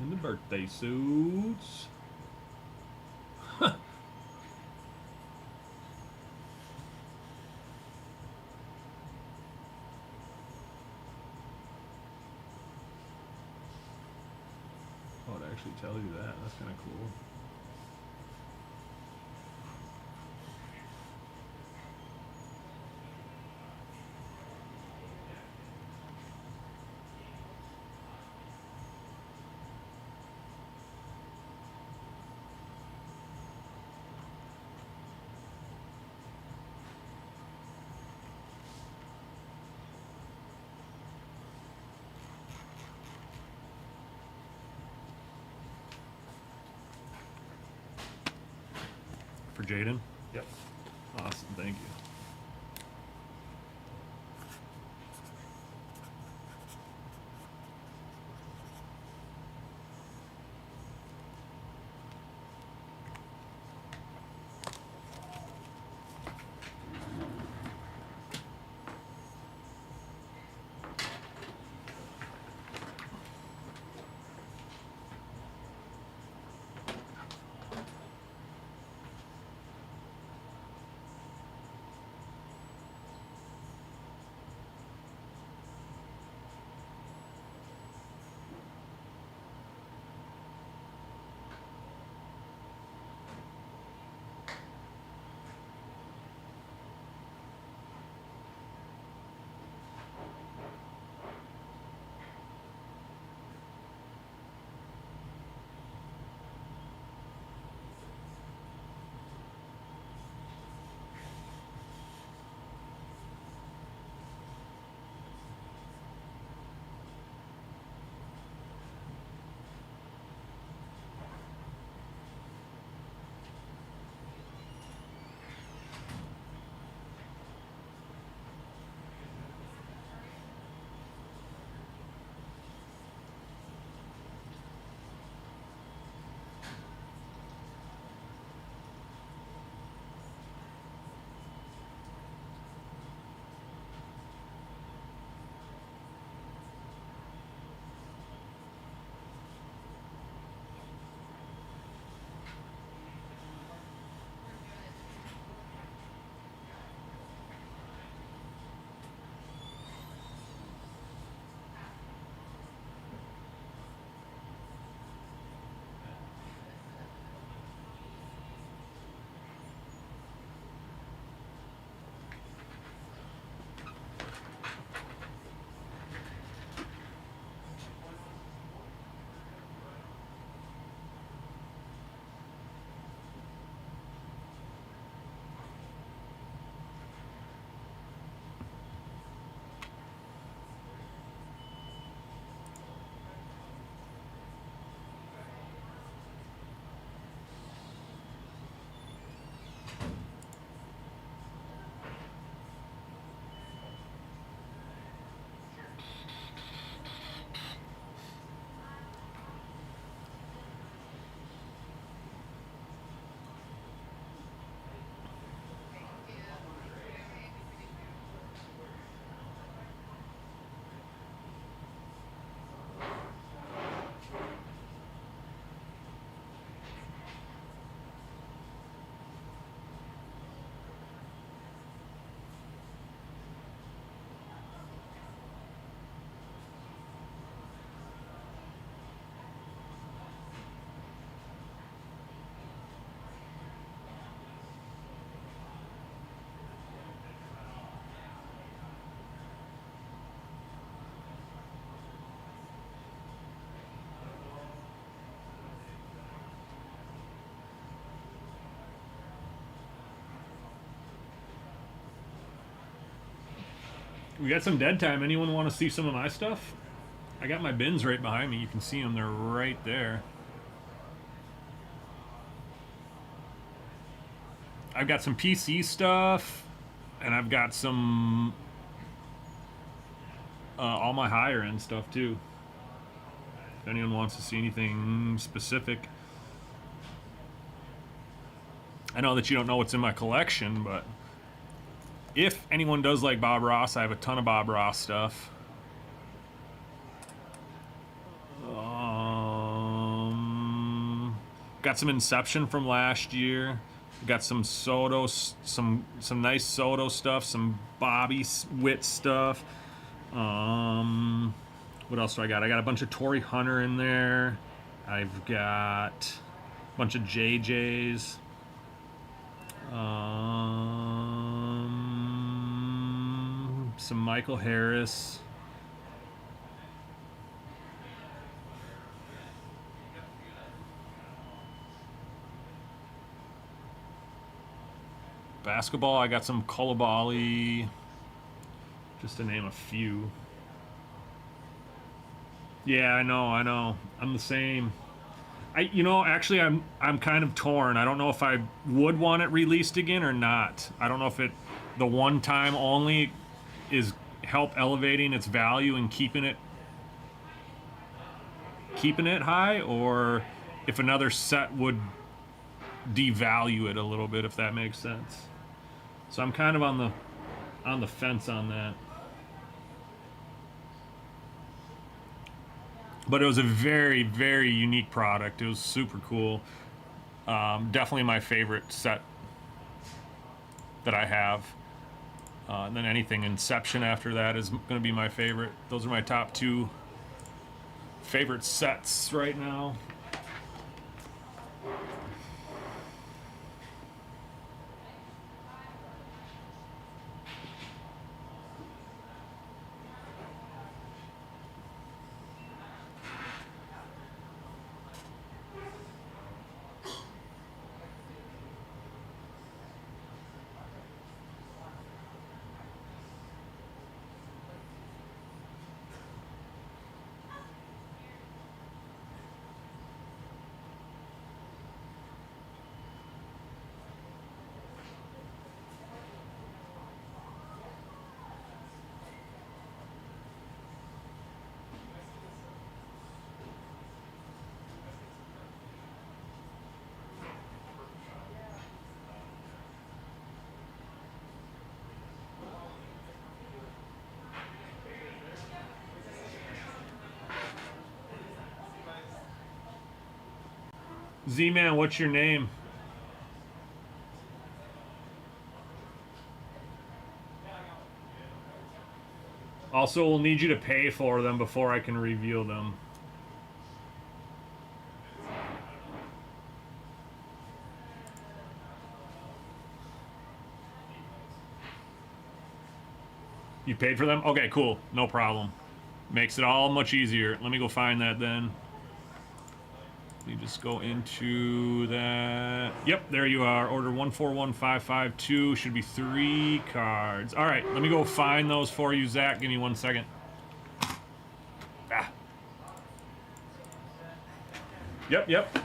In the birthday suits. Oh, it actually tells you that. That's kind of cool. For Jaden? Yep. Awesome, thank you. We got some dead time. Anyone want to see some of my stuff? I got my bins right behind me. You can see them. They're right there. I've got some PC stuff, and I've got some all my higher end stuff too. If anyone wants to see anything specific. I know that you don't know what's in my collection, but if anyone does like Bob Ross, I have a ton of Bob Ross stuff. Got some Inception from last year. Got some Soto, some nice Soto stuff, some Bobby Witt stuff. What else do I got? I got a bunch of Torrey Hunter in there. I've got a bunch of JJs. Some Michael Harris. Basketball, I got some Koulibaly, just to name a few. Yeah, I know. I'm the same. Actually, I'm kind of torn. I don't know if I would want it released again or not. I don't know if the one time only is help elevating its value and keeping it high, or if another set would devalue it a little bit, if that makes sense. So I'm kind of on the fence on that. But it was a very, very unique product. It was super cool. Definitely my favorite set that I have. And then anything Inception after that is going to be my favorite. Those are my top two favorite sets right now. Z-Man, what's your name? Also, we'll need you to pay for them before I can reveal them. You paid for them? Okay, cool. No problem. Makes it all much easier. Let me go find that then. You just go into that. Yep, there you are. Order 141552. Should be 3 cards. All right, let me go find those for you, Zach. Give me 1 second. Ah. Yep.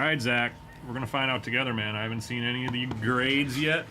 right, Zach. We're going to find out together, man. I haven't seen any of the grades yet.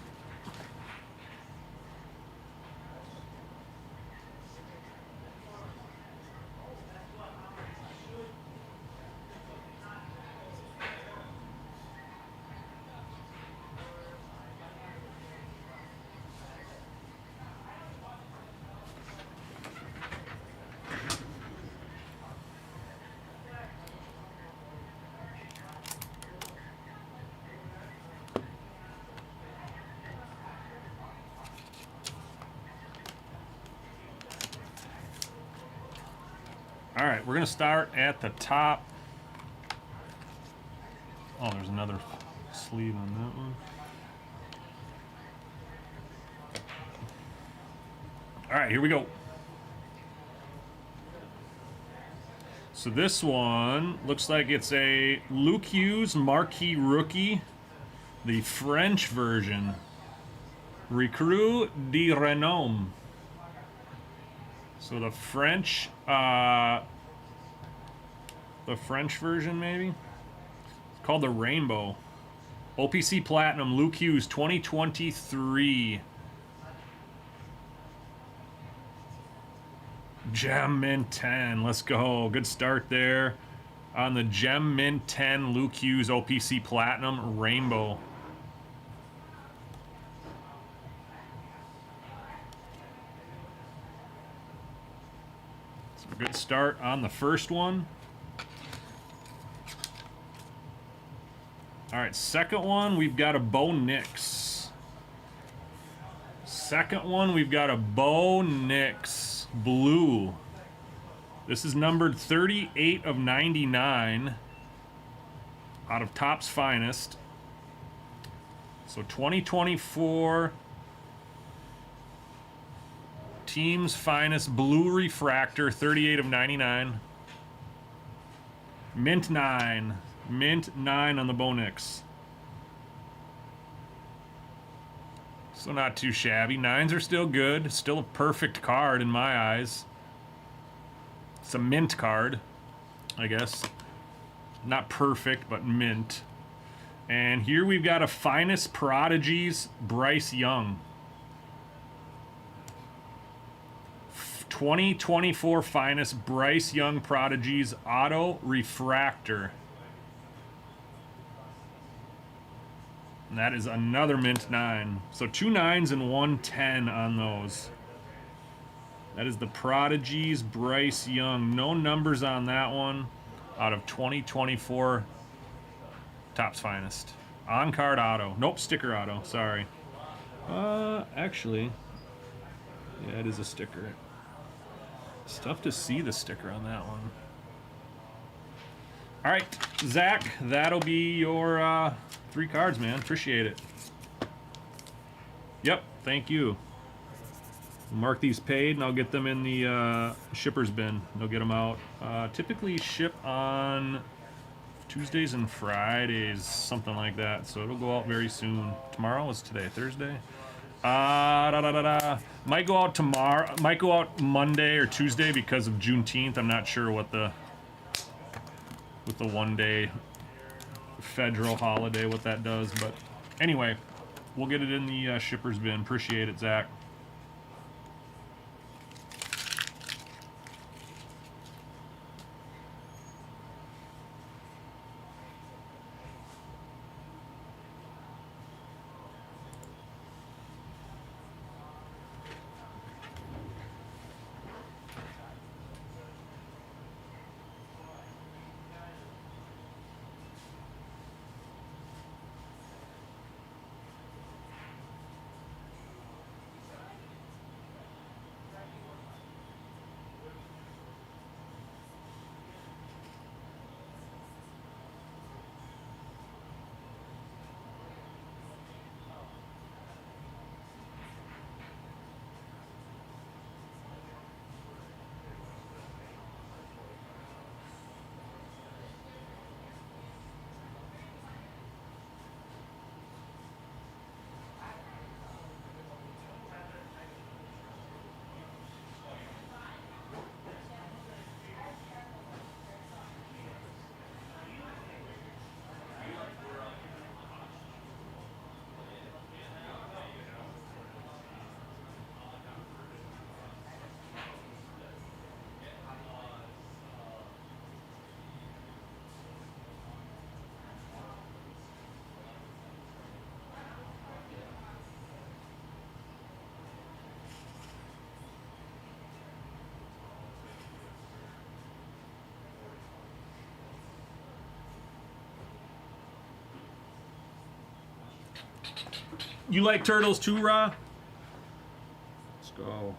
All right, we're going to start at the top. Oh, there's another sleeve on that one. All right, here we go. So this one looks like it's a Luke Hughes Marquee Rookie, the French version. Recrue de Renom. So the French version, maybe? It's called the Rainbow. OPC Platinum, Luke Hughes, 2023. Gem Mint 10, let's go. Good start there on the Gem Mint 10 Luke Hughes OPC Platinum Rainbow. So good start on the first one. All right, second one, we've got a Bo Nix. Second one, we've got a Bo Nix Blue. This is numbered 38 of 99 out of Topps Finest. So 2024 Team's Finest Blue Refractor, 38 of 99. Mint 9. Mint 9 on the Bo Nix. So not too shabby. 9s are still good. Still a perfect card in my eyes. It's a mint card, I guess. Not perfect, but mint. And here we've got a Finest Prodigies Bryce Young. 2024 Finest Bryce Young Prodigies Auto Refractor. And that is another mint 9. So 2 9s and 1 10 on those. That is the Prodigies Bryce Young. No numbers on that one out of 2024 Topps Finest. On-card auto. Nope, sticker auto. Sorry. Actually, yeah, it is a sticker. It's tough to see the sticker on that one. All right, Zach, that'll be your 3 cards, man. Appreciate it. Yep, thank you. Mark these paid, and I'll get them in the shipper's bin. They'll get them out. Typically ship on Tuesdays and Fridays, something like that. So it'll go out very soon. Tomorrow is today, Thursday. Might go out tomorrow. Might go out Monday or Tuesday because of Juneteenth. I'm not sure what the with the 1-day federal holiday what that does, but anyway, we'll get it in the shipper's bin. Appreciate it, Zach. You like turtles too, Ra? Let's go.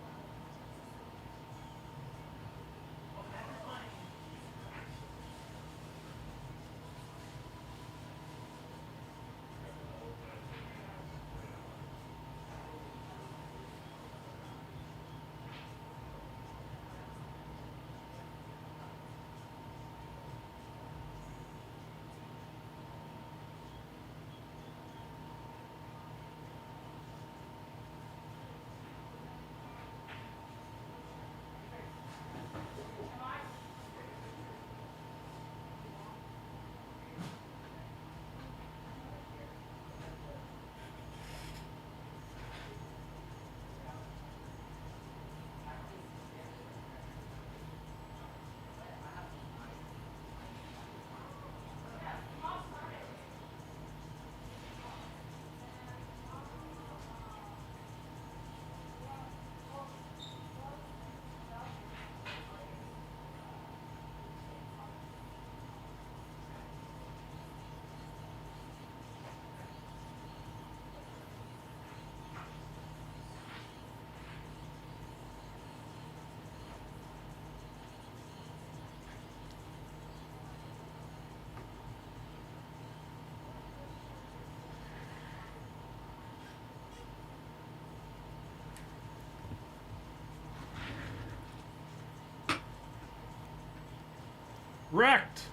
Wrecked.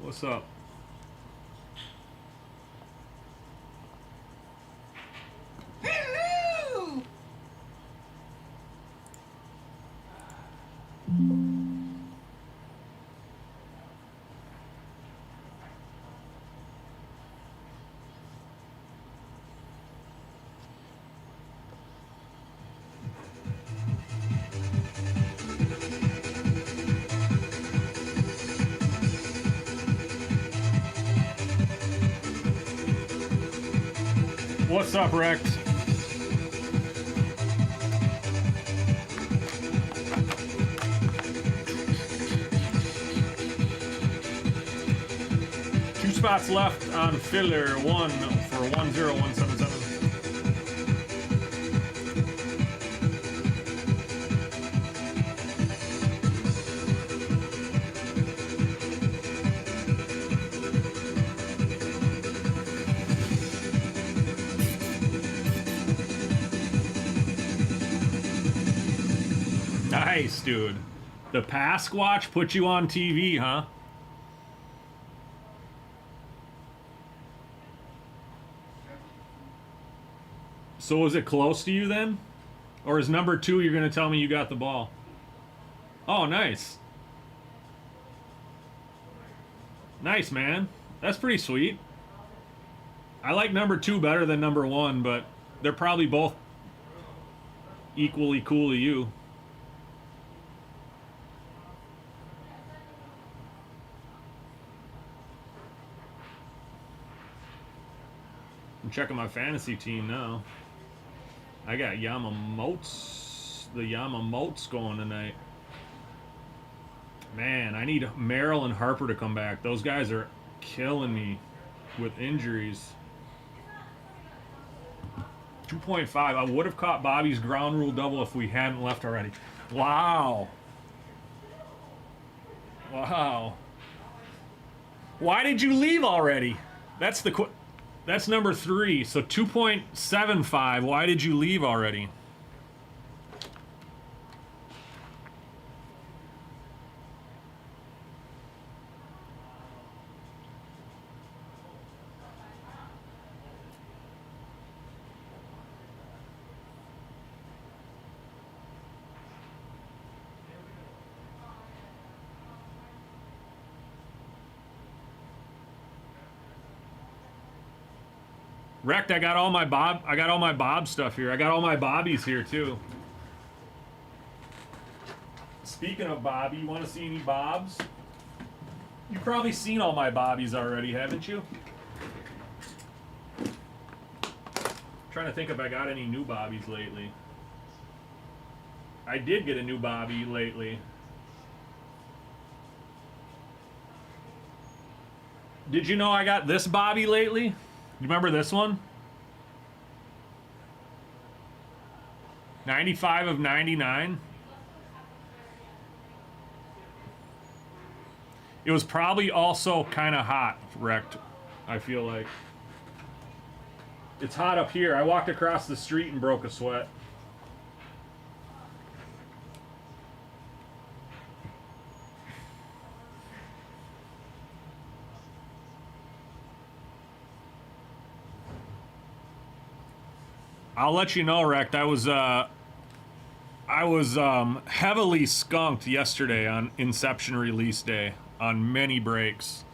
What's up? Hello! What's up, Rex? Two spots left on filler. One for 10177. Nice, dude. The Pasquatch put you on TV, huh? So was it close to you then? Or is number 2 you're going to tell me you got the ball? Oh, nice. Nice, man. That's pretty sweet. I like number 2 better than number 1, but they're probably both equally cool to you. I'm checking my fantasy team now. I got Yamamotes, the Yamamotes going tonight. Man, I need Merrill and Harper to come back. Those guys are killing me with injuries. 2.5. I would have caught Bobby's ground rule double if we hadn't left already. Wow. Wow. Why did you leave already? That's the That's number 3, so 2.75. Why did you leave already? Wrecked, I got all my Bob stuff here. I got all my Bobbies here too. Speaking of Bobby, you want to see any Bobs? You've probably seen all my Bobbies already, haven't you? Trying to think if I got any new Bobbies lately. I did get a new Bobby lately. Did you know I got this Bobby lately? You remember this one? 95 of 99. It was probably also kind of hot, wrecked, I feel like. It's hot up here. I walked across the street and broke a sweat. I'll let you know, Wrecked. I was heavily skunked yesterday on Inception release day on many breaks.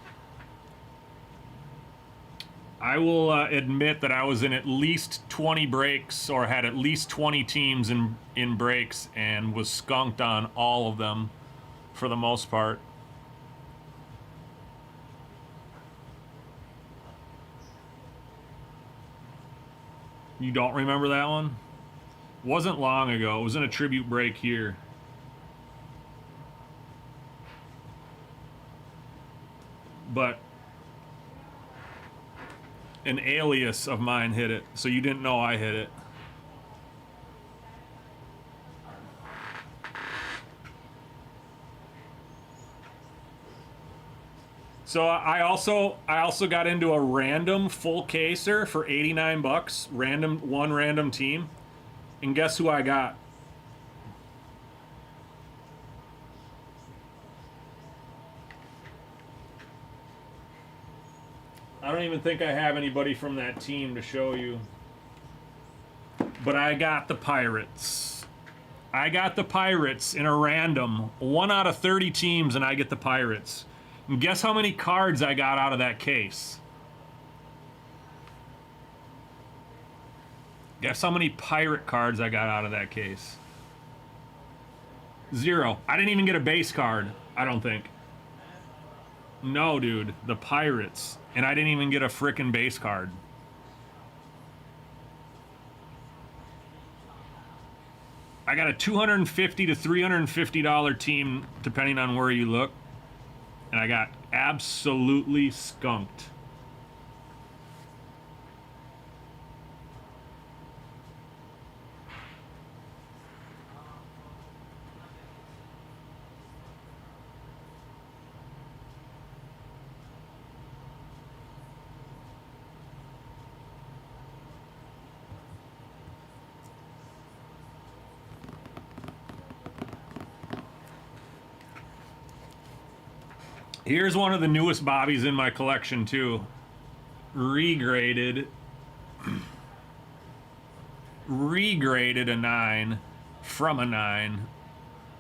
I will admit that I was in at least 20 breaks, or had at least 20 teams in breaks, and was skunked on all of them for the most part. You don't remember that one? Wasn't long ago. It was in a tribute break here. But an alias of mine hit it, so you didn't know I hit it. So I also got into a random full caser for 89 bucks, one random team. And guess who I got? I don't even think I have anybody from that team to show you. But I got the Pirates. I got the Pirates in a random. 1 out of 30 teams, and I get the Pirates. And guess how many cards I got out of that case? Guess how many pirate cards I got out of that case? 0. I didn't even get a base card, I don't think. No, dude, the Pirates. And I didn't even get a frickin' base card. I got a $250 to $350 team, depending on where you look. And I got absolutely skunked. Here's one of the newest Bobbies in my collection too. Regraded a 9 from a 9.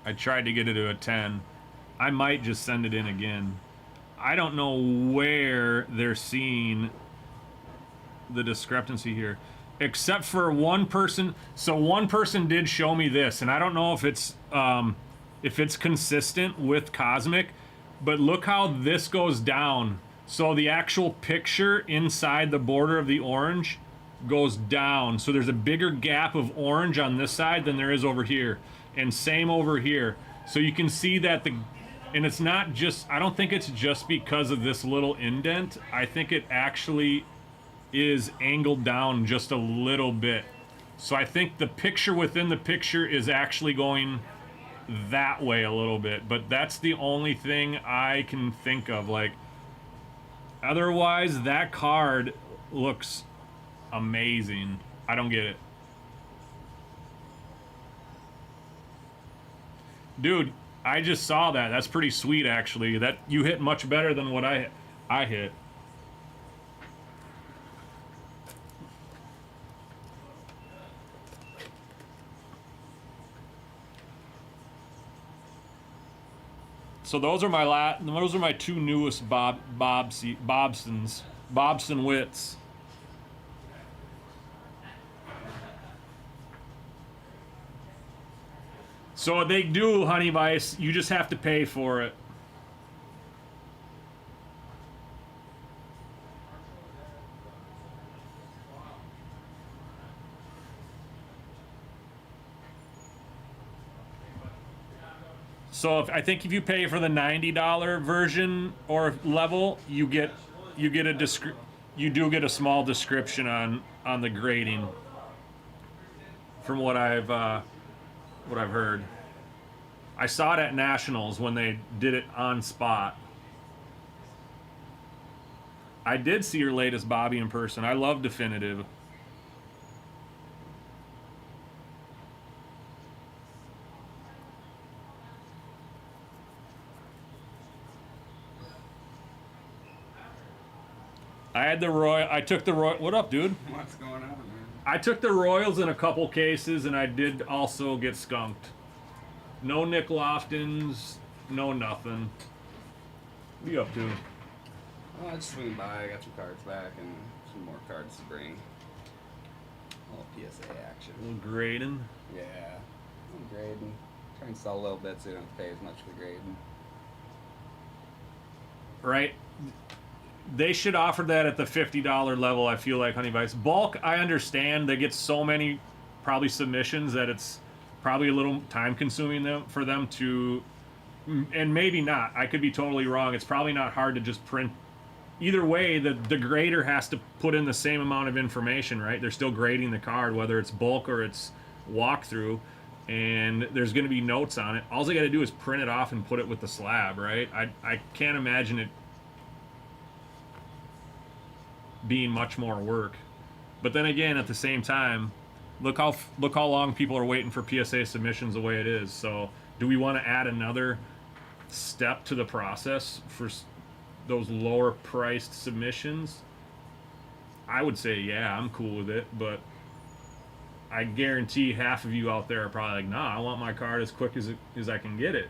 I tried to get it to a 10. I might just send it in again. I don't know where they're seeing the discrepancy here, except for one person. So one person did show me this, and I don't know if it's consistent with Cosmic. But look how this goes down. So the actual picture inside the border of the orange goes down. So there's a bigger gap of orange on this side than there is over here. And same over here. So you can see that and it's not just, I don't think it's just because of this little indent. I think it actually is angled down just a little bit. So I think the picture within the picture is actually going that way a little bit, but that's the only thing I can think of. Like, otherwise that card looks amazing. I don't get it, dude. I just saw that. That's pretty sweet, actually. That you hit much better than what I hit. So those are my two newest Bobson Wits. So they do, Honey Vice. You just have to pay for it. So I think if you pay for the $90 version or level, you do get a small description on the grading. from what I've heard. I saw it at Nationals when they did it on spot. I did see your latest Bobby in person. I love Definitive. I had the Royal. I took the Royal. What up, dude? What's going on, man? I took the Royals in a couple cases, and I did also get skunked. No Nick Loftons, no nothing. What are you up to? Well, I just swing by. I got some cards back and some more cards to bring. A little PSA action. A little grading. Yeah, I'm grading. Try and sell a little bit so you don't have to pay as much for grading. Right? They should offer that at the $50 level, I feel like, Honey Vice. Bulk, I understand. They get so many, probably, submissions that it's probably a little time-consuming for them to... And maybe not. I could be totally wrong. It's probably not hard to just print. Either way, the grader has to put in the same amount of information, right? They're still grading the card, whether it's bulk or it's walkthrough, and there's going to be notes on it. All they got to do is print it off and put it with the slab, right? I can't imagine it being much more work. But then again, at the same time, look how long people are waiting for PSA submissions the way it is. So do we want to add another step to the process for those lower priced submissions? I would say, yeah, I'm cool with it, but I guarantee half of you out there are probably like, nah, I want my card as quick as I can get it.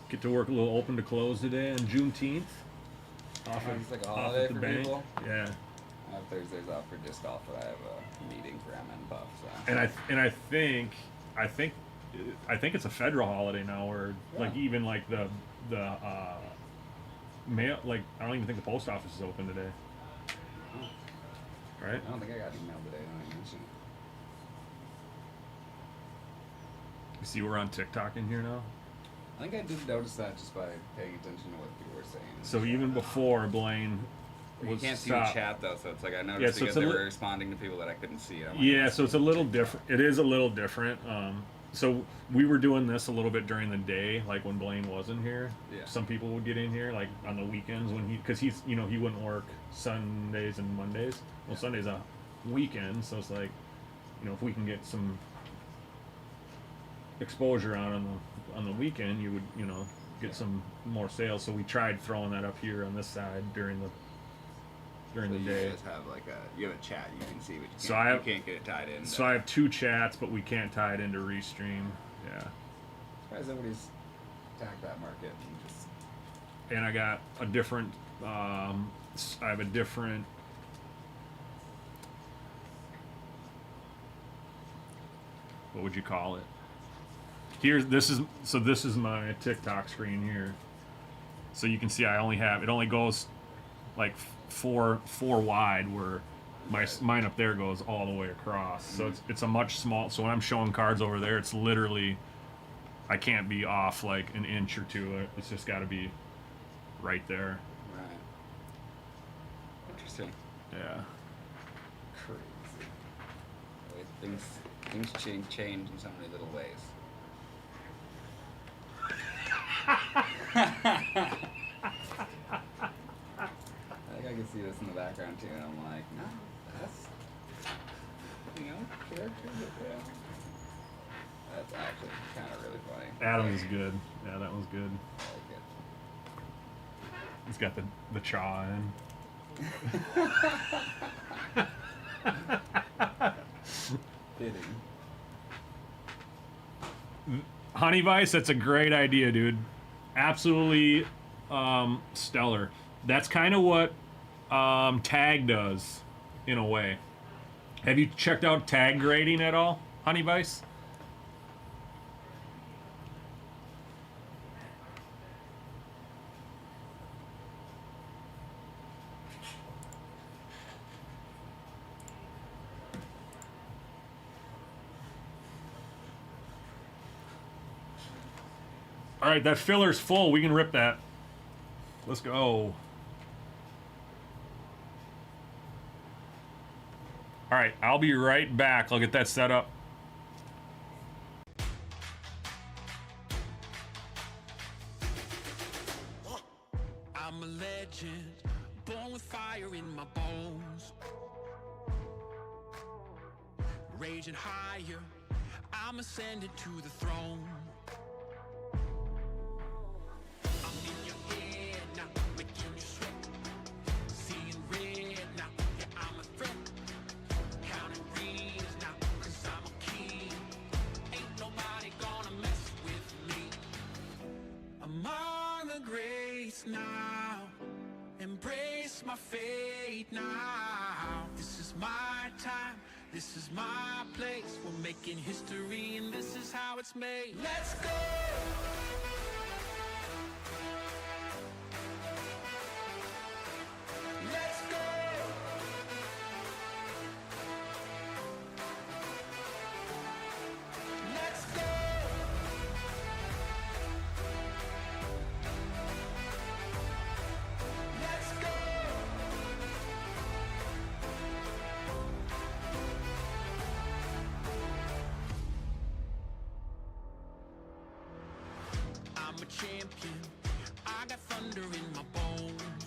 Get to work a little open to close today on Juneteenth. It's like a holiday for people. Yeah. I have Thursdays off for disc golf, but I have a meeting for MN Buff. So. I think it's a federal holiday now, where like even like the mail, like I don't even think the post office is open today. Right? I don't think I got an email today. I don't mention it. You see, we're on TikTok in here now. I think I did notice that just by paying attention to what people were saying. So even before Blaine You was can't see stopped. the chat though, so it's like I noticed so because it's a they li- were responding to people that I couldn't see. I'm like, Yeah, so it's a little different. It is a little different. So we were doing this a little bit during the day, like when Blaine wasn't here. Yeah. Some people would get in here, like on the weekends when because he wouldn't work Sundays and Mondays. Well, Sunday's a weekend, so it's like, if we can get some exposure on the weekend, you would get some more sales. So we tried throwing that up here on this side during the So you day. guys have you have a chat you can see, but So I have- you can't get it tied in. So I have two chats, but we can't tie it into Restream. Yeah. Surprised nobody's attacked that market and just. And I got a different. I have a different. What would you call it? This is my TikTok screen here. So you can see it only goes like four wide, where mine up there goes all the way across. So it's a much small. So when I'm showing cards over there, it's literally, I can't be off like an inch or two. It's just got to be right there. Right. Interesting. Yeah. Crazy. The way things change in so many little ways. I think I can see this in the background too, and I'm like, no, that's character, but yeah. That's actually kind of really funny. Adams is good. Yeah, that one's good. I like it. He's got the chaw in. Fitting. Honey Vice, that's a great idea, dude. Absolutely stellar. That's kind of what Tag does, in a way. Have you checked out tag grading at all, Honey Vice? All right, that filler's full. We can rip that. Let's go. All right, I'll be right back. I'll get that set up. I'm a legend, born with fire in my bones. Raging higher, I'm ascending to the throne. I'm in your head now, making you sweat. Seeing red now, yeah, I'm a threat. Counting greens now, cause I'm a king. Ain't nobody gonna mess with me. Among the greats now, embrace my fate now. This is my time, this is my place. We're making history and this is how it's made. Let's go! Let's go! Let's go! Let's go! I'm a champion, I got thunder in my bones.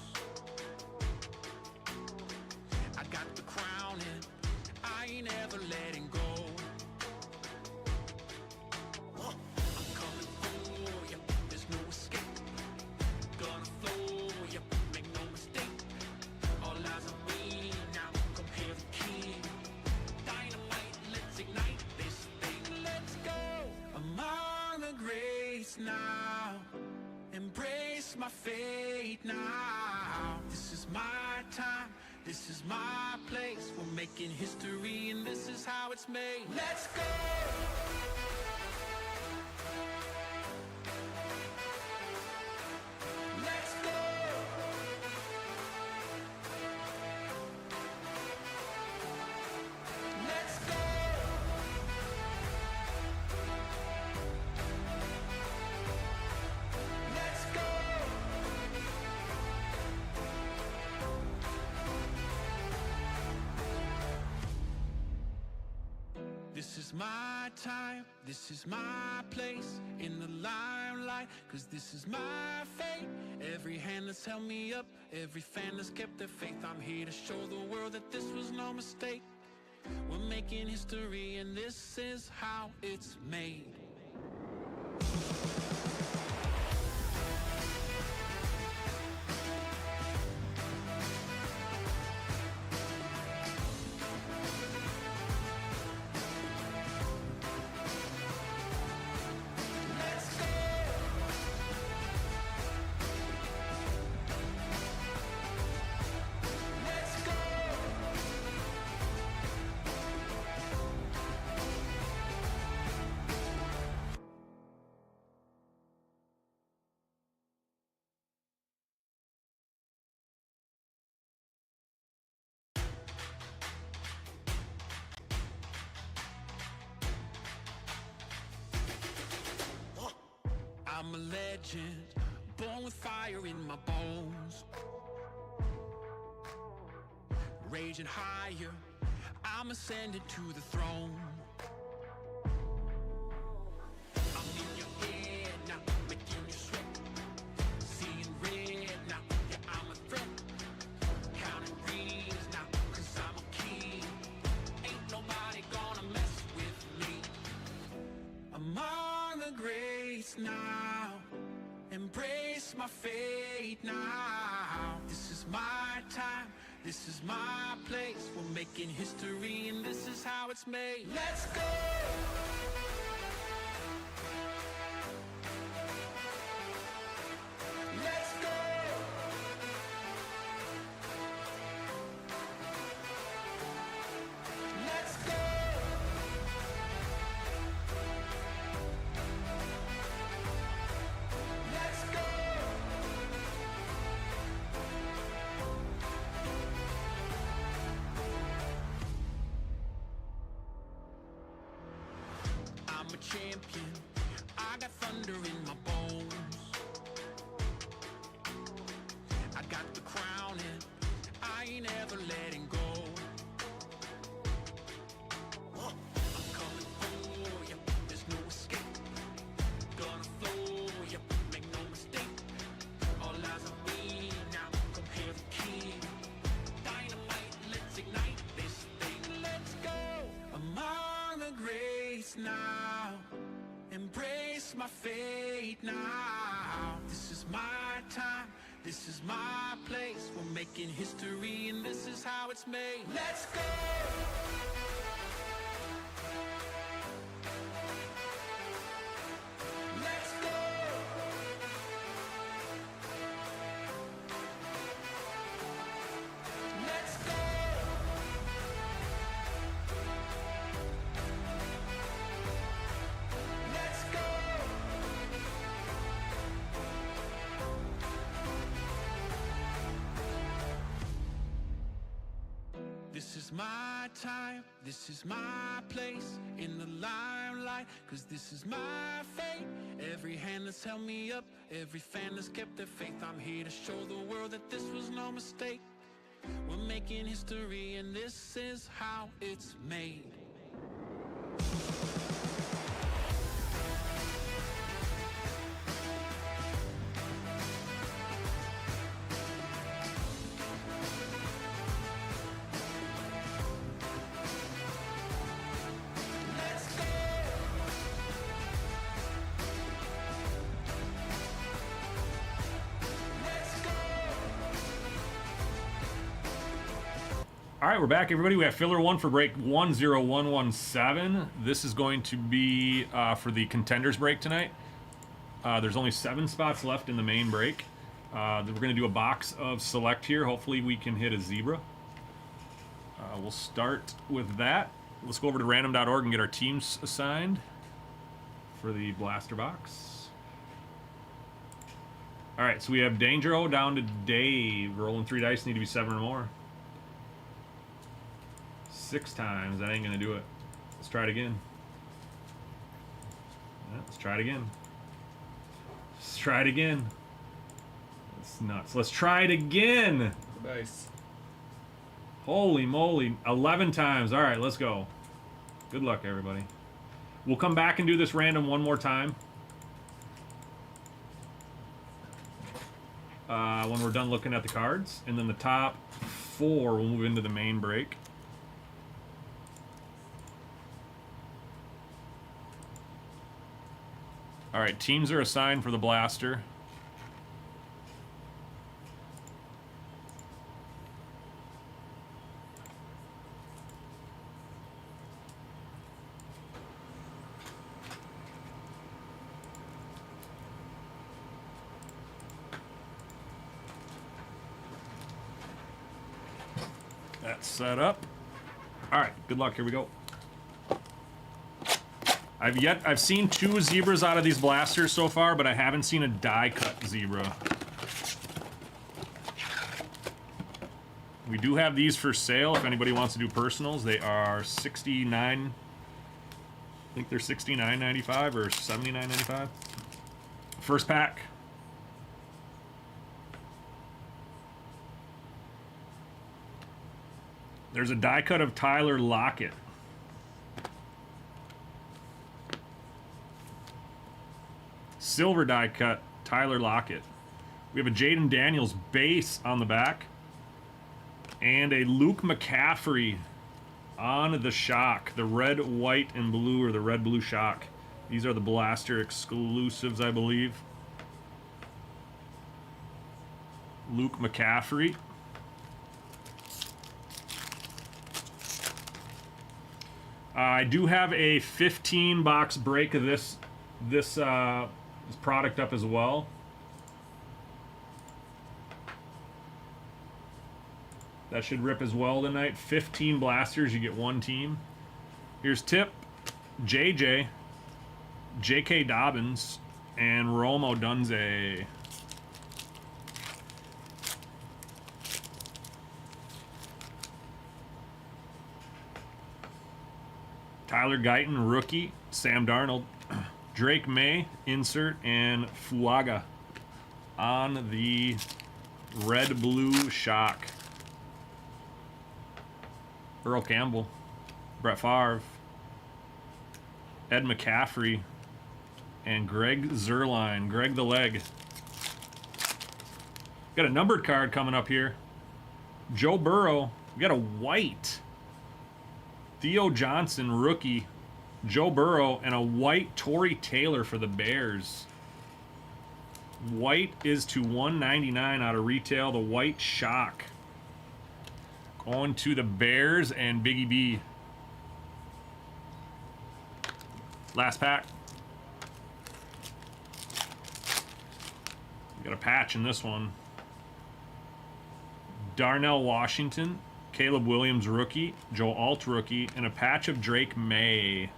I got the crown and I ain't ever letting go. I'm coming for you, there's no escape. Gonna flow, you make no mistake. All eyes on me now, come hear the king. Dynamite, let's ignite this thing, let's go. Among the greats now, embrace my fate now. This is my time, this is my place. We're making history and this is how it's made. Let's go! Let's go! Let's go! Let's go! This is my time, this is my place in the limelight, cause this is my fate. Every hand that's held me up, every fan that's kept their faith. I'm here to show the world that this was no mistake. We're making history and this is how it's made. Let's go! Let's go! I'm a legend, born with fire in my bones. Raging higher, I'm ascending to the throne. I'm in your head now, making you sweat. Seeing red now, yeah, I'm a threat. Counting greens now, cause I'm a king. Ain't nobody gonna mess with me. Among the greats now, embrace my fate now. This is my time, this is my place. We're making history and this is how it's made. Let's go! Let's go! Let's go! Let's go! got the crown and I ain't ever letting go. I'm coming for you, there's no escape. Gonna flow, yep, make no mistake. All eyes on me now, come hear the king. Dynamite, let's ignite this thing, let's go. Among the greats now, embrace my fate now. This is my time, this is my place. We're making history and this is how it's made. Let's go! Let's go! Let's go! Let's go! This is my time, this is my place in the limelight, 'cause this is my fate. Every hand that's held me up, every fan that's kept their faith. I'm here to show the world that this was no mistake. We're making history and this is how it's made. Let's go! Let's go! All right, we're back, everybody. We have filler 1 for break 10117. This is going to be for the Contenders break tonight. There's only 7 spots left in the main break. We're going to do a box of select here. Hopefully we can hit a zebra. We'll start with that. Let's go over to random.org and get our teams assigned for the blaster box. All right, so we have Dangerous down to Dave. Rolling 3 dice, need to be 7 or more. 6 times, that ain't gonna do it. Let's try it again. Yeah, let's try it again. Let's try it again. That's nuts. Let's try it again. Nice. Holy moly, 11 times. All right, let's go. Good luck, everybody. We'll come back and do this random one more time. When we're done looking at the cards. And then the top 4 will move into the main break. All right, teams are assigned for the blaster. That's set up. All right, good luck. Here we go. I've seen 2 zebras out of these blasters so far, but I haven't seen a die cut zebra. We do have these for sale if anybody wants to do personals. They are $69. I think they're $69.95 or $79.95. First pack. There's a die cut of Tyler Lockett. Silver die cut, Tyler Lockett. We have a Jaden Daniels base on the back. And a Luke McCaffrey on the shock. The red, white, and blue, or the red, blue shock. These are the blaster exclusives, I believe. Luke McCaffrey. I do have a 15-box break of this product up as well. That should rip as well tonight. 15 blasters, you get 1 team. Here's Tip, JJ, J.K. Dobbins, and Rome Odunze. Tyler Guyton, rookie. Sam Darnold. Drake May, insert, and Fuaga on the Red Blue Shock. Earl Campbell. Brett Favre. Ed McCaffrey. And Greg Zerline. Greg the Leg. Got a numbered card coming up here. Joe Burrow. We got a white. Theo Johnson, rookie. Joe Burrow, and a white Torrey Taylor for the Bears. White is to 199 out of retail. The white shock. Going to the Bears and Biggie B. Last pack. Got a patch in this one. Darnell Washington, Caleb Williams rookie, Joe Alt rookie, and a patch of Drake May.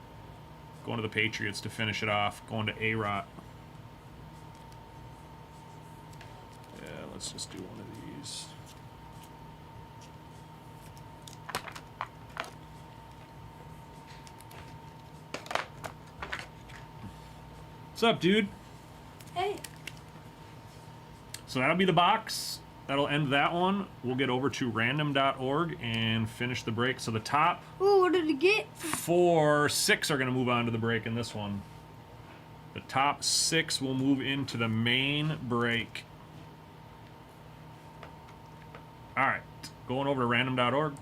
Going to the Patriots to finish it off. Going to A-Rot. Yeah, let's just do one of these. What's up, dude? Hey. So that'll be the box. That'll end that one. We'll get over to random.org and finish the break. So the top Ooh, what did he get? 6 are going to move on to the break in this one. The top 6 will move into the main break. All right, going over to random.org.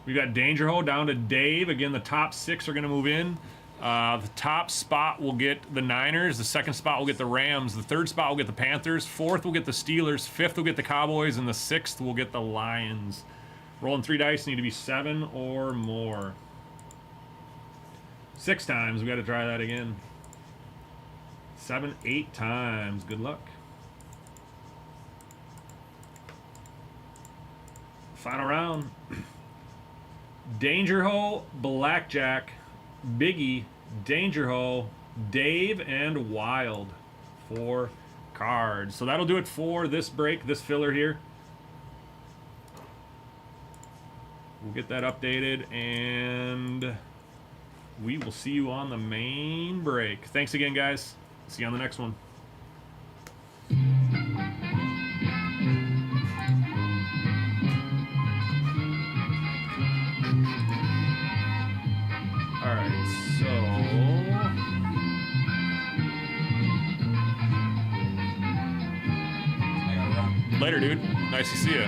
We got Danger Ho down to Dave. Again, the top 6 are going to move in. The top spot will get the Niners. The second spot will get the Rams. The third spot will get the Panthers. Fourth will get the Steelers. Fifth will get the Cowboys. And the sixth will get the Lions. Rolling 3 dice. Need to be 7 or more. 6 times. We got to try that again. 7, 8 times. Good luck. Final round. Danger Ho, Blackjack, Biggie, Danger Ho, Dave, and Wild. 4 cards. So that'll do it for this break, this filler here. We'll get that updated, and we will see you on the main break. Thanks again, guys. See you on the next one. Alright, so... Later, dude. Nice to see you.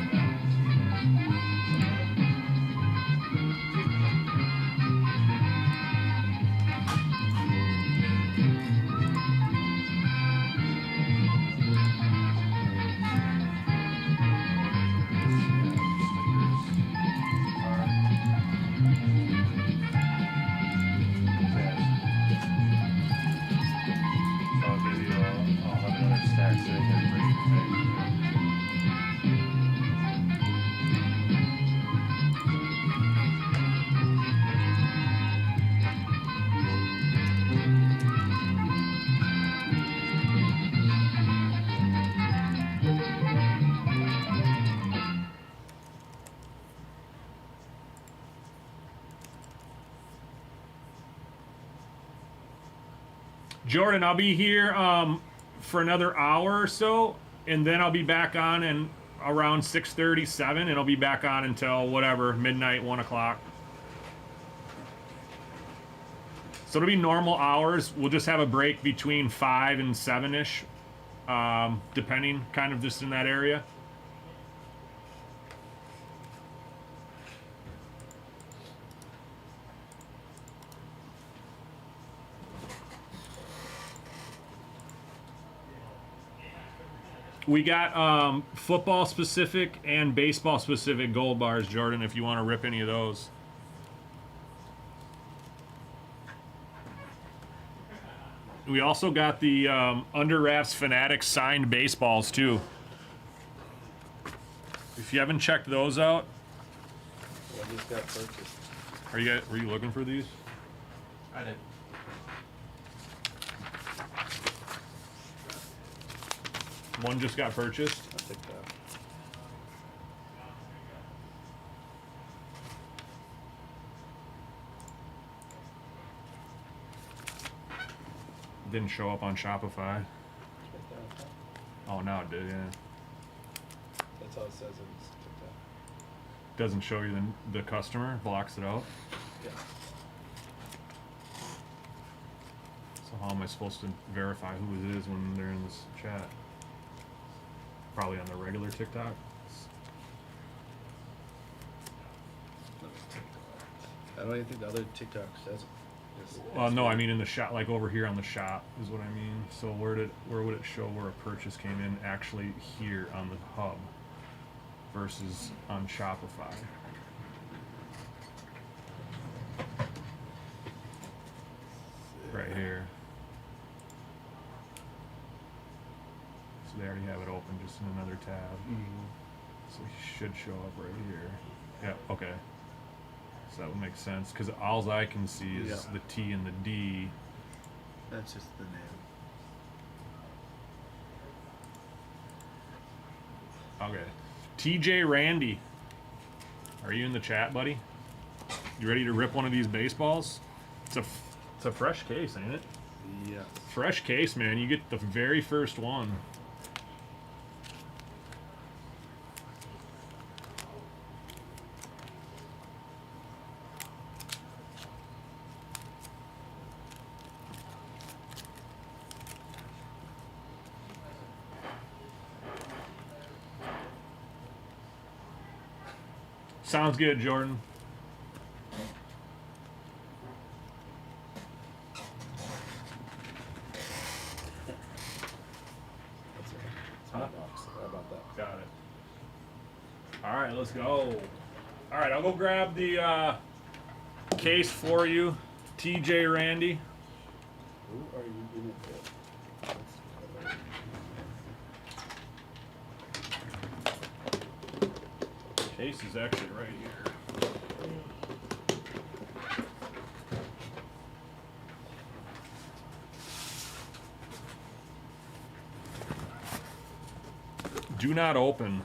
I'll give you I'll have another stack sitting here for you to take. Jordan, I'll be here for another hour or so, and then I'll be back on and around 6:37, and I'll be back on until whatever, midnight, 1 o'clock. So it'll be normal hours. We'll just have a break between 5 and 7-ish, depending, kind of just in that area. We got football specific and baseball specific gold bars, Jordan, if you want to rip any of those. We also got the Under Wraps Fanatics signed baseballs too. If you haven't checked those out, What just got purchased? were you looking for these? I did. One just got purchased. I'll take that. Didn't show up on Shopify. Oh, now it did, yeah. That's how it says in TikTok. Doesn't show you the customer, blocks it out. Yeah. So how am I supposed to verify who it is when they're in this chat? Probably on the regular TikTok. I don't even think the other TikTok says it. No, I mean in the shop, like over here on the shop is what I mean. So where would it show where a purchase came in? Actually here on the hub versus on Shopify. Right here. So they already have it open just in another tab. So it should show up right here. Yeah, okay. So that would make sense, because all I can see is the T and the D. That's just the name. Okay. TJ Randy. Are you in the chat, buddy? You ready to rip one of these baseballs? It's a fresh case, ain't it? Yes. Fresh case, man. You get the very first one. Sounds good, Jordan. That's my box. How about that? Got it. All right, let's go. All right, I'll go grab the case for you, TJ Randy. Who are you giving it to? Case is actually right here. Do not open.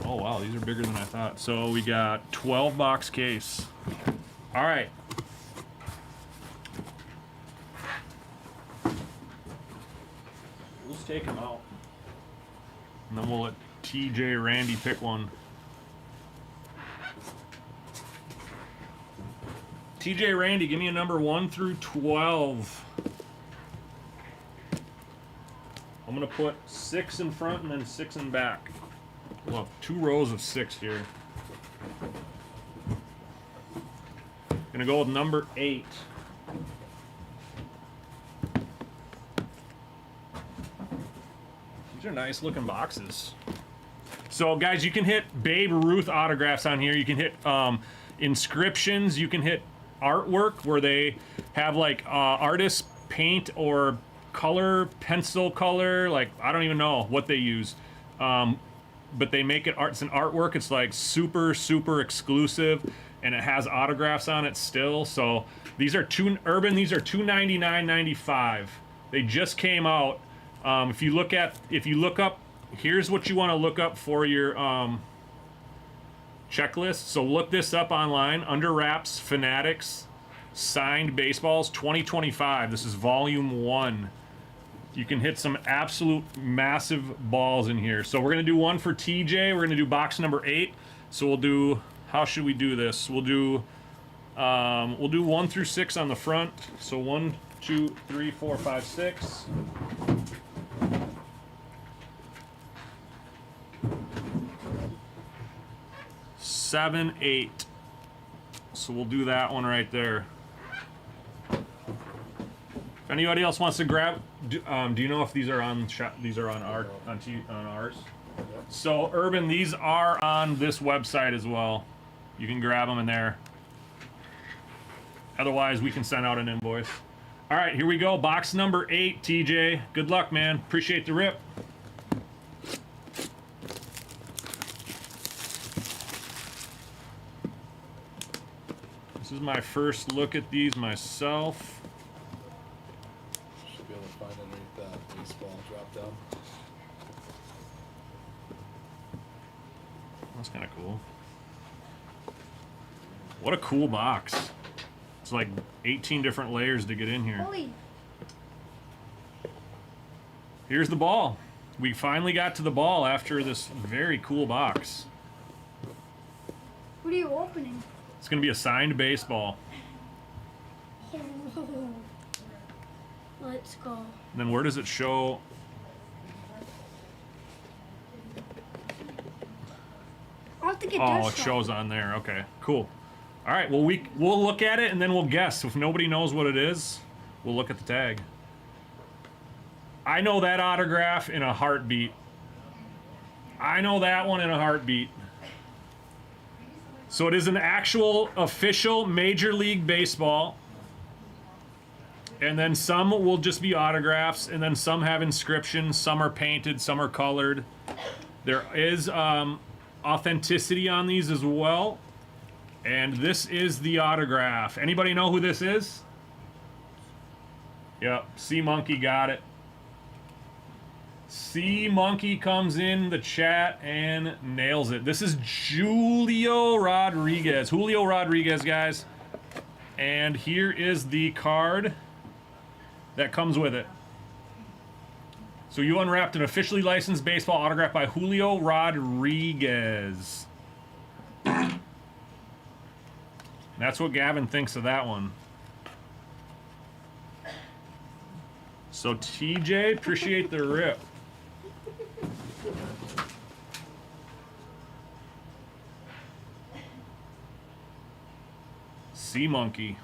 Oh wow, these are bigger than I thought. So we got 12 box case. All right. Let's take them out. And then we'll let TJ Randy pick one. TJ Randy, give me a number 1 through 12. I'm going to put 6 in front and then 6 in back. We'll have 2 rows of 6 here. Gonna go with number 8. These are nice looking boxes. So guys, you can hit Babe Ruth autographs on here. You can hit inscriptions. You can hit artwork where they have like artists paint or color, pencil color. Like I don't even know what they use. But they make it art. It's an artwork. It's like super exclusive, and it has autographs on it still. So these are Urban. These are $299.95. They just came out. If you look up, here's what you want to look up for your checklist. So look this up online. Under Wraps Fanatics signed baseballs 2025. This is volume 1. You can hit some absolute massive balls in here. So we're gonna do one for TJ. We're gonna do box number 8. So we'll do, how should we do this? We'll do 1 through 6 on the front. So 1, 2, 3, 4, 5, 6. Seven, 8. So we'll do that one right there. If anybody else wants to grab, do you know if these are on ours? So Urban, these are on this website as well. You can grab them in there. Otherwise, we can send out an invoice. All right, here we go. Box number 8, TJ. Good luck, man. Appreciate the rip. This is my first look at these myself. Should be able to find underneath that baseball drop down. That's kind of cool. What a cool box. It's like 18 different layers to get in here. Holy. Here's the ball. We finally got to the ball after this very cool box. What are you opening? It's going to be a signed baseball. Let's go. And then where does it show? I'll have to get Oh, this it one. shows on there. Okay, cool. All right, well, we'll look at it and then we'll guess. If nobody knows what it is, we'll look at the tag. I know that autograph in a heartbeat. I know that one in a heartbeat. So it is an actual official Major League Baseball. And then some will just be autographs, and then some have inscriptions, some are painted, some are colored. There is authenticity on these as well. And this is the autograph. Anybody know who this is? Yep, Sea Monkey got it. Sea Monkey comes in the chat and nails it. This is Julio Rodriguez. Julio Rodriguez, guys. And here is the card that comes with it. So you unwrapped an officially licensed baseball autograph by Julio Rodriguez. That's what Gavin thinks of that one. So TJ, appreciate the rip. Sea Monkey.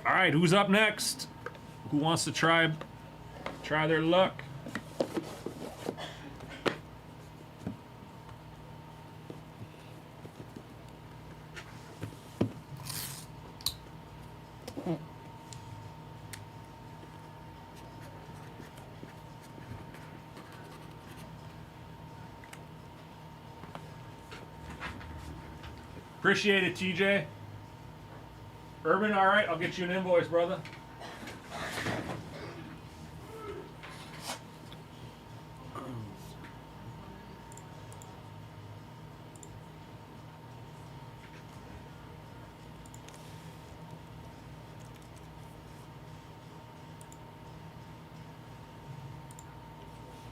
All right, who's up next? Who wants to try their luck? Appreciate it, TJ. Urban, all right, I'll get you an invoice, brother.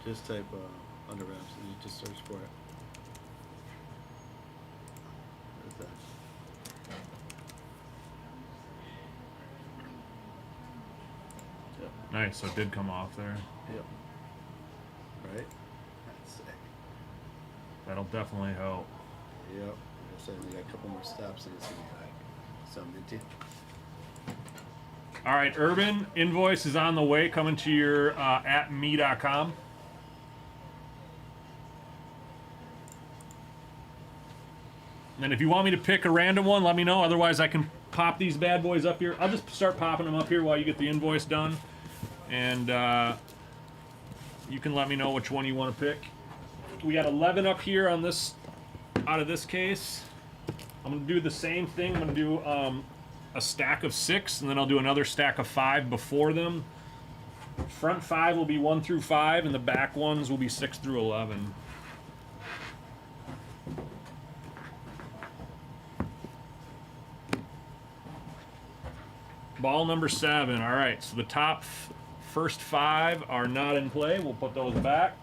Just type under wraps and you just search for it. What is that? Yep. Nice, so it did come off there. Yep. Right? That's sick. That'll definitely help. Yep. So we got a couple more steps and it's gonna be like some minty. All right, Urban, invoice is on the way, coming to your at me.com. And then if you want me to pick a random one, let me know. Otherwise, I can pop these bad boys up here. I'll just start popping them up here while you get the invoice done. And you can let me know which one you want to pick. We got 11 up here on this, out of this case. I'm going to do the same thing. I'm going to do a stack of 6, and then I'll do another stack of 5 before them. Front 5 will be 1 through 5, and the back ones will be 6 through 11. Ball number 7. All right, so the top first 5 are not in play. We'll put those back.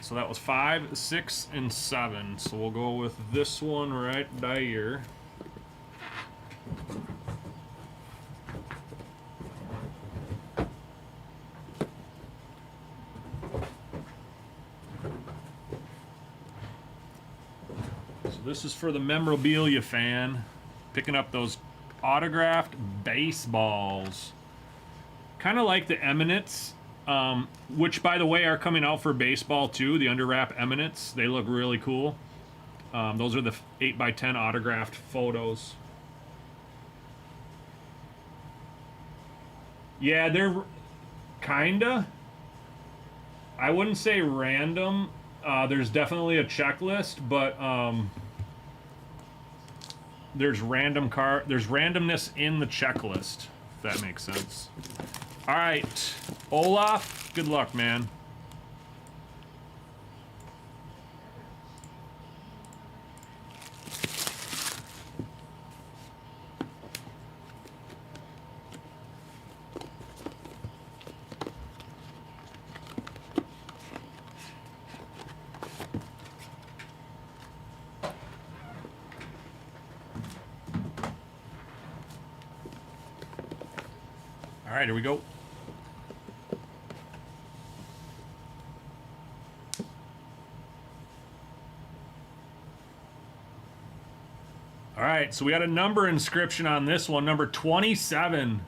So that was 5, 6, and 7. So we'll go with this one right there. So this is for the memorabilia fan, picking up those autographed baseballs. Kind of like the Eminence. Which, by the way, are coming out for baseball too. The underwrap Eminence, they look really cool. Those are the 8x10 autographed photos. Yeah, they're kinda. I wouldn't say random. There's definitely a checklist, but there's randomness in the checklist, if that makes sense. All right, Olaf, good luck, man. All right, here we go. All right, so we got a number inscription on this one, number 27.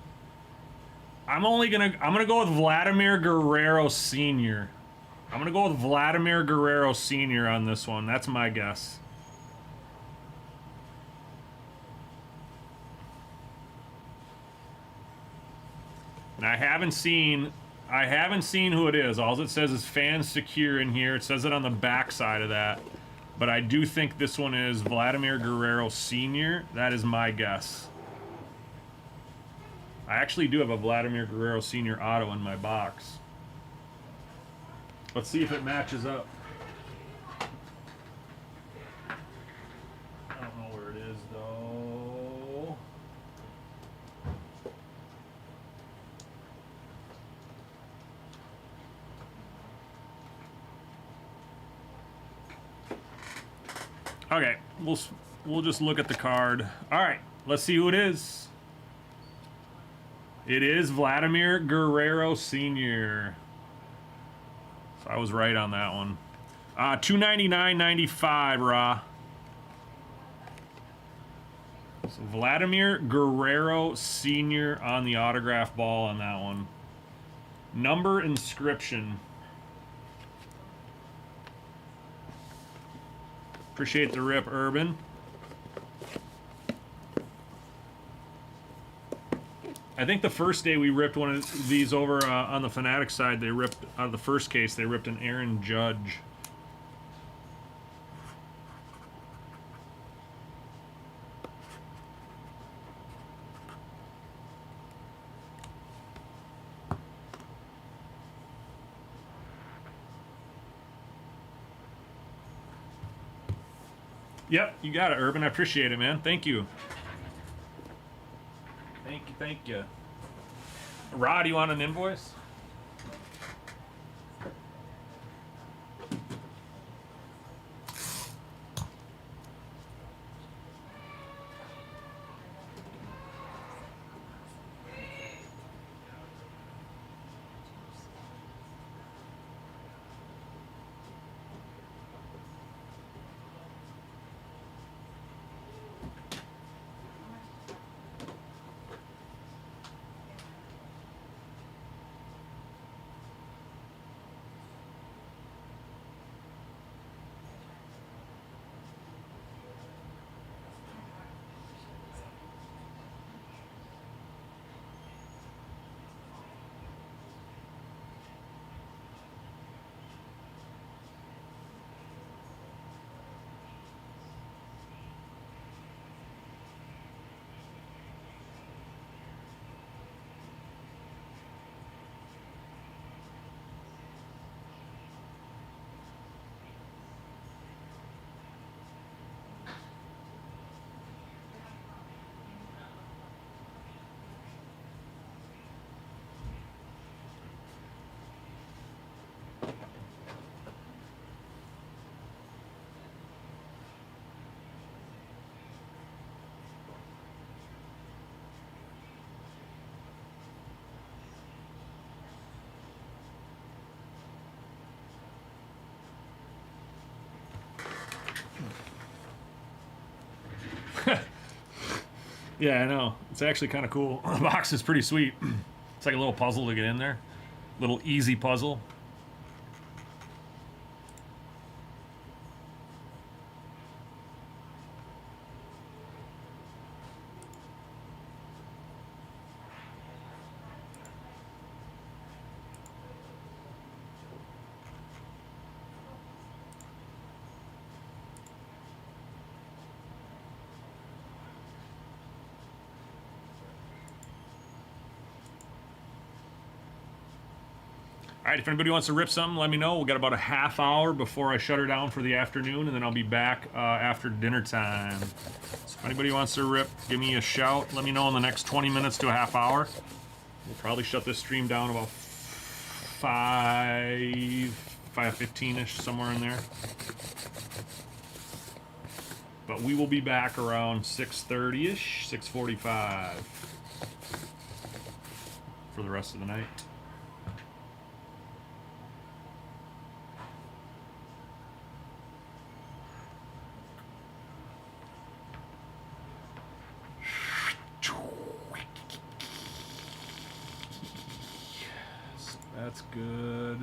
I'm gonna go with Vladimir Guerrero Sr. I'm gonna go with Vladimir Guerrero Sr. on this one. That's my guess. And I haven't seen who it is. All it says is fans secure in here. It says it on the back side of that. But I do think this one is Vladimir Guerrero Sr. That is my guess. I actually do have a Vladimir Guerrero Sr. auto in my box. Let's see if it matches up. I don't know where it is though. Okay, we'll just look at the card. All right, let's see who it is. It is Vladimir Guerrero Sr. So I was right on that one. $299.95, Ra. So Vladimir Guerrero Sr. on the autograph ball on that one. Number inscription. Appreciate the rip, Urban. I think the first day we ripped one of these over on the Fanatic side, they ripped, out of the first case, they ripped an Aaron Judge. Yep, you got it, Urban. I appreciate it, man. Thank you. Thank you. Rod, you want an invoice? Yeah, I know. It's actually kind of cool. The box is pretty sweet. It's like a little puzzle to get in there. Little easy puzzle. All right, if anybody wants to rip something, let me know. We got about a half hour before I shut her down for the afternoon, and then I'll be back after dinner time. So if anybody wants to rip, give me a shout. Let me know in the next 20 minutes to a half hour. We'll probably shut this stream down about 5:15ish, somewhere in there. But we will be back around 6:30ish, 6:45 for the rest of the night. That's good.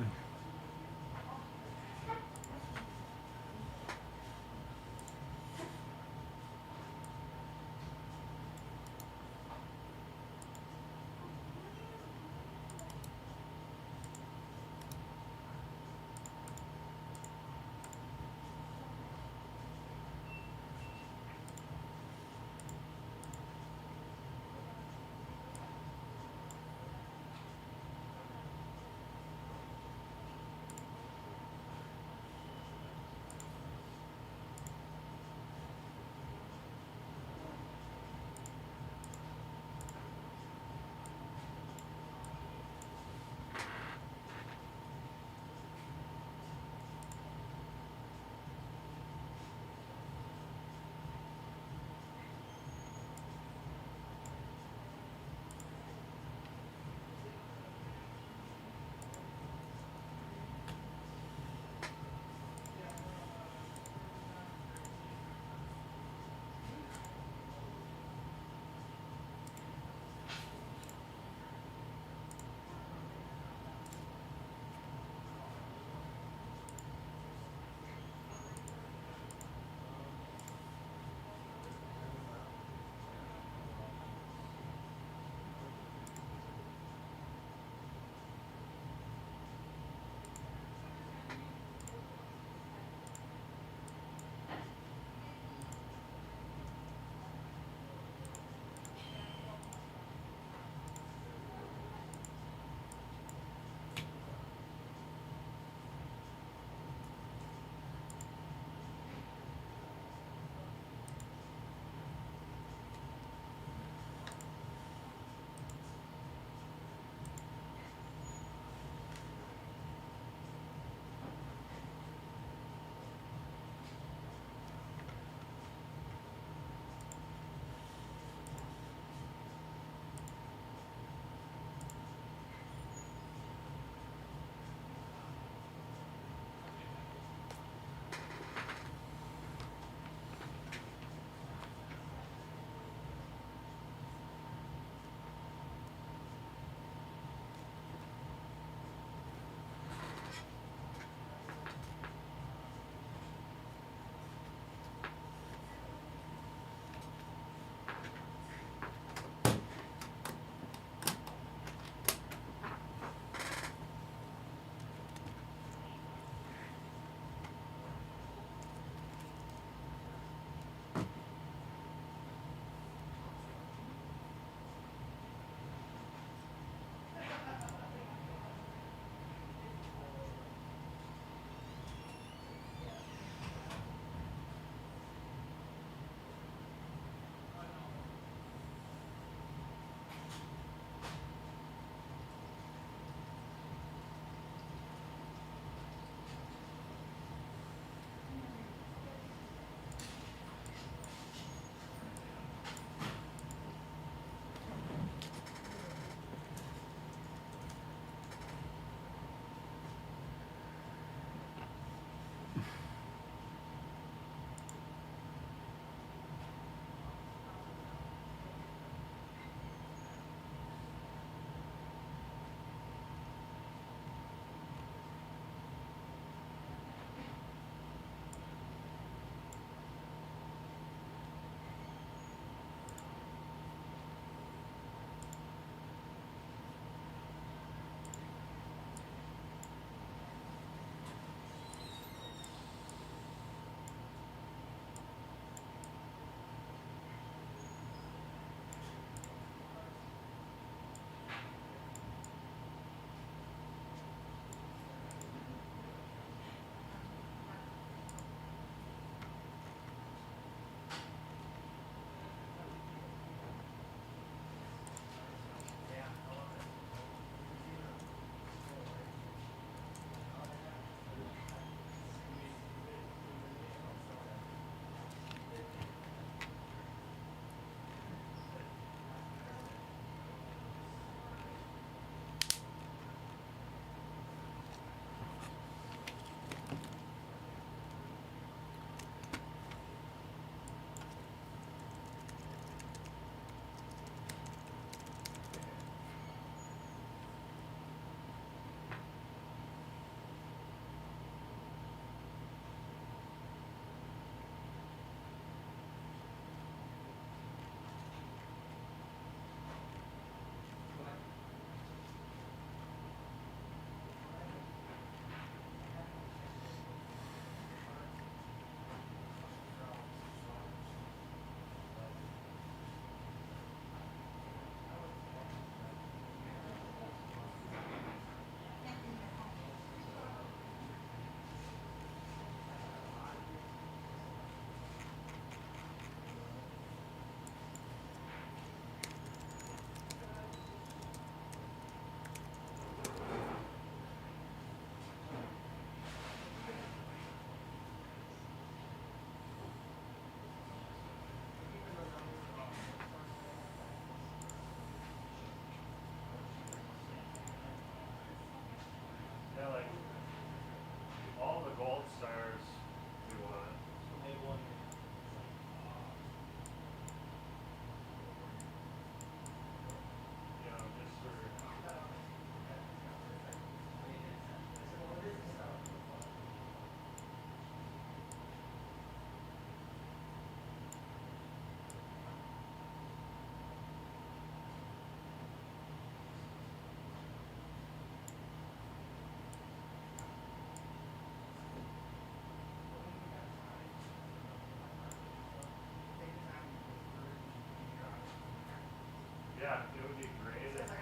Yeah, it would be great. It would be great.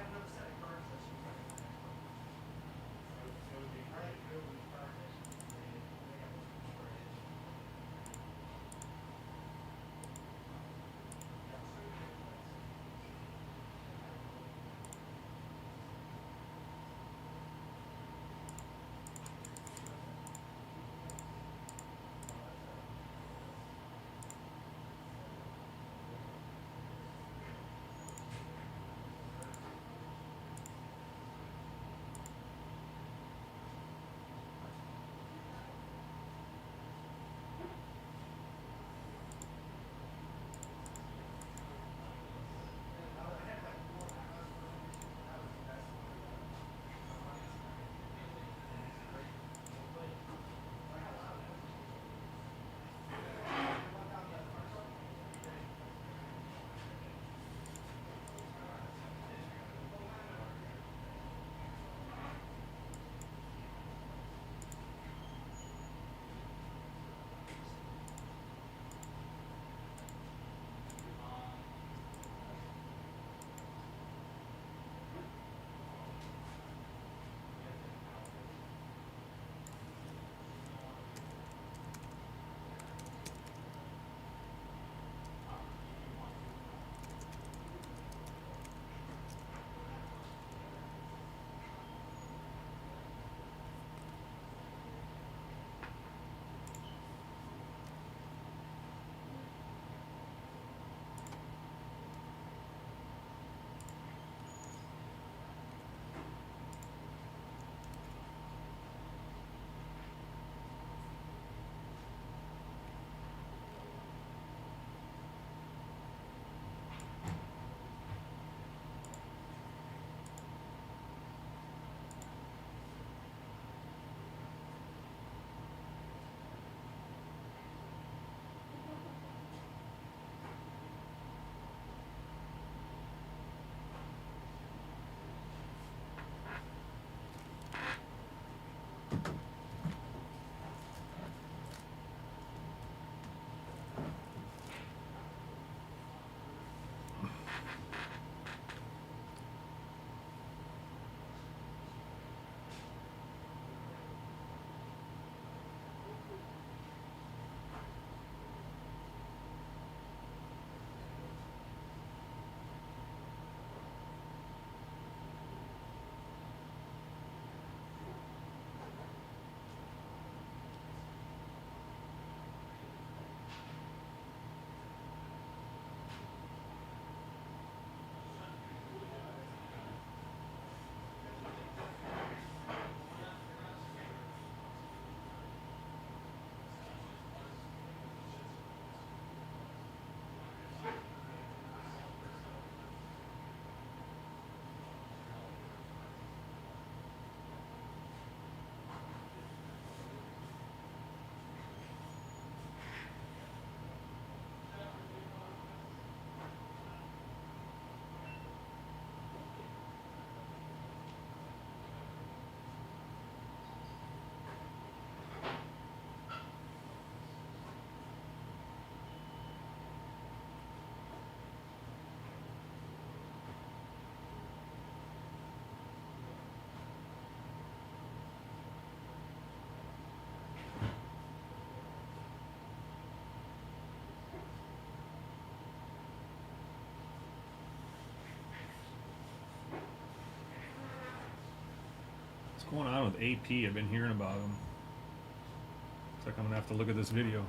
What's going on with AP? I've been hearing about him. Looks like I'm gonna have to look at this video.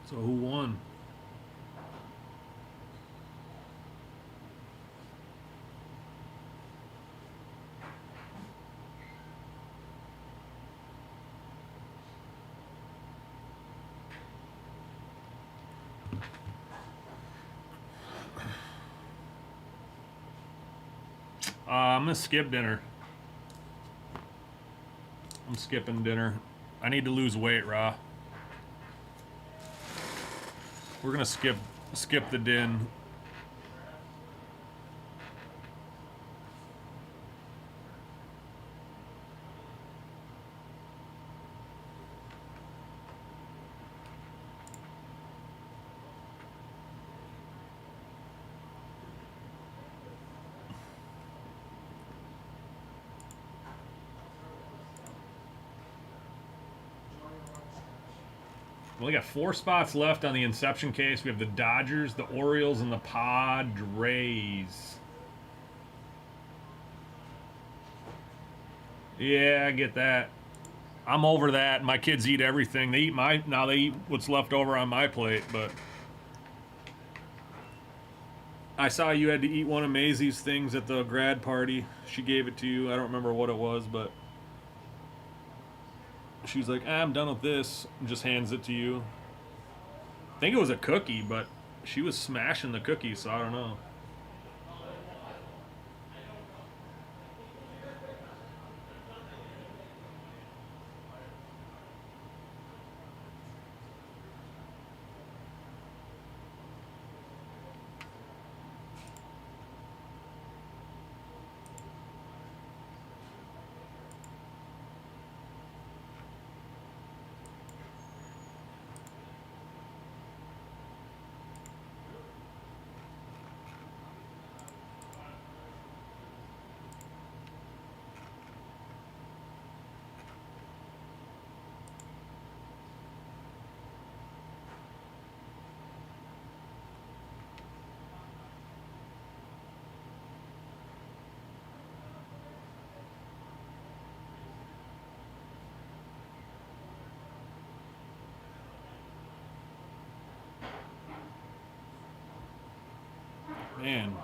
So who won? I'm gonna skip dinner. I'm skipping dinner. I need to lose weight, Raw. We're gonna skip the din. We only got 4 spots left on the Inception case. We have the Dodgers, the Orioles, and the Padres. Yeah, I get that. I'm over that. My kids eat everything. They eat what's left over on my plate, but I saw you had to eat one of Maisie's things at the grad party. She gave it to you. I don't remember what it was, but she's like, I'm done with this, and just hands it to you. I think it was a cookie, but she was smashing the cookie, so I don't know. Man.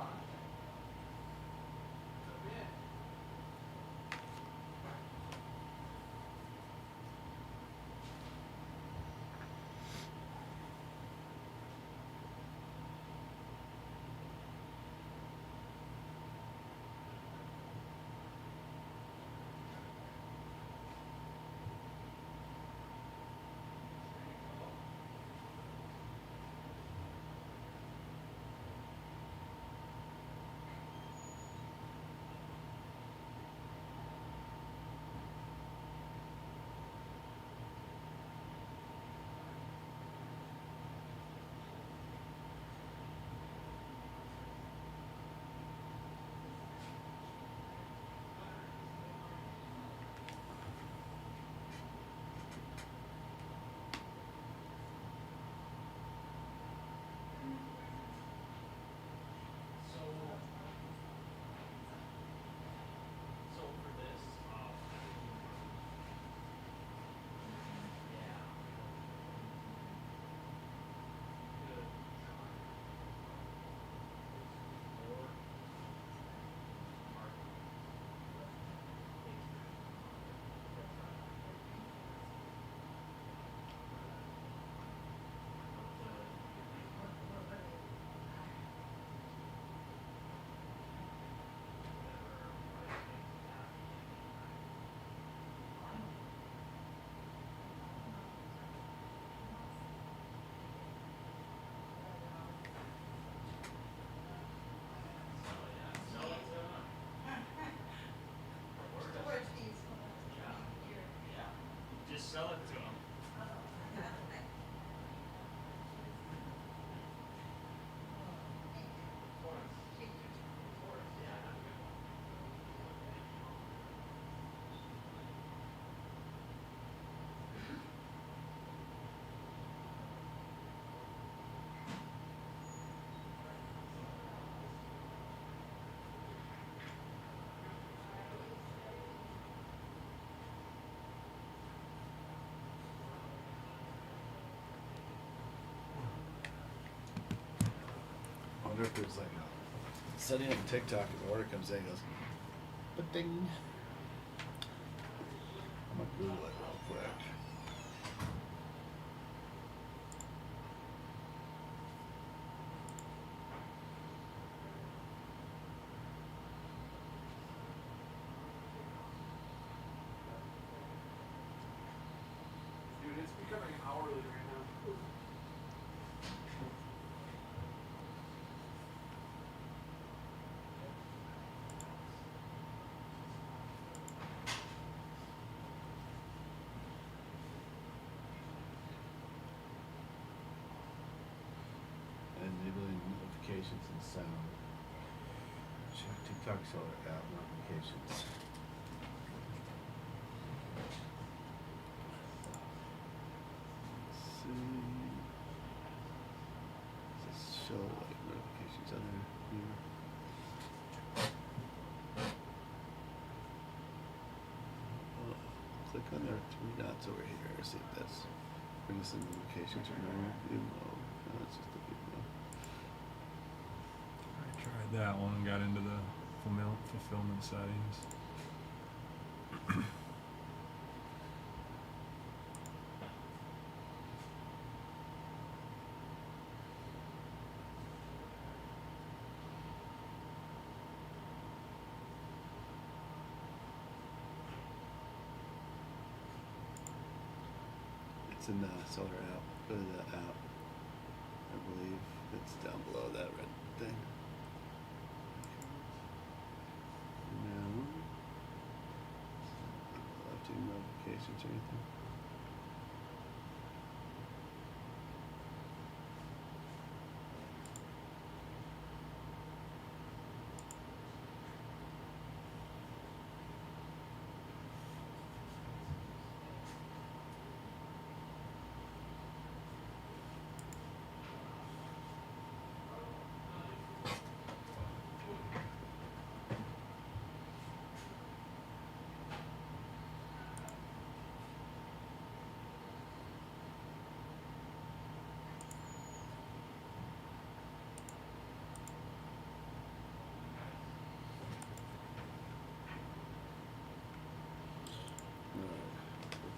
Just sell it to him. I wonder if there's like a setting up TikTok and the order comes in, it goes, ba-ding. I'm gonna Google it real quick. settings and sound. Check TikTok seller app notifications. Let's see. Does this show like notifications on there? Yeah. Click on the three dots over here. See if that's brings some notifications or no. No, it's just the video. I tried that one and got into the fulfillment settings. It's in the seller app. Go to the app. I believe it's down below that red thing. No. Left any notifications or anything.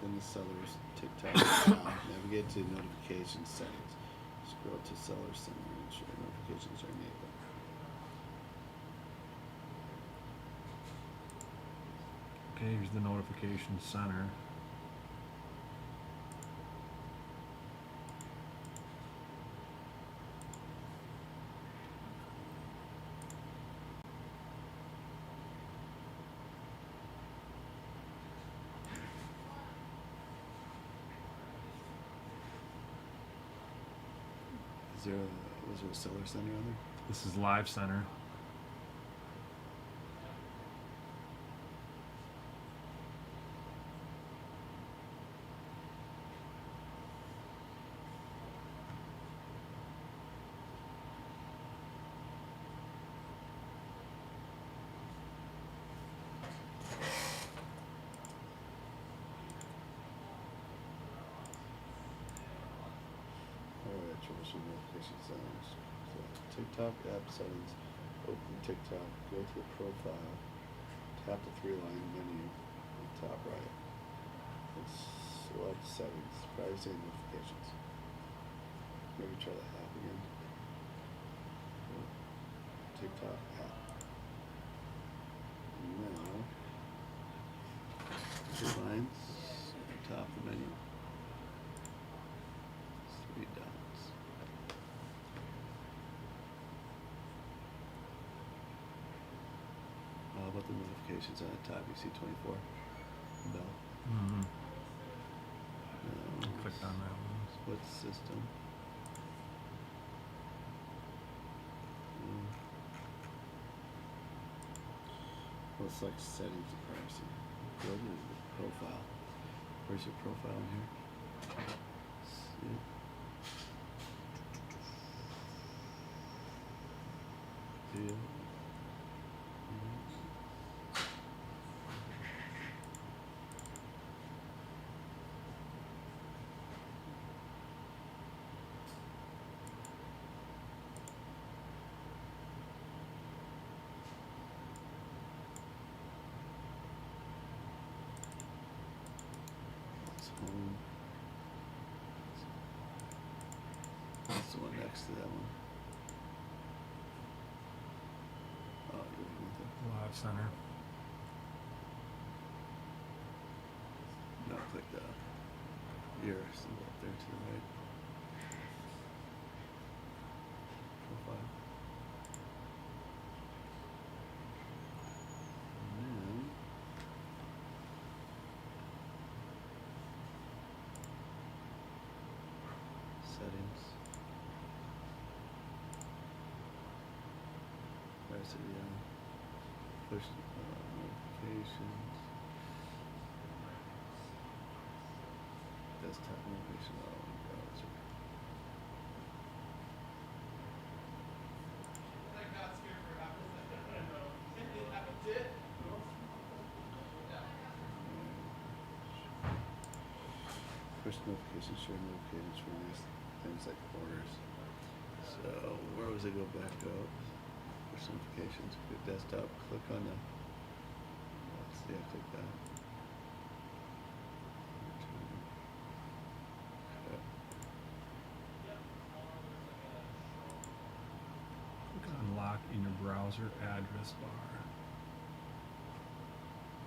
Within the seller's TikTok account, navigate to notification settings. Scroll to seller center and ensure notifications are enabled. Okay, here's the notification center. Was there a seller center on there? This is Live Center. Alright, troubleshoot notification settings. So, TikTok app settings. Open TikTok. Go to the profile. Tap the three-line menu on the top right. And select settings. Privacy and notifications. Maybe try the app again. TikTok app. Now, three lines at the top of the menu. Three dots. How about the notifications on the top? You see 24 bell. Mm-hmm. No, Click on that one. Split system. Mm. Well, select settings and privacy. Go to the profile. Where's your profile in here? See it? View. That's home. That's the one next to that one. Oh, you're with it. Live Center. No, click the ear symbol up there to the right. Profile. And then settings. capacity on. Push notifications. Desktop notification browser. Push notifications, share notifications for these things like orders. So where was it go back up? Push notifications, good desktop, click on the, let's see, I click that. Click unlock in your browser address bar.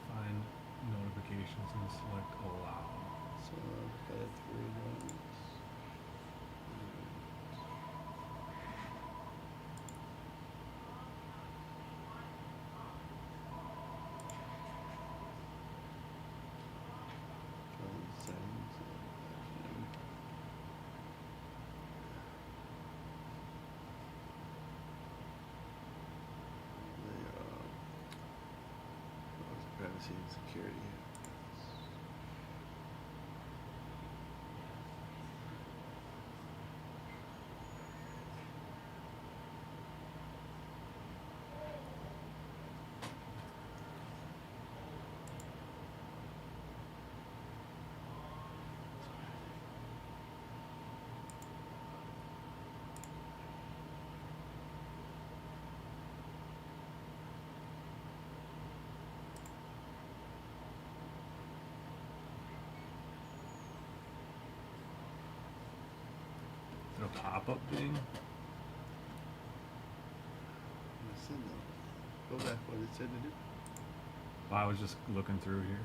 Find notifications and select allow. So I've got 3 ones. Settings. Privacy and security. Is it a pop-up thing? Send them. Go back what it said to do. I was just looking through here.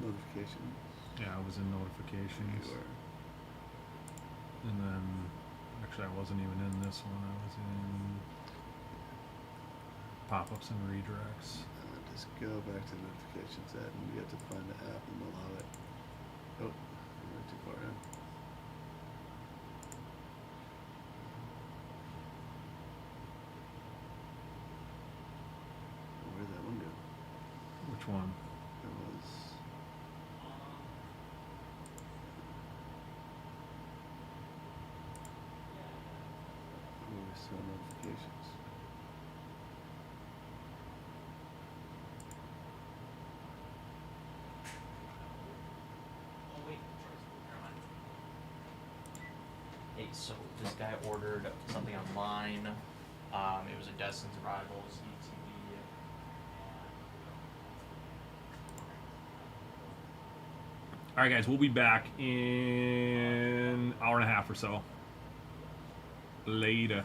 Notifications. Yeah, I was in notifications. You are. And then, actually, I wasn't even in this one. I was in pop-ups and redirects. Just go back to notifications and you have to find the app and allow it. Oh, you went too far in. Where'd that one go? Which one? It was. Where we saw notifications. Oh wait, never mind. Hey, so this guy ordered something online. It was a Destin's Rivals ETB. All right, guys, we'll be back in an hour and a half or so. Later.